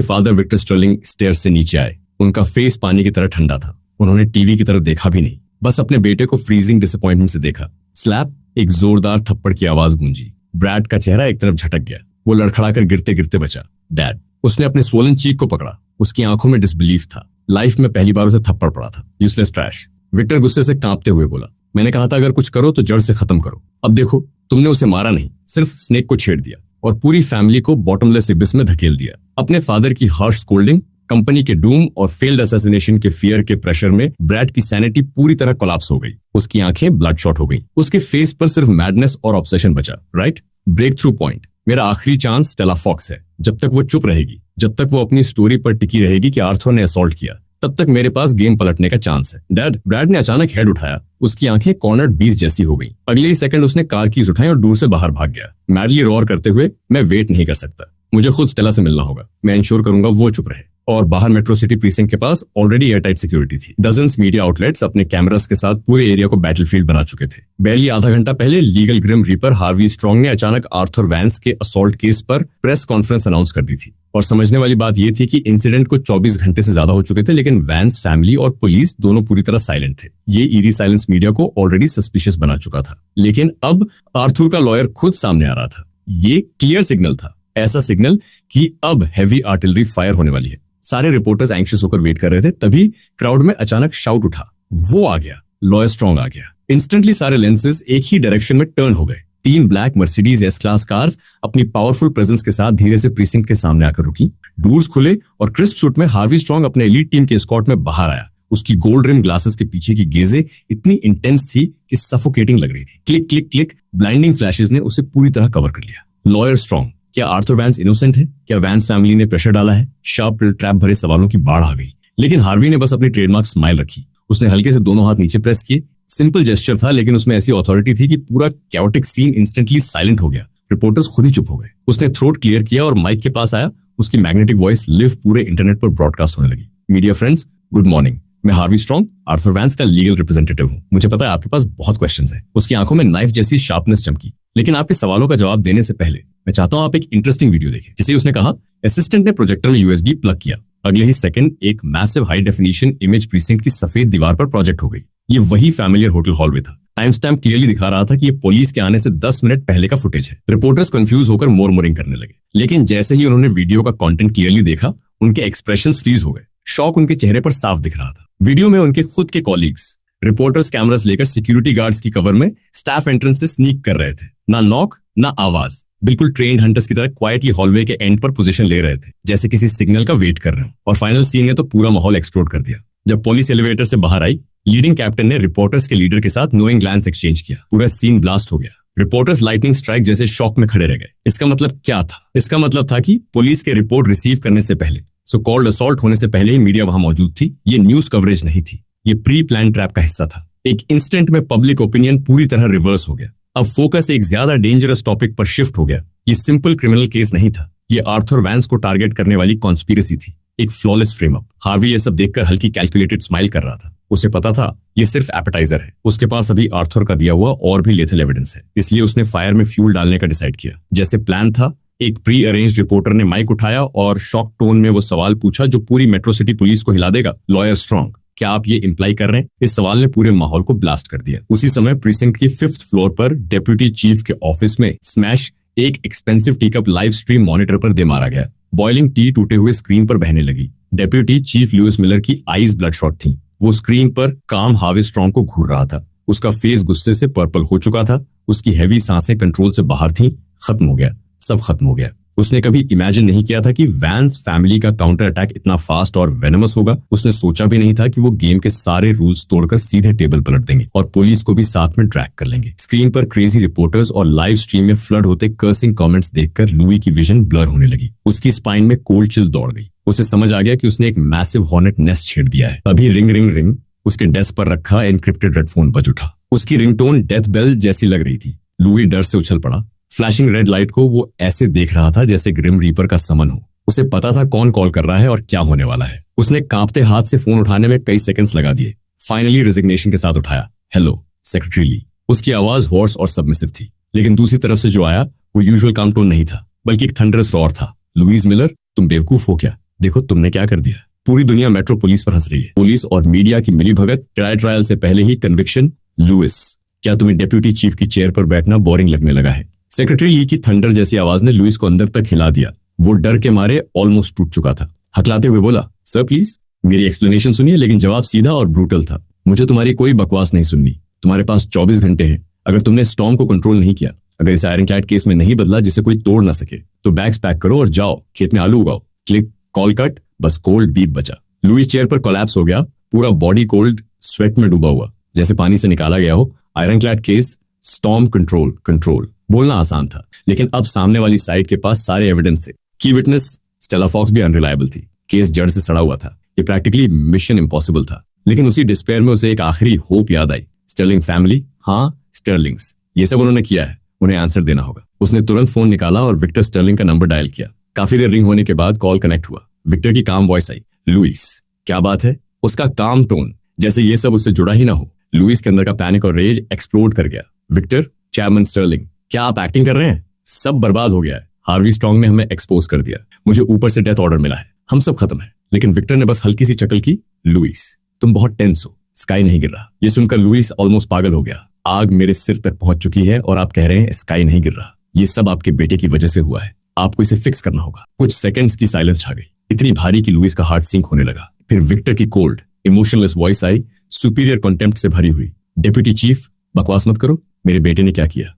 फादर विक्टर स्टर्लिंग स्टेयर्स से नीचे आए। उनका फेस पानी की तरह ठंडा था। उन्होंने टीवी की तरफ देखा भी नहीं, बस अपने बेटे को फ्रीजिंग डिसअपॉइंटमेंट से देखा। स्लैप, एक जोरदार थप्पड़ की आवाज गूंजी। ब्रैड का चेहरा एक तरफ झटक गया। वो लड़खड़ाकर गिरते गिरते बचा। डैड। उसने अपने स्वोलन चीक को पकड़ा। उसकी आंखों में डिसबिलीफ था। लाइफ में पहली बार उसे थप्पड़ पड़ा था। Useless trash. विक्टर गुस्से से कांपते हुए बोला, मैंने कहा था अगर कुछ करो तो जड़ से खत्म करो। अब देखो, तुमने उसे मारा नहीं, सिर्फ स्नेक को छेड़ दिया और पूरी फैमिली को बॉटमलेस एबिस में धकेल दिया। अपने फादर की हार्श स्कोल्डिंग, कंपनी के डूम और फेल्ड असैसिनेशन के फियर के प्रेशर में ब्रैड की सैनिटी पूरी तरह कोलैप्स हो गई। उसकी आंखें ब्लड शॉट हो गई। उसके फेस पर सिर्फ मैडनेस और ऑब्सेशन बचा। राइट? Breakthrough point. मेरा आखिरी चांस स्टेला फॉक्स है। जब तक वो चुप रहेगी, जब तक वो अपनी स्टोरी पर टिकी रहेगी कि आर्थर ने असॉल्ट किया, तब तक मेरे पास गेम पलटने का चांस है। डैड। ब्रैड ने अचानक हेड उठाया। उसकी आंखें कॉर्नर्ड बीस जैसी हो गई। अगले ही सेकंड उसने कार कीज उठाई और दूर से बाहर भाग गया, मैडली रोर करते हुए, मैं वेट नहीं कर सकता, मुझे खुद स्टेला से मिलना होगा। मैं इंश्योर करूंगा वो चुप रहे। और बाहर मेट्रो सिटी प्रीसिंक्ट के पास ऑलरेडी एयरटाइट सिक्योरिटी थी। डजन्स मीडिया आउटलेट्स अपने कैमरास के साथ पूरे एरिया को बैटलफील्ड बना चुके थे। बैली आधा घंटा पहले legal grim reaper Harvey Strong ने अचानक आर्थर वैंस के असॉल्ट केस पर प्रेस कॉन्फ्रेंस अनाउंस कर दी थी। और समझने वाली बात यह थी कि इंसिडेंट को 24 घंटे से ज्यादा हो चुके थे, लेकिन वैंस फैमिली और पुलिस दोनों पूरी तरह साइलेंट थे। ये ईरी साइलेंस मीडिया को ऑलरेडी सस्पिशियस बना चुका था। लेकिन अब आर्थर का लॉयर खुद सामने आ रहा था। ये क्लियर सिग्नल था, ऐसा सिग्नल कि अब हैवी आर्टिलरी फायर होने वाली है। सारे रिपोर्टर्स एंग्शियस होकर वेट कर रहे थे। तभी क्राउड में अचानक शाउट उठा, वो आ गया, लॉयर स्ट्रॉन्ग आ गया। इंस्टेंटली सारे लेंसेज एक ही डायरेक्शन में टर्न हो गए। 3 black Mercedes S class cars अपनी पावरफुल प्रेजेंस के साथ धीरे से प्रीसिंक्ट के सामने आकर रुकी। डोर्स खुले और क्रिस्प सूट में हार्वी स्ट्रॉन्ग अपने एलीट टीम के एस्कॉर्ट में बाहर आया। उसकी गोल्ड रिम ग्लासेस के पीछे की गेजें इतनी इंटेंस थी कि सफोकेटिंग लग रही थी। Click click click, blinding flashes ने उसे पूरी तरह कवर कर लिया। लॉयर स्ट्रॉन्ग, क्या आर्थर वैंस इनोसेंट है? क्या वैंस फैमिली ने प्रेशर डाला है? शार्प ट्रैप भरे सवालों की बाढ़ आ गई। लेकिन हार्वी ने बस अपनी ट्रेडमार्क स्माइल रखी। उसने हल्के से दोनों हाथ नीचे प्रेस किए। सिंपल जेस्चर था, लेकिन उसमें ऐसी अथॉरिटी थी कि पूरा कैओटिक सीन इंस्टेंटली साइलेंट हो गया। रिपोर्टर्स खुद ही चुप हो गए। उसने थ्रोट क्लियर किया और माइक के पास आया। उसकी मैग्नेटिक वॉइस लिव पूरे इंटरनेट पर ब्रॉडकास्ट होने लगी। Media friends, good morning. मैं हार्वी स्ट्रॉन्ग, आर्थर वैंस का लीगल रिप्रेजेंटेटिव हूँ। मुझे पता है आपके पास बहुत क्वेश्चंस हैं। उसकी आंखों में नाइफ जैसी शार्पनेस चमकी। लेकिन आपके सवालों का जवाब देने से पहले मैं चाहता हूं आप एक इंटरेस्टिंग वीडियो देखें, जिसे उसने कहा। असिस्टेंट ने प्रोजेक्टर में यूएसबी प्लग किया। अगले ही सेकंड एक massive high definition image precinct की सफेद दीवार पर प्रोजेक्ट हो गई। ये वही फैमिलियर होटल हॉलवे था। टाइम स्टैम्प क्लियरली दिखा रहा था कि ये पुलिस के आने से 10 मिनट पहले का फुटेज है। रिपोर्टर्स कंफ्यूज होकर मोरमोरिंग करने लगे, लेकिन जैसे ही उन्होंने वीडियो का कंटेंट क्लियरली देखा, उनके एक्सप्रेशंस फ्रीज हो गए। शॉक उनके चेहरे पर साफ दिख रहा था। वीडियो में उनके खुद के कॉलीग्स रिपोर्टर्स कैमरास लेकर सिक्योरिटी गार्ड्स की कवर में स्टाफ एंट्रेंस से स्नीक कर रहे थे। ना नॉक ना आवाज, बिल्कुल ट्रेन्ड हंटर्स की तरह क्वाइटली हॉलवे के एंड पर पोजीशन ले रहे थे, जैसे किसी सिग्नल का वेट कर रहे हो। और फाइनल सीन ने तो पूरा माहौल एक्सप्लोड कर दिया। जब पुलिस एलिवेटर से बाहर आई, लीडिंग कैप्टन ने रिपोर्टर्स के लीडर के साथ नोइंग ग्लैंस एक्सचेंज किया। पूरा सीन ब्लास्ट हो गया। रिपोर्टर्स लाइटनिंग स्ट्राइक जैसे शॉक में खड़े रह गए। इसका मतलब क्या था? इसका मतलब था कि पुलिस के रिपोर्ट रिसीव करने से पहले, सो कॉल्ड असॉल्ट होने से पहले ही मीडिया वहां मौजूद थी। ये न्यूज कवरेज नहीं थी, ये प्री प्लान ट्रैप का हिस्सा था। एक इंस्टेंट में पब्लिक ओपिनियन पूरी तरह रिवर्स हो गया। अब फोकस एक ज्यादा डेंजरस टॉपिक पर शिफ्ट हो गया। ये सिंपल क्रिमिनल केस नहीं था, ये आर्थर वैंस को टारगेट करने वाली कॉन्स्पिरेसी थी। एक फ्लॉलेस फ्रेम अप। हार्वी ये सब देखकर हल्की कैलकुलेटेड स्माइल कर रहा था। उसे पता था ये सिर्फ एपेटाइजर है। उसके पास अभी आर्थर का दिया हुआ और भी लेथल एविडेंस है। इसलिए उसने फायर में फ्यूल डालने का डिसाइड किया। जैसे प्लान था, एक प्री अरेंज रिपोर्टर ने माइक उठाया और शॉक टोन में वो सवाल पूछा जो पूरी मेट्रो सिटी पुलिस को हिला देगा। लॉयर स्ट्रॉन्ग, क्या आप ये इंप्लाई कर रहे हैं? इस सवाल ने पूरे माहौल को ब्लास्ट कर दिया। उसी समय प्रीसिंक्ट की 5th फ्लोर पर डेप्यूटी चीफ के ऑफिस में स्मैश एक एक्सपेंसिव टीकअप लाइव स्ट्रीम मॉनिटर पर दे मारा गया। बॉइलिंग टी टूटे हुए स्क्रीन पर बहने लगी। डेप्यूटी चीफ लुइस मिलर की आईज ब्लडशॉट थी। वो स्क्रीन पर काम हार्वे स्ट्रॉन्ग को घूर रहा था। उसका फेस गुस्से से पर्पल हो चुका था। उसकी हैवी सांसें कंट्रोल से बाहर थीं। खत्म हो गया, सब खत्म हो गया। उसने कभी इमेजिन नहीं किया था कि वैंस फैमिली का काउंटर अटैक इतना फास्ट और वेनमस होगा। उसने सोचा भी नहीं था कि वो गेम के सारे रूल्स तोड़कर सीधे टेबल पलट देंगे और पुलिस को भी साथ में ड्रैग कर लेंगे। स्क्रीन पर क्रेजी रिपोर्टर्स और लाइव स्ट्रीम में फ्लड होते कर्सिंग कमेंट्स देखकर लुई की विजन ब्लर होने लगी। उसकी स्पाइन में कोल्ड चिल दौड़ गई। उसे समझ आ गया कि उसने एक मैसिव हॉर्नेट नेस्ट छेड़ दिया है। अभी रिंग रिंग रिंग उसके डेस्क पर रखा एनक्रिप्टेड रेड फोन बज उठा। उसकी रिंगटोन डेथ बेल जैसी लग रही थी। लुई डर से उछल पड़ा। फ्लैशिंग रेड लाइट को वो ऐसे देख रहा था जैसे ग्रिम रीपर का समन हो। उसे पता था कौन कॉल कर रहा है और क्या होने वाला है। उसने कांपते हाथ से फोन उठाने में कई सेकंड्स लगा दिए। फाइनली रेजिग्नेशन के साथ उठाया। हेलो सेक्रेटरी ली। उसकी आवाज हॉर्स और सबमिसिव थी, लेकिन दूसरी तरफ से जो आया वो यूजुअल काम टोन नहीं था, बल्कि एक थंडरस रॉर था। लुइस मिलर, तुम बेवकूफ हो क्या? देखो तुमने क्या कर दिया। पूरी दुनिया मेट्रो पुलिस पर हंस रही है। पुलिस और मीडिया की मिलीभगत, ट्रायल से पहले ही कन्विक्शन। लुइस, क्या तुम्हें डेप्यूटी चीफ की चेयर पर बैठना बोरिंग लगने लगा है? सेक्रेटरी ली की थंडर जैसी आवाज ने लुइस को अंदर तक हिला दिया। वो डर के मारे ऑलमोस्ट टूट चुका था। हकलाते हुए बोला, सर प्लीज मेरी एक्सप्लेनेशन सुनिए। लेकिन जवाब सीधा और ब्रूटल था। मुझे तुम्हारी कोई बकवास नहीं सुननी। तुम्हारे पास 24 घंटे हैं। अगर तुमने स्टॉर्म को कंट्रोल नहीं किया, अगर इस आयरनक्लैड केस में नहीं बदला जिसे कोई तोड़ ना सके, तो बैग्स पैक करो और जाओ खेत में आलू उगाओ। क्लिक, कॉल कट, बस कोल्ड बीप बचा। लुइस चेयर पर कोलैप्स हो गया, पूरा बॉडी कोल्ड स्वेट में डूबा हुआ, जैसे पानी से निकाला गया हो। आयरनक्लैड केस, स्टॉर्म कंट्रोल बोलना आसान था, लेकिन अब सामने वाली साइड के पास सारे एविडेंस थे। की विटनेस स्टेला फॉक्स भी अनरिलायबल थी। केस जड़ से सड़ा हुआ था। ये प्रैक्टिकली मिशन इम्पॉसिबल था। लेकिन उसी डिस्पेयर में उसे एक आखिरी होप याद आई। स्टर्लिंग फैमिली, हाँ स्टर्लिंग्स, ये सब उन्होंने किया है, उन्हें आंसर देना होगा। उसने तुरंत फोन निकाला और विक्टर स्टर्लिंग का नंबर डायल किया। काफी देर रिंग होने के बाद कॉल कनेक्ट हुआ। विक्टर की काम वॉइस आई, लुइस क्या बात है? उसका काम टोन जैसे ये सब उससे जुड़ा ही ना हो। लुइस के अंदर का पैनिक और रेज एक्सप्लोड कर गया। विक्टर, चेयरमैन स्टर्लिंग, क्या आप एक्टिंग कर रहे हैं? सब बर्बाद हो गया है। हार्वी स्ट्रॉन्ग ने हमें एक्सपोज कर दिया। मुझे ऊपर से डेथ ऑर्डर मिला है। हम सब खत्म है। लेकिन विक्टर ने बस हल्की सी चकल की। लुइस, तुम बहुत टेंस हो। स्काई नहीं गिर रहा। ये सुनकर लुइस ऑलमोस्ट पागल हो गया। आग मेरे सिर तक पहुंच चुकी है और आप कह रहे हैं स्काई नहीं गिर रहा। ये सब आपके बेटे की वजह से हुआ है। आपको इसे फिक्स करना होगा। कुछ सेकंड्स की साइलेंस छा गई, इतनी भारी कि लुइस का हार्ट सिंक होने लगा। फिर विक्टर की कोल्ड इमोशनलेस वॉइस आई, सुपीरियर कॉन्टेम्प्ट से भरी हुई। डेप्यूटी चीफ, बकवास मत करो। मेरे बेटे ने क्या किया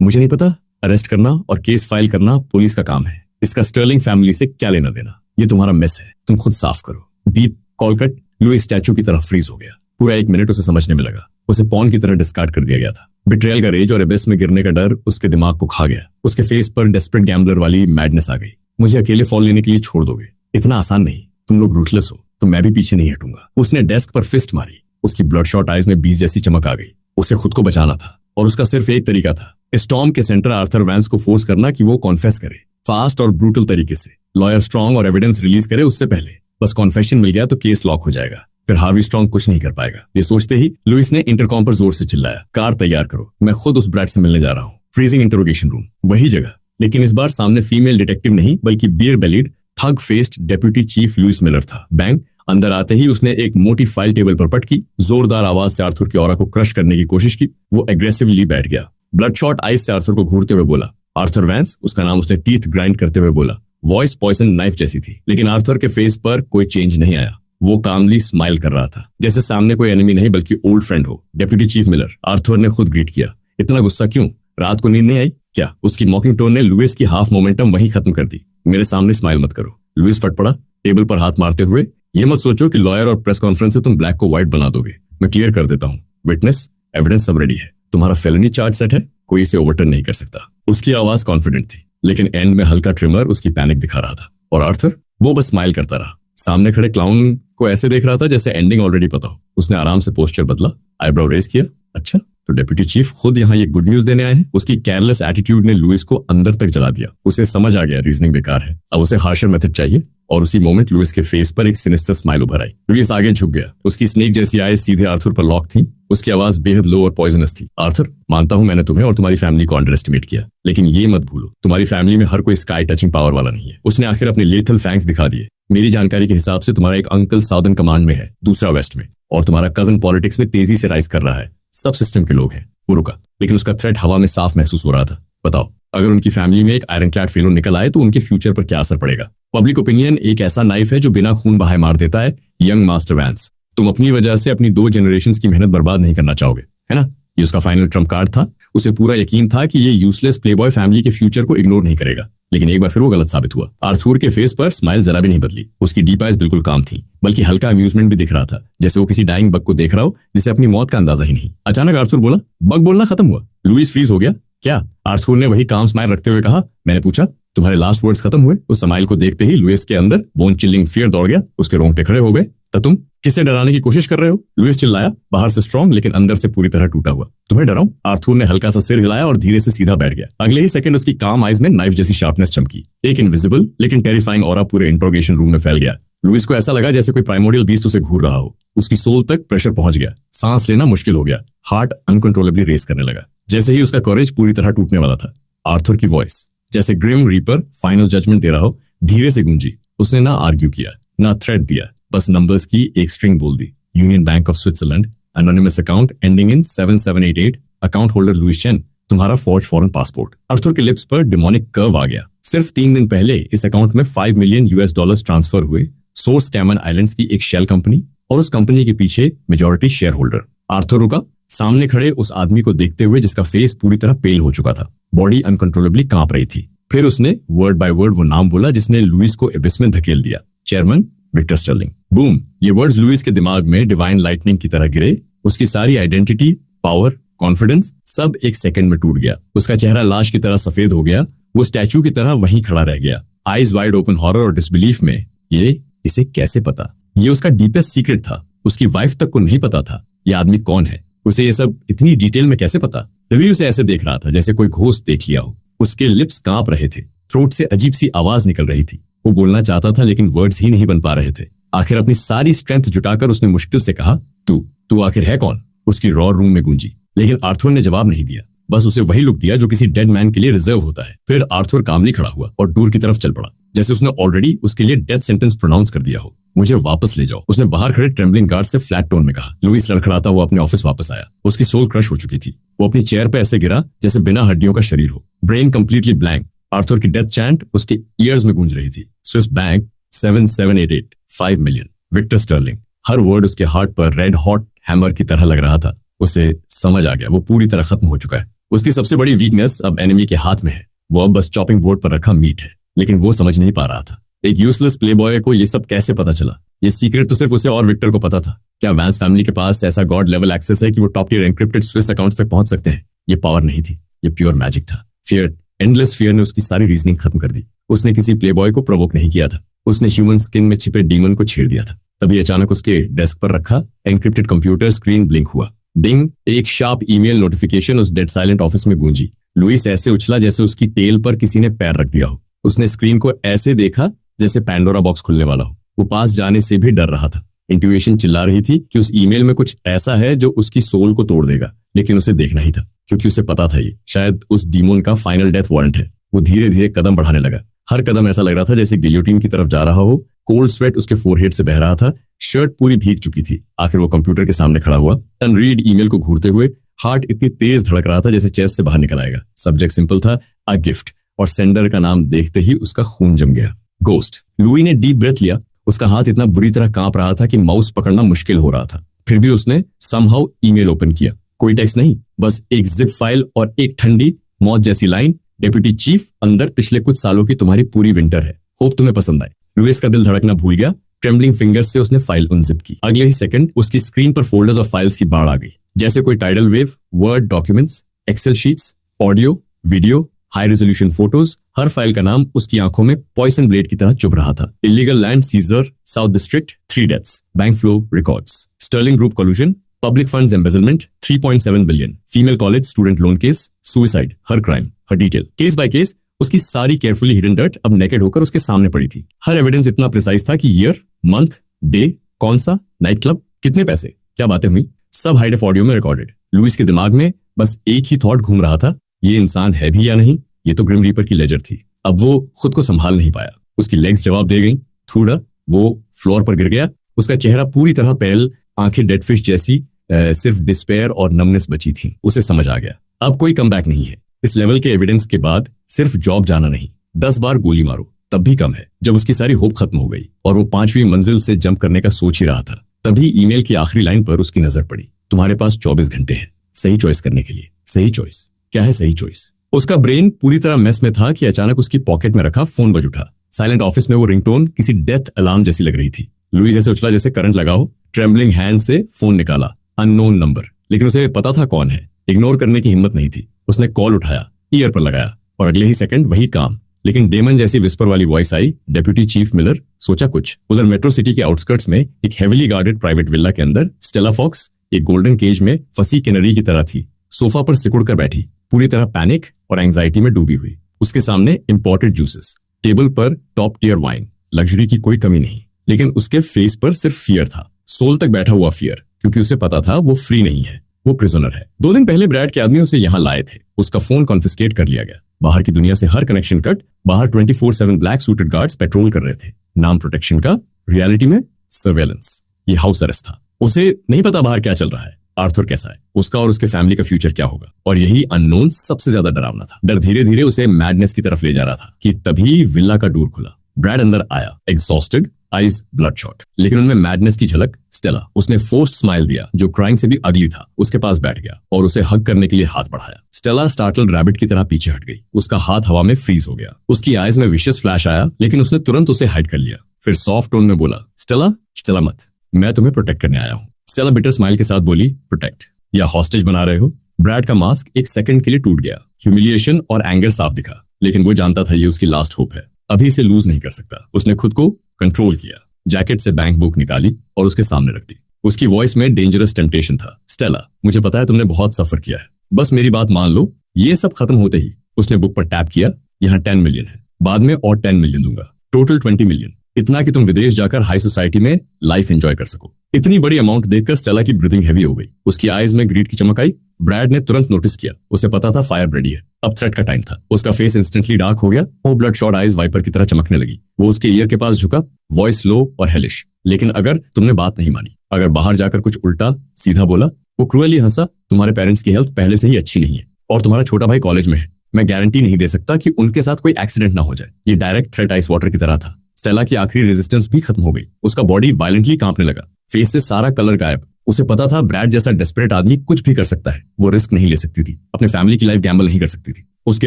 मुझे नहीं पता। अरेस्ट करना और केस फाइल करना पुलिस का काम है। इसका स्टर्लिंग फैमिली से क्या लेना देना? ये तुम्हारा मेस है, तुम खुद साफ करो। Beep, call cut. Louis statue की तरह फ्रीज हो गया। पूरा 1 मिनट उसे समझने में लगा। उसे पॉन की तरह डिस्कार्ड कर दिया गया था। बिट्रेयल का रेज और एबिस में गिरने का डर उसके दिमाग को खा गया। उसके फेस पर डेस्परेट गैम्बलर वाली मैडनेस आ गई। मुझे अकेले फॉल लेने के लिए छोड़ दोगे? इतना आसान नहीं। तुम लोग रूथलेस हो तो मैं भी पीछे नहीं हटूंगा। उसने डेस्क पर फिस्ट मारी। उसकी ब्लडशॉट आइज में बीज जैसी चमक आ गई। उसे खुद को बचाना था और उसका सिर्फ एक तरीका था, स्टॉर्म के सेंटर आर्थर वैंस को फोर्स करना कि वो कॉन्फेस करे, फास्ट और ब्रूटल तरीके से। लॉयर स्ट्रॉन्ग और एविडेंस रिलीज करे उससे पहले। बस कॉन्फेशन मिल गया तो केस लॉक हो जाएगा। फिर हार्वी स्ट्रॉन्ग कुछ नहीं कर पाएगा। ये सोचते ही लुइस ने इंटरकॉम पर जोर से चिल्लाया, कार तैयार करो, मैं खुद उस ब्रैट से मिलने जा रहा हूँ। फ्रीजिंग इंटरोगेशन रूम, वही जगह, लेकिन इस बार सामने फीमेल डिटेक्टिव नहीं बल्कि beer bellied, thug faced deputy chief Louis Miller था। बैंक अंदर आते ही उसने एक मोटी फाइल टेबल पर पटकी। जोरदार आवाज से आर्थर की ऑरा को क्रश करने की कोशिश की। वो एग्रेसिवली बैठ गया। ब्लडशॉट आइस से आर्थर को घूरते हुए बोला, आर्थर वैंस, उसका नाम उसने टीथ ग्राइंड करते हुए बोला। वॉइस पॉइजन नाइफ जैसी थी, लेकिन आर्थर के फेस पर कोई चेंज नहीं आया। वो कामली स्माइल कर रहा था, जैसे सामने कोई एनिमी नहीं बल्कि ओल्ड फ्रेंड हो। डेप्यूटी चीफ मिलर, आर्थर ने खुद ग्रीट किया। इतना गुस्सा क्यों? रात को नींद नहीं आई क्या? उसकी मॉकिंग टोन ने लुइस की हाफ मोमेंटम वहीं खत्म कर दी। मेरे सामने स्माइल मत करो। लुइस फट पड़ा, टेबल पर हाथ मारते हुए। ये मत सोचो कि लॉयर और प्रेस कॉन्फ्रेंस से तुम ब्लैक को व्हाइट बना दोगे। मैं क्लियर कर देता हूँ, विटनेस, एविडेंस सब रेडी है। तुम्हारा फेलनी चार्ज सेट है, कोई इसे ओवरटर्न नहीं कर सकता। उसकी आवाज कॉन्फिडेंट थी, लेकिन एंड में हल्का ट्रिमर उसकी पैनिक दिखा रहा था। और आर्थर, वो बस स्माइल करता रहा। सामने खड़े क्लाउन को ऐसे देख रहा था जैसे एंडिंग ऑलरेडी पता हो। उसने आराम से पोस्चर बदला, आईब्रो रेज किया। अच्छा, तो डेप्यूटी चीफ खुद यहाँ ये गुड न्यूज देने आए हैं? उसकी केयरलेस एटीट्यूड ने लुइस को अंदर तक जला दिया। उसे समझ आ गया रीजनिंग बेकार है, अब उसे हार्शर मेथड चाहिए। और उसी मोमेंट लुइस के फेस पर एक सिनिस्टर स्माइल उभर आई। लुइस आगे झुक गया। उसकी स्नेक जैसी आईज सीधे आर्थर पर लॉक थी। उसकी आवाज बेहद लो और पॉइजनस थी। आर्थर, मानता हूं मैंने तुम्हें और तुम्हारी फैमिली को अंडर एस्टिमेट किया, लेकिन ये मत भूलो तुम्हारी फैमिली में हर कोई स्काई टचिंग पावर वाला नहीं है। उसने आखिर अपने लेथल फैंक्स दिखा दिए। मेरी जानकारी के हिसाब से तुम्हारा एक अंकल साउदर्न कमांड में है, दूसरा वेस्ट में, और तुम्हारा कजन पॉलिटिक्स में तेजी से राइज कर रहा है। सब सिस्टम के लोग हैं। वो रुका, लेकिन उसका थ्रेट हवा में साफ महसूस हो रहा था। बताओ, अगर उनकी फैमिली में एक आयरन क्लैड फेलो निकल आए तो उनके फ्यूचर पर क्या असर पड़ेगा। पब्लिक ओपिनियन एक ऐसा नाइफ है जो बिना खून बहाए मार देता है। यंग मास्टर वैंस, तुम अपनी वजह से अपनी 2 जनरेशंस की मेहनत बर्बाद नहीं करना चाहोगे, है ना। ये उसका फाइनल ट्रम्प कार्ड था। उसे पूरा यकीन था कि ये यूजलेस प्लेबॉय फैमिली के फ्यूचर को इग्नोर नहीं करेगा, लेकिन एक बार फिर वो गलत साबित हुआ। आर्थर के फेस पर स्माइल जरा भी नहीं बदली। उसकी डीप आइज बिल्कुल काम थी, बल्कि हल्का अम्यूजमेंट भी दिख रहा था, जैसे वो किसी डाइंग बग को देख रहा हो जिसे अपनी मौत का अंदाजा ही नहीं। अचानक आर्थर बोला, बग बोलना खत्म हुआ। लुइस फ्रीज हो गया। क्या? आर्थर ने वही काम स्माइल रखते हुए कहा। मैंने पूछा, तुम्हारे लास्ट वर्ड्स खत्म हुए? उस स्माइल को देखते ही लुइस के अंदर बोन चिल्लिंग फियर दौड़ गया। उसके रोंगटे खड़े हो गए। तो तुम किसे डराने की कोशिश कर रहे हो? लुइस चिल्लाया, बाहर से स्ट्रांग लेकिन अंदर से पूरी तरह टूटा हुआ। तुम्हें डराऊं? आर्थर ने हल्का सा सिर हिलाया और धीरे से सीधा बैठ गया। अगले ही सेकंड उसकी काम आइज में नाइफ जैसी शार्पनेस चमकी। एक इनविजिबल लेकिन टेरिफाइंग ऑरा पूरे इंट्रोगेशन रूम में फैल गया। लुइस को ऐसा लगा जैसे कोई प्राइमोरियल बीस्ट उसे घूर रहा हो। उसकी सोल तक प्रेशर पहुंच गया। सांस लेना मुश्किल हो गया। हार्ट अनकंट्रोलेबली रेस करने लगा। जैसे ही उसका कॉरेज पूरी तरह टूटने वाला था, आर्थर की वॉइस जैसे ग्रिम रीपर फाइनल जजमेंट दे रहा हो, धीरे से गूंजी। उसने ना आर्ग्यू किया, ना थ्रेट दिया, बस नंबर्स की एक स्ट्रिंग बोल दी। Union Bank of Switzerland, anonymous account ending in 7788, account holder Louis Chen, तुम्हारा फॉर्ज फॉरेन पासपोर्ट। आर्थर के लिप्स पर डिमोनिक कर्व आ गया। सिर्फ 3 दिन पहले इस अकाउंट में $5 मिलियन ट्रांसफर हुए। सोर्स कैमन आइलैंड्स की एक शेल कंपनी और उस कंपनी के पीछे मेजॉरिटी शेयर होल्डर। आर्थर रुका, सामने खड़े उस आदमी को देखते हुए जिसका फेस पूरी तरह पेल हो चुका था। बॉडी अनकंट्रोलेबली कांप रही थी। फिर उसने वर्ड बाय वर्ड वो नाम बोला जिसने लुइस को एबिस में धकेल दिया। Chairman Victor Sterling. बूम! ये वर्ड्स लुइस के दिमाग में डिवाइन लाइटनिंग की तरह गिरे। उसकी सारी आइडेंटिटी, पावर, कॉन्फिडेंस सब एक सेकंड में टूट गया। उसका चेहरा लाश की तरह सफेद हो गया। वो स्टैचू की तरह वहीं खड़ा रह गया, आईज वाइड ओपन, हॉरर और डिसबिलीफ में। ये इसे कैसे पता? ये उसका डीपेस्ट सीक्रेट था। उसकी वाइफ तक को नहीं पता था ये आदमी कौन है। उसे ये सब इतनी डिटेल में कैसे पता? रवि उसे ऐसे देख रहा था जैसे कोई घोस्ट देख लिया हो। उसके लिप्स कांप रहे थे। थ्रोट से अजीब सी आवाज निकल रही थी। वो बोलना चाहता था लेकिन वर्ड्स ही नहीं बन पा रहे थे। आखिर अपनी सारी स्ट्रेंथ जुटाकर उसने मुश्किल से कहा, तू आखिर है कौन? उसकी रॉ रूम में गूंजी, लेकिन आर्थर ने जवाब नहीं दिया। बस उसे वही लुक दिया जो किसी डेड मैन के लिए रिजर्व होता है। फिर आर्थर कामली खड़ा हुआ और डोर की तरफ चल पड़ा, जैसे उसने ऑलरेडी उसके लिए डेथ सेंटेंस प्रोनाउंस कर दिया हो। मुझे वापस ले जाओ, उसने बाहर खड़े ट्रेम्बलिंग गार्ड से फ्लैट टोन में कहा। लुइस लड़खड़ाता हुआ अपने ऑफिस वापस आया। उसकी सोल क्रश हो चुकी थी। वो अपनी चेयर पे ऐसे गिरा जैसे बिना हड्डियों का शरीर हो, ब्रेन कंप्लीटली ब्लैंक। आर्थर की डेथ चैंट उसके ईयर्स में गूंज रही थी। Swiss bank 7788, 5 million, Victor Sterling. हर वर्ड उसके हार्ट पर रेड हॉट हैमर की तरह लग रहा था। उसे समझ आ गया वो पूरी तरह खत्म हो चुका है। उसकी सबसे बड़ी वीकनेस अब एनिमी के हाथ में है। वो अब बस चॉपिंग बोर्ड पर रखा मीट है, लेकिन वो समझ नहीं पा रहा था। एक यूजलेस प्लेबॉय को ये सब कैसे पता चला? ये सीक्रेट तो सिर्फ उसे और विक्टर को पता था। क्या वैंस फैमिली के पास ऐसा गॉड लेवल एक्सेस है कि वो top tier encrypted Swiss accounts तक पहुंच सकते हैं? ये पावर नहीं थी, ये प्योर मैजिक था। फियर, एंडलेस फियर ने उसकी सारी रीजनिंग खत्म कर दी। उसने किसी प्लेबॉय को प्रोवोक नहीं किया था। उसने ह्यूमन स्किन में छिपे डीमन को छेड़ दिया था। तभी अचानक उसके डेस्क पर रखा एन्क्रिप्टेड कंप्यूटर स्क्रीन ब्लिंक हुआ। डिंग! एक शार्प ईमेल नोटिफिकेशन उस डेड साइलेंट ऑफिस में गूंजी। लुइस ऐसे उछला जैसे उसकी टेल पर किसी ने पैर रख दिया हो। उसने स्क्रीन को ऐसे देखा जैसे पैंडोरा बॉक्स खुलने वाला हो। वो पास जाने से भी डर रहा था। इंट्यूएशन चिल्ला रही थी कि उस ईमेल में कुछ ऐसा है जो उसकी सोल को तोड़ देगा, लेकिन उसे देखना ही था, क्योंकि उसे पता था ये शायद उस डीमोन का फाइनल डेथ वारंट है। वो धीरे धीरे कदम बढ़ाने लगा। हर कदम ऐसा लग रहा था जैसे गिलियोटिन की तरफ जा रहा हो। कोल्ड स्वेट उसके फोरहेड से बह रहा था। शर्ट पूरी भीग चुकी थी। आखिर वो कंप्यूटर के सामने खड़ा हुआ, अनरीड ईमेल को घूरते हुए। हार्ट इतनी तेज धड़क रहा था जैसे चेस्ट से बाहर निकल आएगा। सब्जेक्ट सिंपल था, अ गिफ्ट, और सेंडर का नाम देखते ही उसका खून जम गया। गोस्ट। लुई ने डीप ब्रेथ लिया। उसका हाथ इतना बुरी तरह कांप रहा था कि माउस पकड़ना मुश्किल हो रहा था। फिर भी उसने समहाउ ईमेल ओपन किया। कोई टेक्स्ट नहीं, बस एक जिप फाइल और एक ठंडी मौत जैसी लाइन। डेप्यूटी चीफ, अंदर पिछले कुछ सालों की तुम्हारी पूरी विंटर है। होप तुम्हें पसंद आए। लुइस का दिल धड़कना भूल गया। ट्रेम्बलिंग फिंगर्स से उसने फाइल अनजिप की। अगले ही सेकंड उसकी स्क्रीन पर फोल्डर्स और फाइल्स की बाढ़ आ गई, जैसे कोई tidal wave. Word documents, excel sheets, audio, video, high resolution photos. हर फाइल का नाम उसकी आंखों में पॉइजन ब्लेड की तरह चुभ रहा था। Illegal land seizure, south district, 3 deaths, bank flow records, Sterling group collusion, public funds embezzlement, 3.7 billion, female college student loan case, suicide, हर क्राइम, हर डिटेल, केस बाय केस। उसकी सारी केयरफुली हिडन डर्ट अब नेकेड होकर उसके सामने पड़ी थी। हर एविडेंस इतना प्रिसाइज था कि ईयर, मंथ, डे, कौन सा नाइट क्लब, कितने पैसे, क्या बातें हुई, सब हाई डेफ ऑडियो में रिकॉर्डेड। लुइस के दिमाग में बस एक ही थॉट घूम रहा था, ये इंसान है भी या नहीं। ये तो ग्रिम रीपर की लेजर थी। अब वो खुद को संभाल नहीं पाया। उसकी लेग्स जवाब दे गई। थोड़ा वो फ्लोर पर गिर गया। उसका चेहरा पूरी तरह पेल, आंखें डेड फिश जैसी, सिर्फ डिस्पेयर और नमनेस बची थी। उसे समझ आ गया अब कोई कम बैक नहीं है। इस लेवल के एविडेंस के बाद सिर्फ जॉब जाना नहीं, 10 बार गोली मारो तब भी कम है। जब उसकी सारी होप खत्म हो गई और वो 5वीं मंजिल से जंप करने का सोच ही रहा था, तभी ईमेल की आखिरी लाइन पर उसकी नजर पड़ी, तुम्हारे पास 24 घंटे हैं सही चॉइस करने के लिए। सही चॉइस? क्या है सही चॉइस? उसका ब्रेन पूरी तरह मेस में था कि अचानक उसकी पॉकेट में रखा फोन बज उठा। साइलेंट ऑफिस में वो रिंगटोन किसी डेथ अलार्म जैसी लग रही थी। लुई जैसे उछला जैसे करंट लगा हो। ट्रेम्बलिंग हैंड से फोन निकाला, अननोन नंबर, लेकिन उसे पता था कौन है। इग्नोर करने की हिम्मत नहीं थी। उसने कॉल उठाया, ईयर पर लगाया और अगले ही सेकंड वही काम, लेकिन डेमन जैसी विस्पर वाली वॉइस आई, डेप्यूटी चीफ मिलर। सोचा कुछ। उधर मेट्रो सिटी के आउटस्कर्ट्स में एक हेविली गार्डेड प्राइवेट विला के अंदर स्टेला फॉक्स एक गोल्डन केज में फंसी कैनरी की तरह थी। सोफा पर सिकुड़ कर बैठी, पूरी तरह पैनिक और एंजाइटी में डूबी हुई। उसके सामने इंपोर्टेड जूसेस, टेबल पर टॉप टियर वाइन, लग्जरी की कोई कमी नहीं, लेकिन उसके फेस पर सिर्फ फियर था। सोल तक बैठा हुआ फियर, क्योंकि उसे पता था वो फ्री नहीं है, वो प्रिजनर है। 2 दिन पहले ब्रैड के आदमी उसे यहाँ लाए थे। उसका फोन कॉन्फिस्केट कर लिया गया। बाहर की दुनिया से हर कनेक्शन कट। बाहर 24/7 ब्लैक सूटेड गार्ड्स पेट्रोल कर रहे थे। नाम प्रोटेक्शन का, रियलिटी में सर्वेलेंस। ये हाउस अरेस्ट था। उसे नहीं पता बाहर क्या चल रहा है, आर्थर कैसा है, उसका और उसके फैमिली का फ्यूचर क्या होगा। और यही अननोन सबसे ज्यादा डरावना था। डर धीरे धीरे उसे मैडनेस की तरफ ले जा रहा था कि तभी विला का डोर खुला। ब्रैड अंदर आया, एग्जॉस्टेड, आईज ब्लडशॉट, लेकिन उनमें मैडनेस की झलक। स्टेला, उसने फोर्स्ड स्माइल दिया जो क्राइंग से भी अगली था। उसके पास बैठ गया और उसे हग करने के लिए हाथ बढ़ाया। स्टेला स्टार्टल्ड रैबिट की तरह पीछे हट गई। उसका हाथ हवा में फ्रीज हो गया। उसकी आईज में विशियस फ्लैश आया, लेकिन उसने तुरंत उसे हाइड कर लिया। फिर सॉफ्ट टोन में बोला, स्टेला, चला मत, मैं तुम्हें प्रोटेक्ट करने आया हूँ। स्टेला बिटर स्माइल के साथ बोली, प्रोटेक्ट या हॉस्टेज बना रहे हो? ब्रैड का मास्क एक सेकंड के लिए टूट गया। ह्यूमिलिएशन और एंगर साफ दिखा, लेकिन वो जानता था ये उसकी लास्ट होप है। अभी इसे लूज नहीं कर सकता। उसने खुद को कंट्रोल किया, जैकेट से बैंक बुक निकाली और उसके सामने रख दी। उसकी वॉइस में डेंजरस टेम्पटेशन था। स्टेला, मुझे पता है तुमने बहुत सफर किया है, बस मेरी बात मान लो। ये सब खत्म होते ही उसने बुक पर टैप किया, यहाँ 10 मिलियन है, बाद में और 10 मिलियन दूंगा, टोटल 20 मिलियन। इतना कि तुम विदेश जाकर हाई सोसाइटी में लाइफ एंजॉय कर सको। इतनी बड़ी अमाउंट देखकर स्टेला की ब्रीथिंग हैवी हो गई। उसकी आईज में ग्रीड की चमक आई। ब्रैड ने तुरंत नोटिस किया। उसे पता था फायर रेडी है, अब थ्रेट का टाइम था। उसका फेस इंस्टेंटली डार्क हो गया। वो ब्लड शॉट आईज वाइपर की तरह चमकने लगी। वो उसके ईयर के पास झुका, वॉइस लो और हेलिश, लेकिन अगर तुमने बात नहीं मानी, अगर बाहर जाकर कुछ उल्टा सीधा बोला। वो क्रूअली हंसा, तुम्हारे पेरेंट्स की हेल्थ पहले से ही अच्छी नहीं है और तुम्हारा छोटा भाई कॉलेज में है। मैं गारंटी नहीं दे सकता कि उनके साथ कोई एक्सीडेंट ना हो जाए। ये डायरेक्ट थ्रेट आइस वाटर की तरह था। स्टेला की आखिरी रेजिस्टेंस भी खत्म हो गई। उसका बॉडी वायलेंटली कांपने लगा, फेस से सारा कलर गायब। उसे पता था ब्रैड जैसा डेस्परेट आदमी कुछ भी कर सकता है। वो रिस्क नहीं ले सकती थी, अपने फैमिली की लाइफ गैम्बल नहीं कर सकती थी। उसके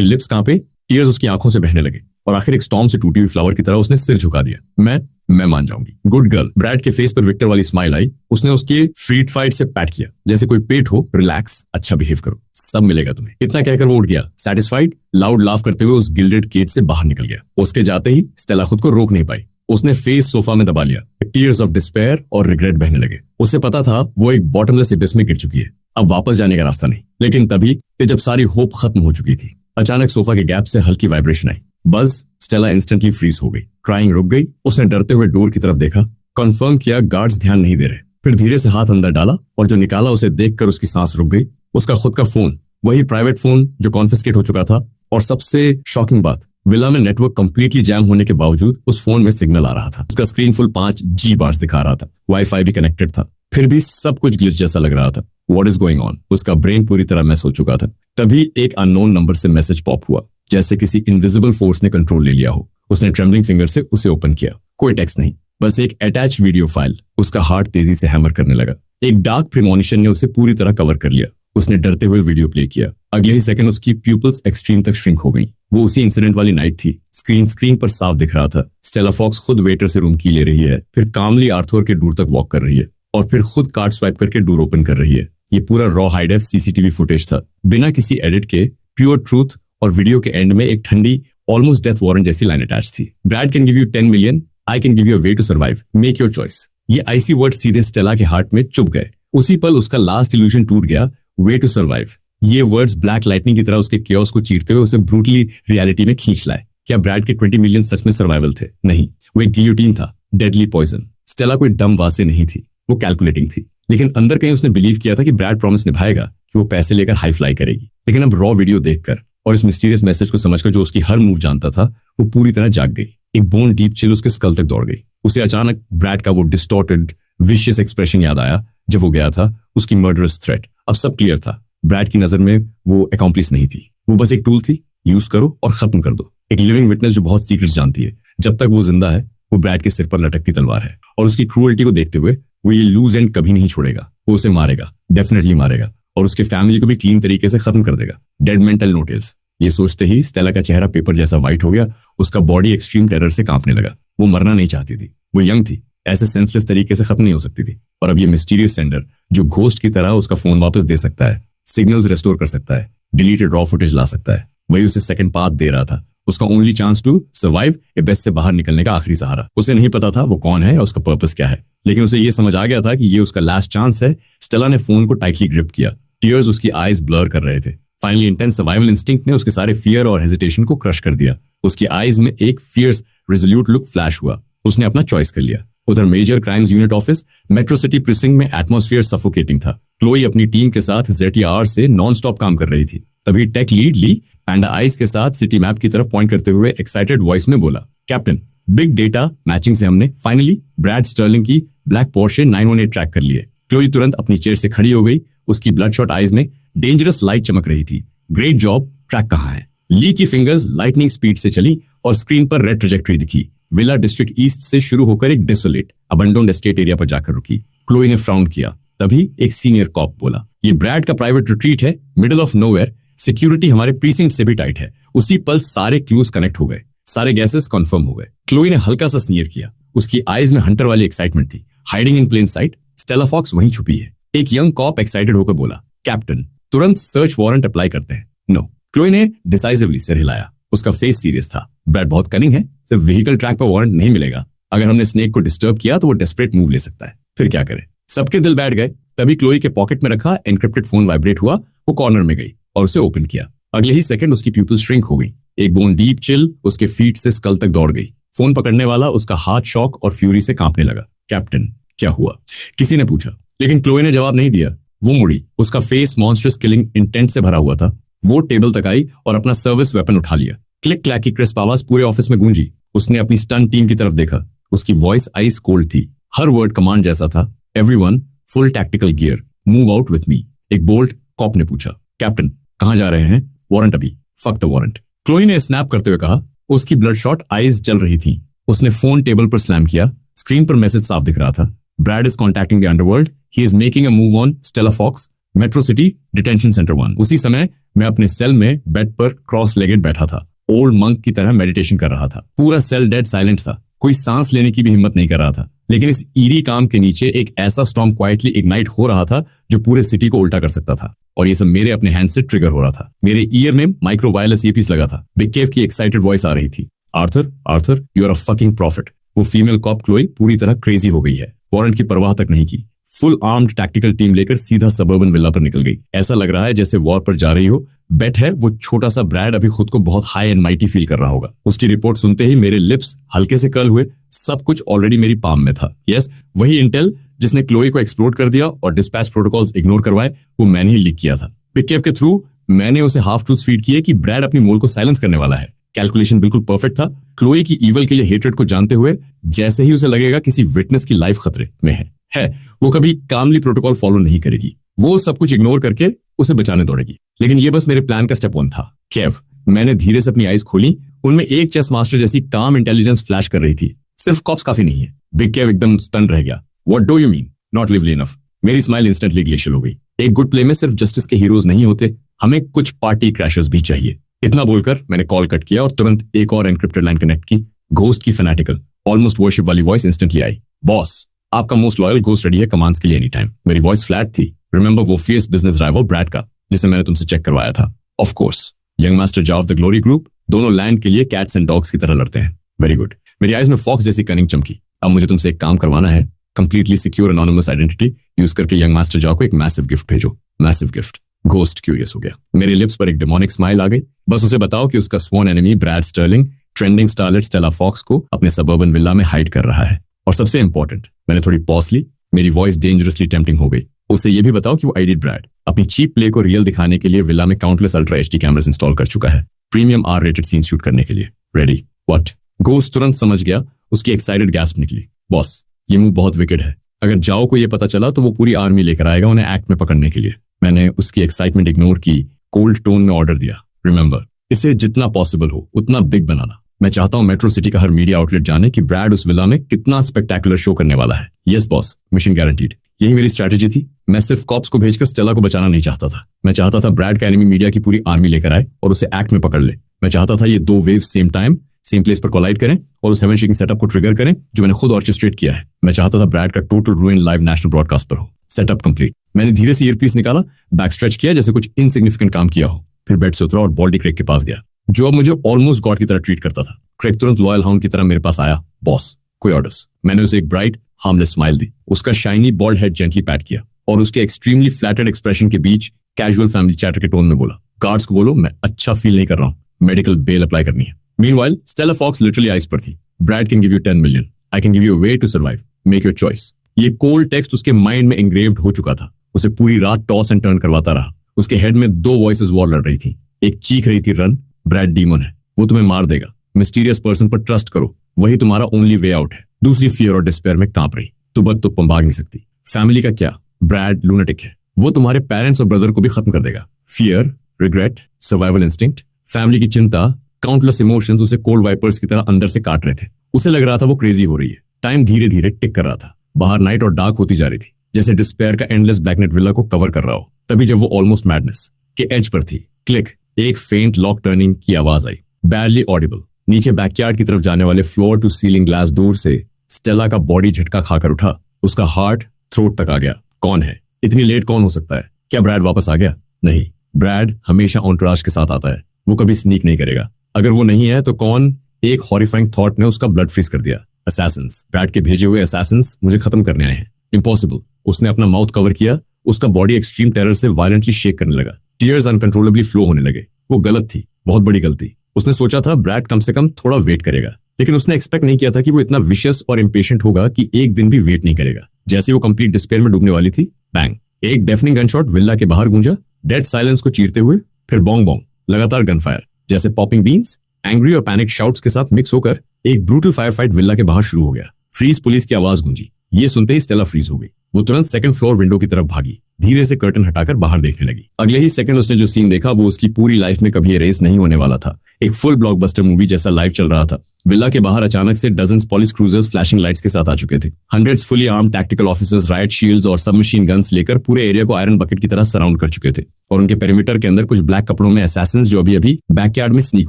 लिप्स कांपे, टीयर्स उसकी आंखों से बहने लगे और आखिर एक स्टॉर्म से टूटी हुई फ्लावर की तरह उसने सिर झुका दिया। मैं मान जाऊंगी, गुड गर्ल। ब्रैड के फेस पर विक्टर वाली स्माइल आई। उसने उसके फ्रीट फाइट से पैट किया, जैसे कोई पेट हो। रिलैक्स, अच्छा बिहेव करो, सब मिलेगा तुम्हें। इतना कहकर वो उठ गया, सेटिस्फाइड। लाउड लाफ करते हुए उस गिल्डेड केज से बाहर निकल गया। उसके जाते ही स्टेला खुद को रोक नहीं पाई। उसने फेस सोफा में दबा लिया। टीयर्स ऑफ डिस्पेयर और रिग्रेट बहने लगे। उसे पता था वो एक बॉटमलेस एबिस में गिर चुकी है, अब वापस जाने का रास्ता नहीं। लेकिन तभी जब सारी होप खत्म हो चुकी थी, अचानक सोफा के गैप से हल्की वाइब्रेशन आई। बस, स्टेला इंस्टेंटली फ्रीज हो गई। क्राइंग रुक गई। उसने डरते हुए डोर की तरफ देखा, कंफर्म किया गार्ड्स ध्यान नहीं दे रहे। फिर धीरे से हाथ अंदर डाला और जो निकाला उसे देखकर उसकी सांस रुक गई। उसका खुद का फोन, वही प्राइवेट फोन जो कॉन्फिस्केट हो चुका था। और सबसे शॉकिंग बात, विला में नेटवर्क कंप्लीटली जैम होने के बावजूद उस फोन में सिग्नल आ रहा था। उसका स्क्रीन फुल 5G बार्स दिखा रहा था। वाईफाई भी कनेक्टेड था, फिर भी सब कुछ ग्लिच जैसा लग रहा था। What is going on? उसका ब्रेन पूरी तरह मैस हो चुका था। तभी एक अननोन नंबर से मैसेज पॉप हुआ, जैसे किसी इनविजिबल फोर्स ने कंट्रोल ले लिया हो। उसने ट्रेम्बलिंग फिंगर से उसे ओपन किया। कोई टेक्स्ट नहीं, बस एक अटैच वीडियो फाइल। उसका हार्ट तेजी से हैमर करने लगा। एक डार्क प्रीमोनिशन ने उसे पूरी तरह कवर कर लिया। उसने डरते हुए वीडियो प्ले किया। अगले ही सेकंड उसकी प्यूपल्स एक्सट्रीम तक श्रिंक हो गई। वो उसी इंसिडेंट वाली नाइट थी। स्क्रीन पर साफ दिख रहा था। स्टेला फॉक्स खुद वेटर से रूम की ले रही है, फिर कामली आर्थर के डोर तक वॉक कर रही है और फिर खुद कार्ड स्वाइप करके डोर ओपन कर रही है। ये पूरा रॉ हाईडेफ सीसीटीवी फुटेज था, बिना किसी एडिट के, प्योर ट्रूथ। और वीडियो के एंड में एक ठंडी ऑलमोस्ट डेथ वारंट जैसी लाइन अटैच थी। Brad can give you 10 million, I can give you a way to survive, make your choice. ये आईसी वर्ड सीधे स्टेला के हार्ट में चुभ गए। उसी पल उसका लास्ट इल्यूजन टूट गया, वे टू सर्वाइव। ये वर्ड्स ब्लैक लाइटनिंग की तरह उसके केओस को चीरते हुए उसे ब्रूटली रियलिटी में खींच लाए। क्या ब्रैड के 20 मिलियन सच में सर्वाइवल थे? नहीं, वो एक गियोटिन था, डेडली पॉइजन। स्टेला कोई डम वासे नहीं थी, वो कैलकुलेटिंग थी। लेकिन अंदर कहीं उसने बिलीव किया था कि ब्रैड प्रॉमिस निभाएगा, कि वो पैसे लेकर हाई फ्लाई करेगी। लेकिन अब रॉ वीडियो देखकर और इस मिस्टीरियस मैसेज को समझकर जो उसकी हर मूव जानता था, वो पूरी तरह जाग गई। एक बोन डीप चिल उसके स्कल तक दौड़ गई। उसे अचानक ब्रैड का वो डिस्टॉर्टेड विशियस एक्सप्रेशन याद आया जब वो गया था उसकी मर्डरस थ्रेट। अब सब क्लियर था। ब्रैड की नजर में वो अकॉम्प्लिस नहीं थी, वो बस एक टूल थी, यूज करो और खत्म कर दो। एक लिविंग विटनेस जो बहुत सीक्रेट्स जानती है। जब तक वो जिंदा है, वो ब्रैड के सिर पर लटकती तलवार है, और उसकी क्रूअल्टी को देखते हुए वो ये लूज एंड कभी नहीं छोड़ेगा। वो उसे मारेगा, डेफिनेटली मारेगा, और उसके फैमिली को भी क्लीन तरीके से खत्म कर देगा। Dead mental notice. ये सोचते ही स्टेला का चेहरा पेपर जैसा व्हाइट हो गया, उसका बॉडी एक्सट्रीम टेरर से कांपने लगा। वो मरना नहीं चाहती थी, वो यंग थी, ऐसे सेंसलेस तरीके से खत्म नहीं हो सकती थी। और अब ये मिस्टीरियस सेंडर जो घोस्ट की तरह उसका फोन वापस दे सकता है, सिग्नल्स रेस्टोर कर सकता है, डिलीटेड रॉ फुटेज ला सकता है, वही उसे सेकंड पाथ दे रहा था। उसका only chance to survive, abyss से बाहर निकलने का आखिरी सहारा। उसे नहीं पता था वो कौन है या उसका पर्पस क्या है, लेकिन उसे ये समझ आ गया था कि ये उसका लास्ट चांस है। स्टेला ने फोन को टाइटली ग्रिप किया, टीयर्स उसकी आईज ब्लर कर रहे थे। फाइनली इंटेंस सर्वाइवल इंस्टिंक्ट ने उसके सारे फियर और हेजिटेशन को क्रश कर दिया। उसकी आईज में एक फियर्स रिजोल्यूट लुक फ्लैश हुआ। उसने अपना चॉइस कर लिया। उधर major crimes unit office Metro City precinct में एटमॉस्फेयर सफोकेटिंग था। क्लोई अपनी टीम के साथ ZTR से नॉन स्टॉप काम कर रही थी। तभी टेक लीड ली पैंडा आइज के साथ सिटी मैप की तरफ पॉइंट करते हुए एक्साइटेड वॉइस में बोला, कैप्टन, बिग डेटा मैचिंग से हमने फाइनली ब्रैड स्टर्लिंग की ब्लैक पोर्शे 918 ट्रैक कर लिए। क्लोई तुरंत अपनी चेयर से खड़ी हो गई। उसकी ब्लडशॉट आइज में डेंजरस लाइट चमक रही थी। ग्रेट जॉब, ट्रैक कहाँ है? ली की फिंगर्स लाइटनिंग स्पीड से चली और स्क्रीन पर रेड ट्रेजेक्टरी दिखी। विला डिस्ट्रिक्ट ईस्ट से शुरू होकर एक डिसोलेट अबंडोन्ड एस्टेट एरिया पर जाकर रुकी। क्लोई ने फ्राउन किया। तभी एक सीनियर कॉप बोला, ये ब्रैड का प्राइवेट रिट्रीट है, मिडिल ऑफ नोवेयर। सिक्योरिटी हमारे प्रीसिंक्ट से भी टाइट है। उसी पल सारे क्लूज कनेक्ट हो गए, सारे गैसेस कंफर्म हो गए। क्लोई ने हल्का सा स्नीयर किया। उसकी आईज में हंटर वाली एक्साइटमेंट थी। Hiding in plain sight, Stella Fox वहीं छुपी है। एक यंग कॉप एक्साइटेड होकर बोला, कैप्टन, तुरंत सर्च वारंट अप्लाई करते हैं। नो। क्लोई ने डिसाइसिवली सिर हिलाया। उसका फेस सीरियस था। ब्रैड बहुत कनिंग है, सिर्फ व्हीकल ट्रैक पर वारंट नहीं मिलेगा। अगर हमने स्नेक को डिस्टर्ब किया तो वो डेस्परेट मूव ले सकता है। फिर क्या करे? सबके दिल बैठ गए। तभी क्लोई के पॉकेट में रखा एनक्रिप्टेड फोन वाइब्रेट हुआ। वो कॉर्नर में गई और उसे ओपन किया। अगले ही सेकंड उसकी प्यूपिल श्रिंक हो गई। एक बोन डीप चिल उसके फीट से स्कल तक दौड़ गई। फोन पकड़ने वाला उसका हाथ शॉक और फ्यूरी से कांपने लगा। कैप्टन, क्या हुआ? किसी ने पूछा, लेकिन क्लोई ने जवाब नहीं दिया। वो मुड़ी। उसका फेस मॉन्स्टरस किलिंग इंटेंट से भरा हुआ था। वो टेबल तक आई और अपना सर्विस वेपन उठा लिया। क्लिक क्लैक की क्रिस्प आवाज पूरे ऑफिस में गूंजी। उसने अपनी स्टन टीम की तरफ देखा। उसकी वॉइस आइस कोल्ड थी। हर वर्ड कमांड जैसा था। Everyone, full tactical gear, move out with me. एक बोल्ड कॉप ने पूछा, कैप्टन, कहां जा रहे हैं? वारंट अभी। Fuck the warrant. क्लोई ने स्नैप करते हुए कहा। उसकी ब्लडशॉट आइज जल रही थी। उसने फोन टेबल पर स्लैम किया। स्क्रीन पर मैसेज साफ दिख रहा था, Brad is contacting the underworld, he is making a move on Stella Fox, Metro City detention centre 1। उसी समय मैं अपने सेल में बेड पर क्रॉस लेगेड बैठा था। ओल्ड मंक की तरह मेडिटेशन कर रहा था। पूरा सेल डेड साइलेंट था। कोई सांस लेने की भी हिम्मत नहीं कर रहा था। लेकिन इस ईरी काम के नीचे एक ऐसा स्टॉर्म क्वाइटली इग्नाइट हो रहा था जो पूरे सिटी को उल्टा कर सकता था। और ये सब मेरे अपने हैंड से ट्रिगर हो रहा था। मेरे ईयर में माइक्रो वायरलेस ईयरपीस लगा था। बिग केव की एक्साइटेड वॉइस आ रही थी, Arthur, Arthur, you are a fucking prophet. वो फीमेल कॉप क्लोई पूरी तरह क्रेजी हो गई है। वारंट की परवाह तक नहीं की। फुल आर्म्ड टैक्टिकल टीम लेकर सीधा सबर्बन विला पर निकल गई। ऐसा लग रहा है जैसे वॉर पर जा रही हो। बेट है वो छोटा सा ब्रैड अभी खुद को बहुत हाई एंड माइटी फील कर रहा होगा। उसकी रिपोर्ट सुनते ही मेरे लिप्स हल्के से कर्ल हुए। सब कुछ ऑलरेडी मेरी पाम में था। यस, वही इंटेल जिसने क्लोई को एक्सप्लोड कर दिया और डिस्पैच प्रोटोकॉल्स इग्नोर करवाए, वो मैंने ही लीक किया था। बिग केव के थ्रू मैंने उसे हाफ ट्रूथ फीड किए कि ब्रैड अपनी मोल को साइलेंस करने वाला है। कैलकुलेशन बिल्कुल परफेक्ट था। क्लोई की ईवल के लिए हेट्रेड को जानते हुए जैसे ही उसे लगेगा किसी विटनेस की लाइफ खतरे में है, वो कभी कामली प्रोटोकॉल फॉलो नहीं करेगी। वो सब कुछ इग्नोर करके उसे बचाने दौड़ेगी। लेकिन ये बस मेरे प्लान का स्टेप 1 था। केव, मैंने धीरे से अपनी आईज खोली। उनमें एक चेस मास्टर जैसी काम इंटेलिजेंस फ्लैश कर रही थी। सिर्फ कॉप्स काफी नहीं है। बिग केव एकदम स्टन रह गया। What do you mean? Not lively enough. मेरी स्माइल इंस्टेंटली ग्लेशियल हो गई। एक गुड प्ले में सिर्फ जस्टिस के हीरोज नहीं होते, हमें कुछ पार्टी क्रैशर्स भी चाहिए। इतना बोलकर मैंने कॉल कट किया और तुरंत एक और एनक्रिप्टेड लाइन कनेक्ट की। घोस्ट की फैनेटिकल ऑलमोस्ट वर्शिप वाली वॉइस इंस्टेंटली आई, बॉस, आपका मोस्ट लॉयल घोस्ट रेडी है कमांड्स के लिए एनी टाइम। मेरी वॉइस फ्लैट थी। रिमेंबर वो फियर्स बिजनेस राइवल ब्रैड का जिसे मैंने तुमसे चेक करवाया था? Of course. यंग मास्टर जाव ऑफ द ग्लोरी ग्रुप, दोनों लैंड के लिए कैट्स एंड डॉग्स की तरह लड़ते हैं। Very good. मेरी आइज में फॉक्स जैसी कनिंग चमकी। अब मुझे तुमसे एक काम करवाना है। Completely secure anonymous identity use करके यंग मास्टर जाव को एक मैसिव गिफ्ट भेजो। Massive gift. घोस्ट क्यूरियस हो गया। मेरे लिप्स पर एक डेमोनिक स्माइल आ गई। बस उसे बताओ कि उसका sworn enemy Brad Sterling trending starlet Stella Fox को अपने सबर्बन विला में हाइड कर रहा है। और सबसे इंपॉर्टेंट, मैंने थोड़ी पॉज ली। मेरी वॉइस डेंजरसली टेम्पटिंग हो गई। उसे ये भी बताओ कि वो आइडिड ब्रैड अपनी चीप प्ले को रियल दिखाने के लिए विला में countless ultra HD cameras install कर चुका है, premium R rated scene shoot करने के लिए। रेडी? व्हाट? घोस्ट तुरंत समझ गया। उसकी एक्साइटेड गैस्प निकली। बॉस, ये मूव बहुत विकेड है। अगर जाओ को ये पता चला तो वो पूरी आर्मी लेकर आएगा उन्हें एक्ट में पकड़ने के लिए। मैंने उसकी एक्साइटमेंट इग्नोर की, कोल्ड टोन में ऑर्डर दिया, रिमेंबर, इसे जितना पॉसिबल हो उतना बिग बनाना। मैं चाहता हूं मेट्रो सिटी का हर मीडिया आउटलेट जाने कि ब्रैड उस विला में कितना स्पेक्टेकुलर शो करने वाला है। Yes boss, mission guaranteed. यही मेरी स्ट्रैटेजी थी। मैं सिर्फ कॉप्स को भेजकर स्टेला को बचाना नहीं चाहता था। मैं चाहता था ब्रैड का एनिमी मीडिया की पूरी आर्मी लेकर आए और उसे एक्ट में पकड़ ले। मैं चाहता था ये दो wave same time same place पर कोलाइड करें और उस हेवन शेकिंग सेटअप को ट्रिगर करें जो मैंने खुद ऑर्केस्ट्रेट किया है। मैं चाहता था ब्रैड का टोटल रूइन लाइव नेशनल ब्रॉडकास्ट पर हो। Setup complete. मैंने धीरे से ईयरपीस निकाला, बैक स्ट्रेच किया जैसे कुछ इनसिग्निफिकेंट काम किया हो, फिर बेड से उतरा और बॉल्डी क्रेग के पास गया, जो अब मुझे ऑलमोस्ट गॉड की तरह ट्रीट करता था। क्रेग तुरंत लॉयल हाउंड की तरह मेरे पास आया। बॉस, कोई ऑर्डर्स? मैंने उसे एक ब्राइट हार्मलेस स्माइल दी, उसका shiny bald head gently pat किया और उसके एक्सट्रीमली फ्लैटेड एक्सप्रेशन के बीच कैजुअल फैमिली चैटर के टोन में बोला, गार्ड्स को बोलो मैं अच्छा फील नहीं कर रहा हूँ, मेडिकल बेल अप्लाई करनी है। Meanwhile Stella Fox literally ice पर थी। Brad can give you 10 million, I can give you a way to survive, make your choice. ये कोल्ड टेक्स्ट उसके माइंड में इंग्रेव्ड हो चुका था। उसे पूरी रात टॉस एंड टर्न करवाता रहा। उसके हेड में दो वॉइसेस वॉर लड़ रही थी। एक चीख रही थी, रन, ब्रैड डीमन है, वो तुम्हें मार देगा, मिस्टीरियस पर्सन पर ट्रस्ट करो, वही तुम्हारा ओनली वे आउट है। दूसरी फियर और डिस्पेयर में कांप रही, तुम भाग नहीं सकती। फैमिली का क्या, ब्रैड लूनेटिक है, वो तुम्हारे पेरेंट्स और ब्रदर को भी खत्म कर देगा। Fear, regret, survival instinct, family की चिंता, काउंटलेस इमोशंस उसे कोल्ड वाइपर्स की तरह अंदर से काट रहे थे। उसे लग रहा था वो क्रेजी हो रही है। टाइम धीरे धीरे टिक कर रहा था। बाहर नाइट और डार्क होती जा रही थी, जैसे डिस्पेयर का एंडलेस ब्लैकनेट विला को कवर कर रहा हो। तभी जब वो ऑलमोस्ट मैडनेस के एज पर थी, क्लिक, एक फेंट लॉक टर्निंग की आवाज आई, बैरली ऑडिबल। नीचे बैकयार्ड की तरफ जाने वाले floor to ceiling glass door से स्टेला का बॉडी झटका खाकर उठा। उसका हार्ट थ्रोट तक आ गया। कौन है? इतनी लेट कौन हो सकता है? क्या ब्रैड वापस आ गया? नहीं, ब्रैड हमेशा एंटोराज के साथ आता है, वो कभी स्नीक नहीं करेगा। अगर वो नहीं है तो कौन? एक हॉरिफाइंग थॉट ने उसका ब्लड फ्रीज कर दिया। असैसिन्स, ब्रैड के भेजे हुए असैसिन्स मुझे खत्म करने आए हैं। इम्पॉसिबल। उसने अपना माउथ कवर किया। उसका बॉडी एक्सट्रीम टेरर से वायलेंटली शेक करने लगा। टीयर्स अनकंट्रोलेबली फ्लो होने लगे। वो गलत थी, बहुत बड़ी गलती। उसने सोचा था ब्रैड कम से कम थोड़ा वेट करेगा, लेकिन उसने एक्सपेक्ट नहीं किया था कि वो इतना विशियस और इम्पेशेंट होगा कि एक दिन भी वेट नहीं करेगा। जैसे वो कंप्लीट डिस्पेयर में डूबने वाली थी, बैंग, एक डेफनिंग गनशॉट विला के बाहर गूंजा, डेड साइलेंस को चीरते हुए, फिर बॉन्ग बॉन्ग, लगातार गनफायर, जैसे पॉपिंग बीन्स, एंग्री और पैनिक शाउट्स के साथ मिक्स होकर एक ब्रूटल फायर फाइट विला के बाहर शुरू हो गया। फ्रीज पुलिस की आवाज गूंजी। ये सुनते ही स्टेला फ्रीज हो गई। वो तुरंत सेकंड फ्लोर विंडो की तरफ भागी, धीरे से कर्टन हटाकर बाहर देखने लगी। अगले ही सेकंड उसने जो सीन देखा वो उसकी पूरी लाइफ में कभी एरेज नहीं होने वाला था। एक फुल ब्लॉकबस्टर मूवी जैसा लाइव चल रहा था। विला के बाहर अचानक से dozens police cruisers flashing lights के साथ आ चुके थे। Hundreds fully armed tactical officers right shields और सबमशीन गन्स लेकर पूरे एरिया को आयरन बकेट की तरह सराउंड कर चुके थे और उनके पेरीमीटर के अंदर कुछ ब्लैक कपड़ों में असैसिन्स जो अभी अभी बैकयार्ड में स्नीक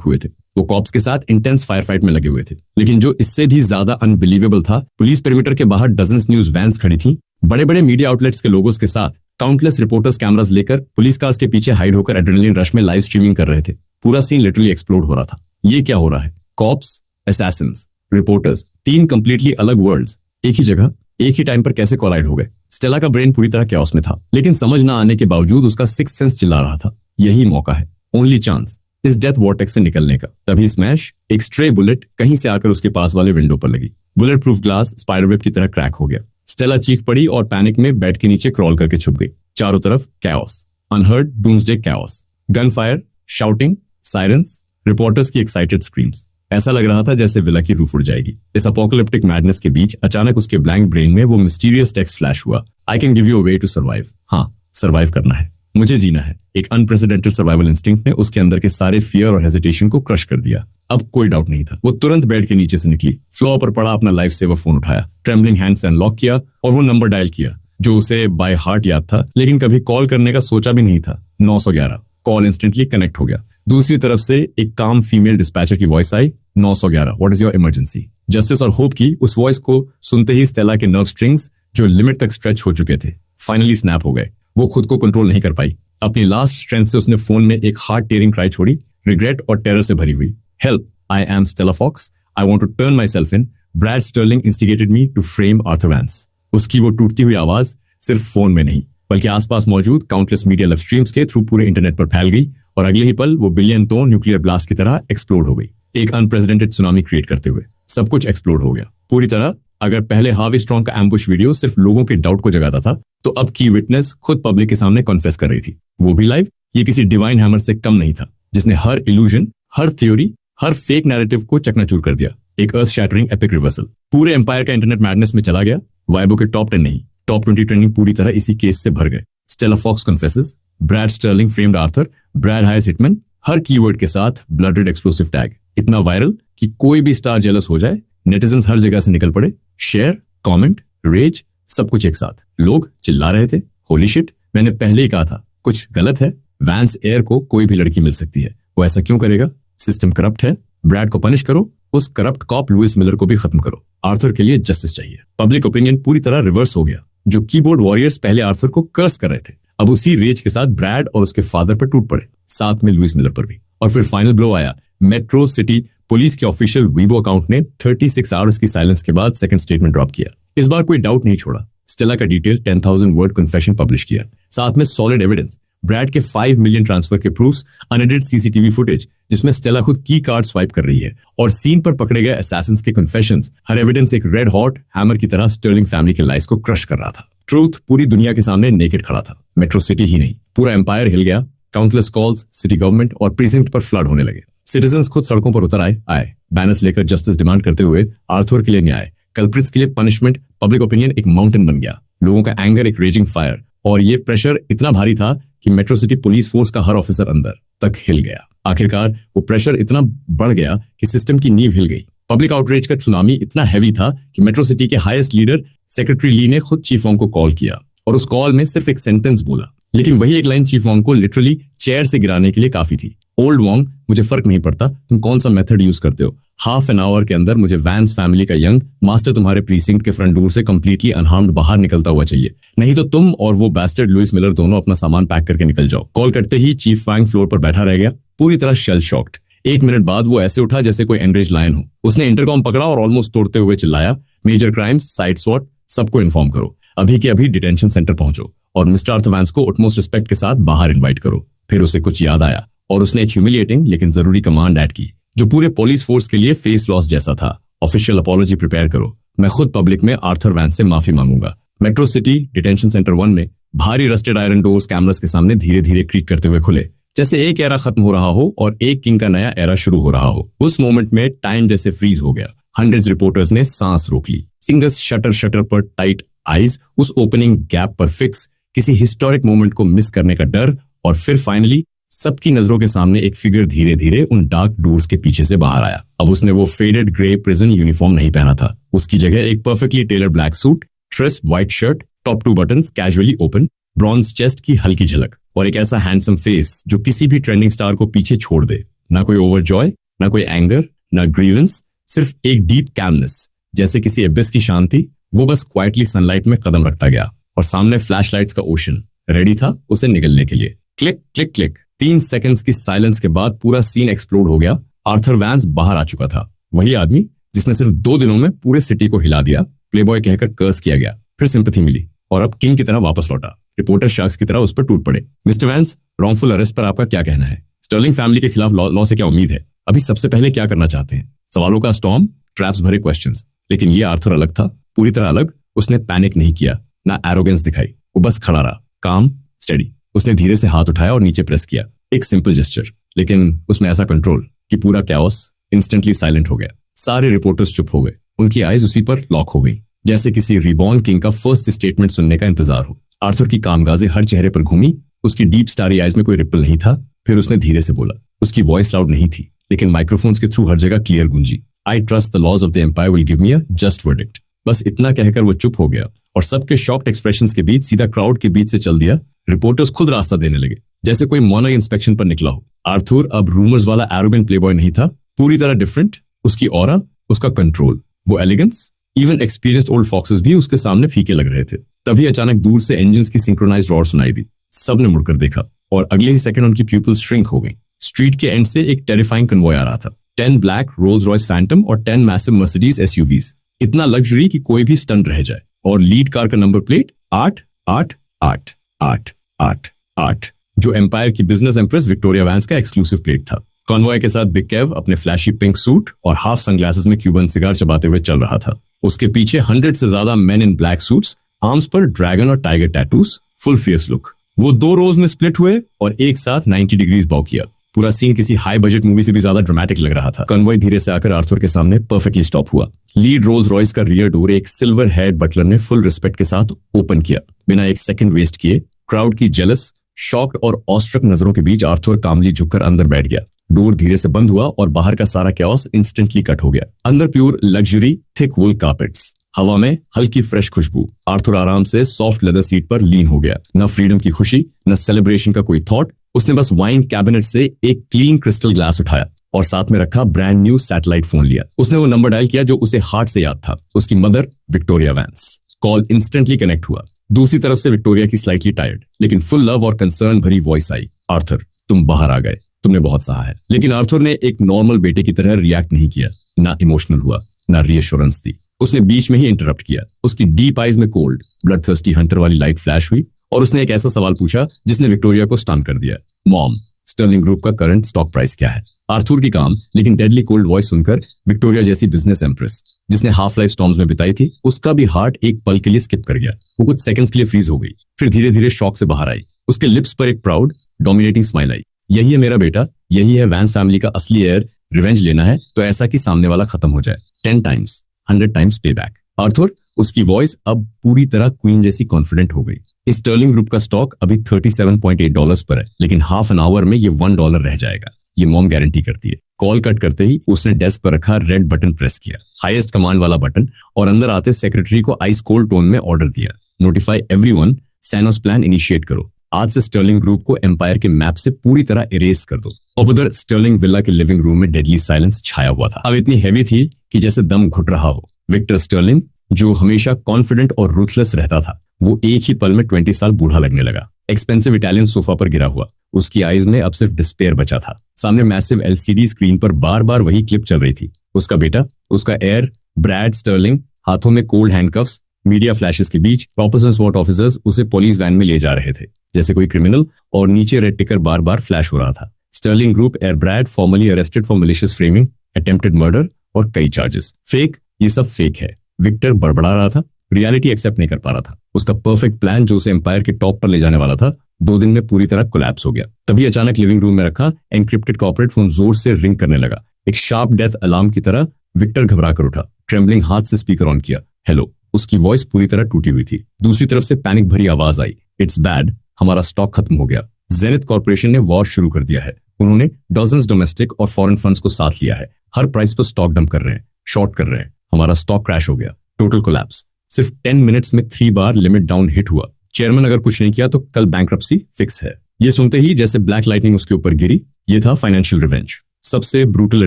हुए थे। वो कॉप्स के साथ इंटेंस फायर फाइट में लगे हुए थे। लेकिन जो इससे भी ज्यादा अनबिलीवेबल था, पुलिस पेरीमीटर के बाहर डजन्स न्यूज वैन्स खड़ी थी, बड़े बड़े मीडिया आउटलेट्स के लोगोस के साथ। काउंटलेस रिपोर्टर्स कैमरास लेकर पुलिस कार्स के पीछे हाइड होकर एड्रेनलिन रश में लाइव स्ट्रीमिंग कर रहे थे। पूरा सीन लिटरली एक्सप्लोड हो रहा था। ये क्या हो रहा है? कॉप्स, असैसिन्स, रिपोर्टर्स, तीन कंप्लीटली अलग वर्ल्ड्स एक ही जगह एक ही टाइम पर कैसे कोलाइड हो गए? स्टेला का ब्रेन पूरी तरह कैओस में था, लेकिन समझ ना आने के बावजूद उसका सिक्स्थ सेंस चिल्ला रहा था, यही मौका है, ओनली चांस इस डेथ वॉर्टेक्स से निकलने का। तभी स्मैश, एक स्ट्रे बुलेट कहीं से आकर उसके पास वाले विंडो पर लगी। बुलेट प्रूफ ग्लास स्पाइडरवेब की तरह क्रैक हो गया। स्टेला चीख पड़ी और पैनिक में बेड के नीचे क्रॉल करके छुप गई। चारों तरफ chaos, unheard doomsday chaos, gun fire, shouting, sirens, reporters की एक्साइटेड स्क्रीम्स। ऐसा लग रहा था जैसे विला की रूफ उड़ जाएगी। इस अपोकलिप्टिक मैडनेस के बीच अचानक उसके ब्लैंक ब्रेन में वो मिस्टीरियस टेक्स्ट फ्लैश हुआ, I can give you a way to survive. हाँ, सर्वाइव करना है, मुझे जीना है। एक अनप्रेसिडेंटेड सर्वाइवल इंस्टिंक्ट ने उसके अंदर के सारे फियर और हेजिटेशन को क्रश कर दिया। अब कोई डाउट नहीं था। वो तुरंत बेड के नीचे से निकली, फ्लोर पर पड़ा अपना लाइफ सेवर फोन उठाया, ट्रेम्बलिंग हैंड से अनलॉक किया और वो नंबर डायल किया जो उसे बाय हार्ट याद था, लेकिन कभी कॉल करने का सोचा भी नहीं था। 911। कॉल इंस्टेंटली कनेक्ट हो गया। दूसरी तरफ से एक काम फीमेल डिस्पैचर की voice I, 911, what is your emergency? Justice और होप की उस वॉइस को सुनते ही स्टेला के नर्व स्ट्रिंग्स जो लिमिट तक स्ट्रेच हो चुके थे फाइनली स्नैप हो गए। वो खुद को कंट्रोल नहीं कर पाई। अपनी लास्ट स्ट्रेंथ से उसने फोन में एक हार्ट टेयरिंग क्राई छोड़ी, रिग्रेट और टेरर से भरी हुई। Help, I am Stella Fox, I want to turn myself in, Brad Sterling instigated me to frame Arthur Vance. उसकी वो टूटती हुई आवाज सिर्फ फोन में नहीं बल्कि आसपास मौजूद काउंटलेस मीडिया लाइव स्ट्रीम्स के थ्रू पूरे इंटरनेट पर फैल गई और अगले ही पल वो बिलियन टोन न्यूक्लियर ब्लास्ट की तरह एक्सप्लोड हो गई, एक अनप्रेसिडेंटेड सुनामी क्रिएट करते हुए। सब कुछ एक्सप्लोड हो गया पूरी तरह। अगर पहले हार्वी स्ट्रॉन्ग का एम्बुश वीडियो सिर्फ लोगों के डाउट को जगाता था, तो अब की विटनेस खुद पब्लिक के सामने कॉन्फेस कर रही थी, वो भी लाइव। ये किसी डिवाइन हैमर से कम नहीं था जिसने हर इल्यूजन, हर थ्योरी, हर फेक नैरेटिव को चकनाचूर कर दिया। एक अर्थ शैटरिंग एपिक रिवर्सल। पूरे एम्पायर का इंटरनेट मैडनेस में चला गया। वाइबो के टॉप 10 नहीं, टॉप 20 ट्रेंडिंग पूरी तरह इसी केस से भर गए। Stella Fox confesses, Brad Sterling framed Arthur, Brad hires hitman, हर कीवर्ड के साथ ब्लडेड एक्सप्लोसिव टैग। इतना वायरल कि कोई भी स्टार जेलस हो जाए, नेटिजन्स हर जगह से निकल पड़े, शेयर, कमेंट, रेज, सब कुछ एक साथ। लोग चिल्ला रहे थे, होली शिट, मैंने पहले ही कहा था कुछ गलत है। वैंस एयर को कोई भी लड़की मिल सकती है, वो ऐसा क्यों करेगा? सिस्टम करप्ट है, ब्रैड को पनिश करो, उस करप्ट कॉप लुइस मिलर को भी खत्म करो। आर्थर के लिए जस्टिस चाहिए। पब्लिक ओपिनियन पूरी तरह रिवर्स हो गया। जो कीबोर्ड वॉरियर्स पहले आर्थर को कर्स कर रहे थे, अब उसी रेज के साथ ब्रैड और उसके फादर पर टूट पड़े, साथ में लुइस मिलर पर भी। और फिर फाइनल ब्लो आया। मेट्रो सिटी पुलिस के ऑफिशियल वीबो अकाउंट ने 36 आवर्स की साइलेंस के बाद सेकंड स्टेटमेंट ड्रॉप किया। इस बार कोई डाउट नहीं छोड़ा। स्टेला का डिटेल 10,000 वर्ड कन्फेशन पब्लिश किया, साथ में सॉलिड एविडेंस, ब्रैड के 5 मिलियन ट्रांसफर के प्रूफ्स, अनएडिटेड सीसीटीवी फुटेज जिसमें स्टेला खुद की कार्ड स्वाइप कर रही है, और सीन पर पकड़े गए असैसिन्स के कन्फेशंस। हर एविडेंस एक रेड हॉट हैमर की तरह स्टर्लिंग फैमिली के लाइफ को क्रश कर रहा था। ट्रूथ पूरी दुनिया के सामने नेकेड खड़ा था। मेट्रो सिटी ही नहीं, पूरा एम्पायर हिल गया। काउंटलेस कॉल्स सिटी गवर्नमेंट और प्रीसिंक्ट पर फ्लड होने लगे। सिटीजन्स खुद सड़कों पर उतर आए बैनर्स लेकर जस्टिस डिमांड करते हुए, आर्थर के लिए न्याय, कल्प्रिट्स के लिए पनिशमेंट। पब्लिक ओपिनियन एक माउंटेन बन गया, लोगों का एंगर एक रेजिंग फायर, और ये प्रेशर इतना भारी था कि मेट्रो सिटी पुलिस फोर्स का हर ऑफिसर अंदर तक हिल गया। आखिरकार वो प्रेशर इतना बढ़ गया कि सिस्टम की नींव हिल गई। पब्लिक आउटरीच का सुनामी इतना हैवी था कि मेट्रो सिटी के हाईएस्ट लीडर सेक्रेटरी ली ने खुद चीफ वोंग को कॉल किया, और उस कॉल में सिर्फ एक सेंटेंस बोला, लेकिन वही एक लाइन चीफ वोंग को लिटरली चेयर से गिराने के लिए काफी थी। ओल्ड वोंग, मुझे फर्क नहीं पड़ता तुम कौन सा मेथड यूज करते हो, हाफ एन आवर के अंदर मुझे वैंस फैमिली का यंग मास्टर तुम्हारे प्रीसिंक्ट के फ्रंट डोर से कंप्लीटली अनहार्म्ड बाहर निकलता हुआ चाहिए, नहीं तो तुम और वो बैस्टर्ड लुइस मिलर दोनों अपना सामान पैक करके निकल जाओ। कॉल करते ही चीफ वैंग फ्लोर पर बैठा रह गया, पूरी तरह शेल शॉक्ड। 1 मिनट बाद वो ऐसे उठा जैसे कोई एनरेज लायन हो। उसने इंटरकॉम पकड़ा और ऑलमोस्ट तोड़ते हुए चिल्लाया, मेजर क्राइम्स, साइड स्वॉट, सबको इन्फॉर्म करो, अभी के अभी डिटेंशन सेंटर पहुंचो, और मिस्टर आर्थर वैंस को उटमोस्ट रिस्पेक्ट के साथ बाहर इन्वाइट करो। फिर उसे कुछ याद आया और उसने एक ह्यूमिलिएटिंग लेकिन जरूरी कमांड ऐड की, जो पूरे पुलिस फोर्स के लिए फेस लॉस जैसा था। ऑफिशियल अपॉलॉजी प्रिपेयर करो, मैं खुद पब्लिक में आर्थर वैंस से माफी मांगूंगा। मेट्रो सिटी डिटेंशन सेंटर 1 में भारी रस्टेड आयरन डोर्स कैमरास के सामने धीरे धीरे क्रीक करते हुए खुले, जैसे एक एरा खत्म हो रहा हो और एक किंग का नया एरा शुरू हो रहा हो। उस मोमेंट में टाइम जैसे फ्रीज हो गया। हंड्रेड्स रिपोर्टर्स ने सांस रोक ली। सिंगर्स शटर पर टाइट आईज, उस ओपनिंग गैप पर फिक्स, किसी हिस्टोरिक मोमेंट को मिस करने का डर। और फिर फाइनली सबकी नजरों के सामने एक फिगर धीरे धीरे उन डार्क डोर्स के पीछे से बाहर आया। अब उसने वो फेडेड ग्रे प्रिजन यूनिफॉर्म नहीं पहना था, उसकी जगह एक perfectly tailored black suit, crisp white shirt, top 2 buttons casually open, bronze chest की हल्की झलक, और एक ऐसा हैंडसम फेस जो किसी भी ट्रेंडिंग स्टार को पीछे छोड़ दे। ना कोई ओवरजॉय, ना कोई एंगर, ना ग्रीवेंस, सिर्फ एक डीप कैमनेस, जैसे किसी एबिस की शांति। वो बस क्वाइटली सनलाइट में कदम रखता गया, और सामने फ्लैशलाइट्स का ओशन रेडी था उसे निगलने के लिए। क्लिक क्लिक क्लिक, 3 सेकंड्स की साइलेंस के बाद पूरा सीन एक्सप्लोड हो गया। आर्थर वैंस बाहर आ चुका था, वही आदमी जिसने सिर्फ 2 दिनों में पूरे सिटी को हिला दिया। प्लेबॉय कहकर कर्स किया गया, फिर सिंपैथी मिली, और अब किंग की तरह वापस लौटा। रिपोर्टर शार्क्स की तरह उस पर टूट पड़े। मिस्टर वैंस, रॉन्गफुल अरेस्ट पर आपका क्या कहना है? स्टर्लिंग फैमिली के खिलाफ लॉ से क्या उम्मीद है? अभी सबसे पहले क्या करना चाहते हैं? सवालों का स्टॉर्म, ट्रैप्स भरे क्वेश्चंस। लेकिन ये आर्थर अलग था, पूरी तरह अलग। उसने पैनिक नहीं किया, ना एरोगेंस दिखाई, वो बस खड़ा रहा, काम, स्टेडी। उसने धीरे से हाथ उठाया और नीचे प्रेस किया, एक सिंपल जेस्चर, लेकिन उसमें ऐसा कंट्रोल कि पूरा कैओस इंस्टेंटली साइलेंट हो गया। सारे रिपोर्टर्स चुप हो गए, उनकी आईज उसी पर लॉक हो गई, जैसे किसी रिबॉर्न किंग का फर्स्ट स्टेटमेंट सुनने का इंतजार हो। आर्थर की कामगाज़ें हर चेहरे पर घूमी, उसकी डीप स्टारी आईज में कोई रिपल नहीं था। फिर उसने धीरे से बोला, उसकी वॉइस लाउड नहीं थी, लेकिन माइक्रोफोन्स के थ्रू हर जगह क्लियर गूंजी, I trust the laws of the empire will give me a just verdict. बस इतना कहकर वो चुप हो गया, और सबके शॉक्ड एक्सप्रेशंस के बीच सीधा क्राउड के बीच से चल दिया। रिपोर्टर्स खुद रास्ता देने लगे, जैसे कोई मॉनर इंस्पेक्शन पर निकला हो। आर्थर अब रूमर्स वाला एरोगेंट प्लेबॉय नहीं था, पूरी तरह डिफरेंट। उसकी ऑरा, उसका कंट्रोल, वो elegance, even experienced old foxes भी उसके सामने फीके लग रहे थे। तभी अचानक दूर से इंजन्स की सिंक्रोनाइज्ड रॉर सुनाई दी। सबने मुड़कर देखा, और अगले ही सेकंड उनकी प्यूपिल्स श्रिंक हो गई। स्ट्रीट के एंड से एक टेरिफाइंग कन्वॉय आ रहा था। 10 ब्लैक रोल्स रॉयस फैंटम और 10 मैसिव मर्सिडीज एसयूवीज। इतना लग्जरी कि कोई भी स्टंट रह जाए। और लीड कार का नंबर प्लेट 8888888, जो एम्पायर की बिजनेस एम्प्रेस विक्टोरिया वैंस का एक्सक्लूसिव प्लेट था। कॉन्वॉय के साथ बिग केव अपने फ्लैशी पिंक सूट और हाफ सनग्लासेस में क्यूबन सिगार चबाते हुए चल रहा था। उसके पीछे 100 से ज्यादा मेन इन ब्लैक सूट्स, आर्म्स पर ड्रैगन और tiger tattoos, full face look. वो 2 रोज में स्प्लिट हुए और एक साथ 90 डिग्रीज बॉव किया। पूरा सीन किसी हाई बजट मूवी से भी ज्यादा ड्रामेटिक लग रहा था। कन्वॉय धीरे से आकर आर्थर के सामने परफेक्टली स्टॉप हुआ। लीड रोल्स रॉयस का रियर डोर एक सिल्वर हेड बटलर ने फुल रिस्पेक्ट के साथ ओपन किया। बिना एक सेकंड वेस्ट किए क्राउड की जेलस, शॉक्ड और ऑस्ट्रक नजरों के बीच आर्थर कामली झुककर अंदर बैठ गया। डोर धीरे से बंद हुआ और बाहर का सारा कैओस इंस्टेंटली कट हो गया। अंदर प्योर लग्जरी थिक वुल कार्पेट्स, हवा में हल्की फ्रेश खुशबू। आर्थर आराम से सॉफ्ट लेदर सीट पर लीन हो गया। न फ्रीडम की खुशी, न सेलिब्रेशन का कोई थॉट। उसने बस वाइन कैबिनेट से एक क्लीन क्रिस्टल ग्लास उठाया और साथ में रखा ब्रांड न्यू सैटेलाइट फोन लिया। उसने वो नंबर डायल किया जो उसे हार्ट से याद था, उसकी mother Victoria Vance. Call instantly connect हुआ। दूसरी तरफ से विक्टोरिया की स्लाइटली टायर्ड लेकिन फुल लव और कंसर्न भरी वॉइस आई। आर्थर, तुम बाहर आ गए, तुमने बहुत सहा है। लेकिन आर्थर ने एक नॉर्मल बेटे की तरह रिएक्ट नहीं किया, ना इमोशनल हुआ, ना रीअश्योरेंस दी। उसने बीच में ही इंटरप्ट किया। उसकी डीप आईज में कोल्ड ब्लड थर्स्टी हंटर वाली लाइट फ्लैश हुई और उसने एक ऐसा सवाल पूछा जिसने विक्टोरिया को स्टन कर दिया। मॉम, स्टर्लिंग ग्रुप का करंट स्टॉक प्राइस क्या है? आर्थर की काम लेकिन डेडली कोल्ड वॉइस सुनकर विक्टोरिया जैसी बिजनेस एम्प्रेस जिसने हाफ लाइफ स्टॉर्म्स में बिताई थी, उसका भी हार्ट एक पल के लिए स्किप कर गया। वो कुछ सेकंड्स के लिए फ्रीज हो गई, फिर धीरे धीरे शॉक से बाहर आई। उसके लिप्स पर एक प्राउड डोमिनेटिंग स्माइल आई। यही है मेरा बेटा, यही है वैंस फैमिली का असली एयर। रिवेंज लेना है तो ऐसा कि सामने वाला खत्म हो जाए। 10 टाइम्स 100 टाइम्स पे बैक। आर्थर, उसकी वॉइस अब पूरी तरह क्वीन जैसी कॉन्फिडेंट हो गई। इस स्टर्लिंग ग्रुप का स्टॉक अभी $37.8 पर है, लेकिन हाफ एन आवर में ये $1 रह जाएगा, ये मॉम गारंटी करती है। कॉल कट करते ही उसने डेस्क पर रखा रेड बटन प्रेस किया, हाईएस्ट कमांड वाला बटन, और अंदर आते सेक्रेटरी को आइस कोल्ड टोन में ऑर्डर दिया। नोटिफाई एवरीवन, सैनोस प्लान इनिशिएट करो। आज से स्टर्लिंग ग्रुप को एम्पायर के मैप से पूरी तरह इरेज कर दो। और उधर स्टर्लिंग विला के लिविंग रूम में डेडली साइलेंस छाया हुआ था। अब इतनी हैवी थी कि जैसे दम घुट रहा हो। विक्टर स्टर्लिंग, जो हमेशा कॉन्फिडेंट और रूथलेस रहता था, वो एक ही पल में 20 साल बूढ़ा लगने लगा। एक्सपेंसिव इटालियन सोफा पर गिरा हुआ, उसकी आईज में अब सिर्फ डिस्पेयर बचा था। सामने मैसिव एलसीडी स्क्रीन पर बार बार वही क्लिप चल रही थी। उसका बेटा, उसका एयर ब्रैड स्टर्लिंग, हाथों में कोल्ड हैंडकफ्स, मीडिया फ्लैशेस के बीच ऑपरेशन स्वॉट ऑफिसर्स उसे पुलिस वैन में ले जा रहे थे जैसे कोई क्रिमिनल, और नीचे रेड टिकर बार बार फ्लैश हो रहा था। Sterling group heir Brad formally arrested for malicious framing, attempted murder और कई चार्जेस। फेक, ये सब फेक है। विक्टर बड़बड़ा रहा था, रियलिटी एक्सेप्ट नहीं कर पा रहा था। उसका परफेक्ट प्लान जो उसे एम्पायर के टॉप पर ले जाने वाला था, 2 दिन में पूरी तरह कोलैप्स हो गया। तभी अचानक लिविंग रूम में रखा एनक्रिप्टेड कॉर्पोरेट फोन जोर से रिंग करने लगा। एक शार्प डेथ अलार्म की तरह विक्टर घबरा कर उठा, ट्रेम्बलिंग हाथ से स्पीकर ऑन किया। हेलो, उसकी वॉइस पूरी तरह टूटी हुई थी। दूसरी तरफ से पैनिक भरी आवाज आई, इट्स बैड, हमारा स्टॉक खत्म हो गया। जेनिथ कॉर्पोरेशन ने वॉर शुरू कर दिया है। उन्होंने डजन्स डोमेस्टिक और फॉरेन फंड्स को साथ लिया है। हर प्राइस पर स्टॉक डंप कर रहे हैं, शॉर्ट कर रहे हैं। हमारा स्टॉक क्रैश हो गया, टोटल कोलैप्स। सिर्फ 10 मिनट्स में 3 बार लिमिट डाउन हिट हुआ। चेयरमैन अगर कुछ नहीं किया तो कल बैंक्रप्सी फिक्स है। ये सुनते ही जैसे ब्लैक लाइटनिंग उसके ऊपर गिरी। ये था फाइनेंशियल रिवेंज, सबसे ब्रूटल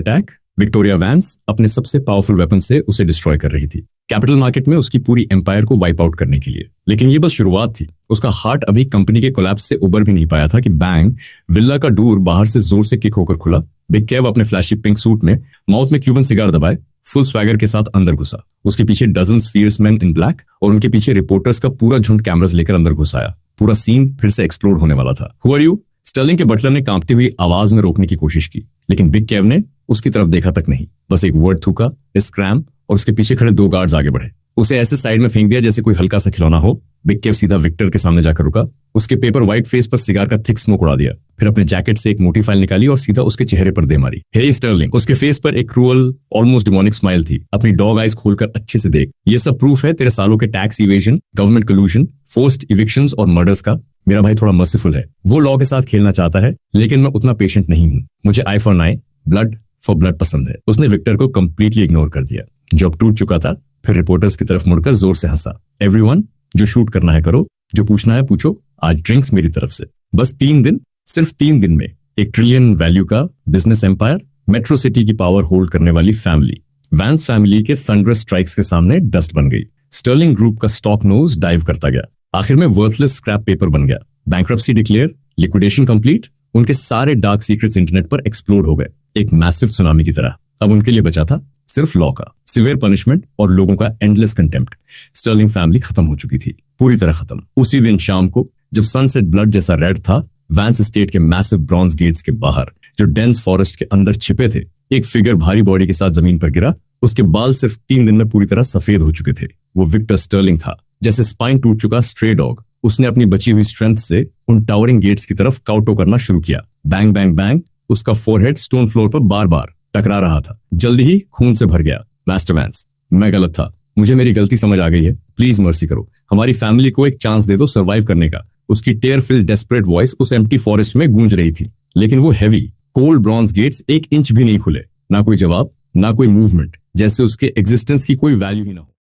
अटैक। विक्टोरिया वैंस अपने सबसे पावरफुल वेपन से उसे डिस्ट्रॉय कर रही थी, कैपिटल मार्केट में उसकी पूरी एम्पायर को वाइप आउट करने के लिए। लेकिन ये बस शुरुआत थी। उसका हार्ट अभी कंपनी के कोलैप्स से उबर भी नहीं पाया था कि बैंग, विल्ला का डोर बाहर से जोर से किक होकर खुला। बिग केव अपने फ्लैशी पिंक सूट में, माउथ में क्यूबन सिगार दबाए, फुल स्वैगर के साथ अंदर घुसा। उसके पीछे dozens fierce men in black और उनके पीछे रिपोर्टर्स का पूरा झुंड कैमरास लेकर अंदर घुसाया। पूरा सीन फिर से एक्सप्लोड होने वाला था। Who are you? स्टर्लिंग के बटलर ने कांपती हुई आवाज में रोकने की कोशिश की, लेकिन बिग केव ने उसकी तरफ देखा तक नहीं। बस एक वर्ड थूका, स्क्रैम, और उसके पीछे खड़े 2 गार्ड्स आगे बढ़े। उसे ऐसे साइड में फेंक दिया जैसे कोई हल्का सा खिलौना हो। बिग केव सीधा विक्टर के सामने जाकर रुका, उसके पेपर व्हाइट फेस पर सिगार का थिक स्मोक उड़ा दिया, फिर अपने जैकेट से एक मोटी फाइल निकाली और सीधा उसके चेहरे पर दे मारी। हे स्टर्लिंग, उसके फेस पर एक क्रूअल ऑलमोस्ट डिमोनिक स्माइल थी। अपनी डॉग आइज खोलकर अच्छे से देख, ये सब प्रूफ है तेरे सालों के टैक्स इवेजन, गवर्नमेंट कलूजन, फोर्स्ड इविक्शंस और मर्डर्स का। मेरा भाई थोड़ा मर्सीफुल है, वो लॉ के साथ खेलना चाहता है, लेकिन मैं उतना पेशेंट नहीं हूँ। मुझे eye for eye, blood for blood पसंद है। उसने विक्टर को कंप्लीटली इग्नोर कर दिया। जो अब टूट चुका था, फिर रिपोर्टर्स की तरफ मुड़कर जोर से हंसा। एवरीवन, जो शूट करना है करो, जो पूछना है पूछो, आज ड्रिंक्स मेरी तरफ से। बस 3 दिन, सिर्फ 3 दिन में 1 ट्रिलियन वैल्यू का बिजनेस एम्पायर, मेट्रो सिटी की पावर होल्ड करने वाली फैमिली, वैंस फैमिली के थंडरस स्ट्राइक्स के सामने डस्ट बन गई। स्टर्लिंग ग्रुप का स्टॉक नोज डाइव करता गया, आखिर में वर्थलेस स्क्रैप पेपर बन गया। Bankruptcy declare, liquidation complete. उनके सारे डार्क सीक्रेट्स इंटरनेट पर एक्सप्लोड हो गए, एक मैसिव सुनामी की तरह। अब उनके लिए बचा था सिर्फ लॉ का सिवियर पनिशमेंट और लोगों का एंडलेस कंटेम्प्ट। स्टर्लिंग फैमिली खत्म हो चुकी थी, पूरी तरह खत्म। उसी दिन शाम को जब सनसेट ब्लड जैसा रेड था, वैंस एस्टेट के मैसिव ब्रॉन्ज गेट्स के बाहर, जो डेंस फॉरेस्ट के अंदर छिपे थे, एक फिगर भारी बॉडी के साथ जमीन पर गिरा। उसके बाल सिर्फ 3 दिन में पूरी तरह सफेद हो चुके थे। वो विक्टर स्टर्लिंग था, जैसे स्पाइन टूट चुका स्ट्रे डॉग। उसने अपनी बची हुई स्ट्रेंथ से उन टावरिंग गेट्स की तरफ काउटो करना शुरू किया। बैंग बैंग बैंग, उसका फोरहेड स्टोन फ्लोर पर बार बार टकरा रहा था। जल्दी ही खून से भर गया। मास्टर वैंस, मैं गलत था, मुझे मेरी गलती समझ आ गई है, प्लीज मर्सी करो, हमारी फैमिली को एक चांस दे दो सर्वाइव करने का। उसकी टेयर फिल डेस्परेट वॉइस उस एम्प्टी फॉरेस्ट में गूंज रही थी। लेकिन वो heavy cold bronze gates 1 inch भी नहीं खुले, ना कोई जवाब, ना कोई मूवमेंट, जैसे उसके एग्जिस्टेंस की कोई वैल्यू ही ना हो।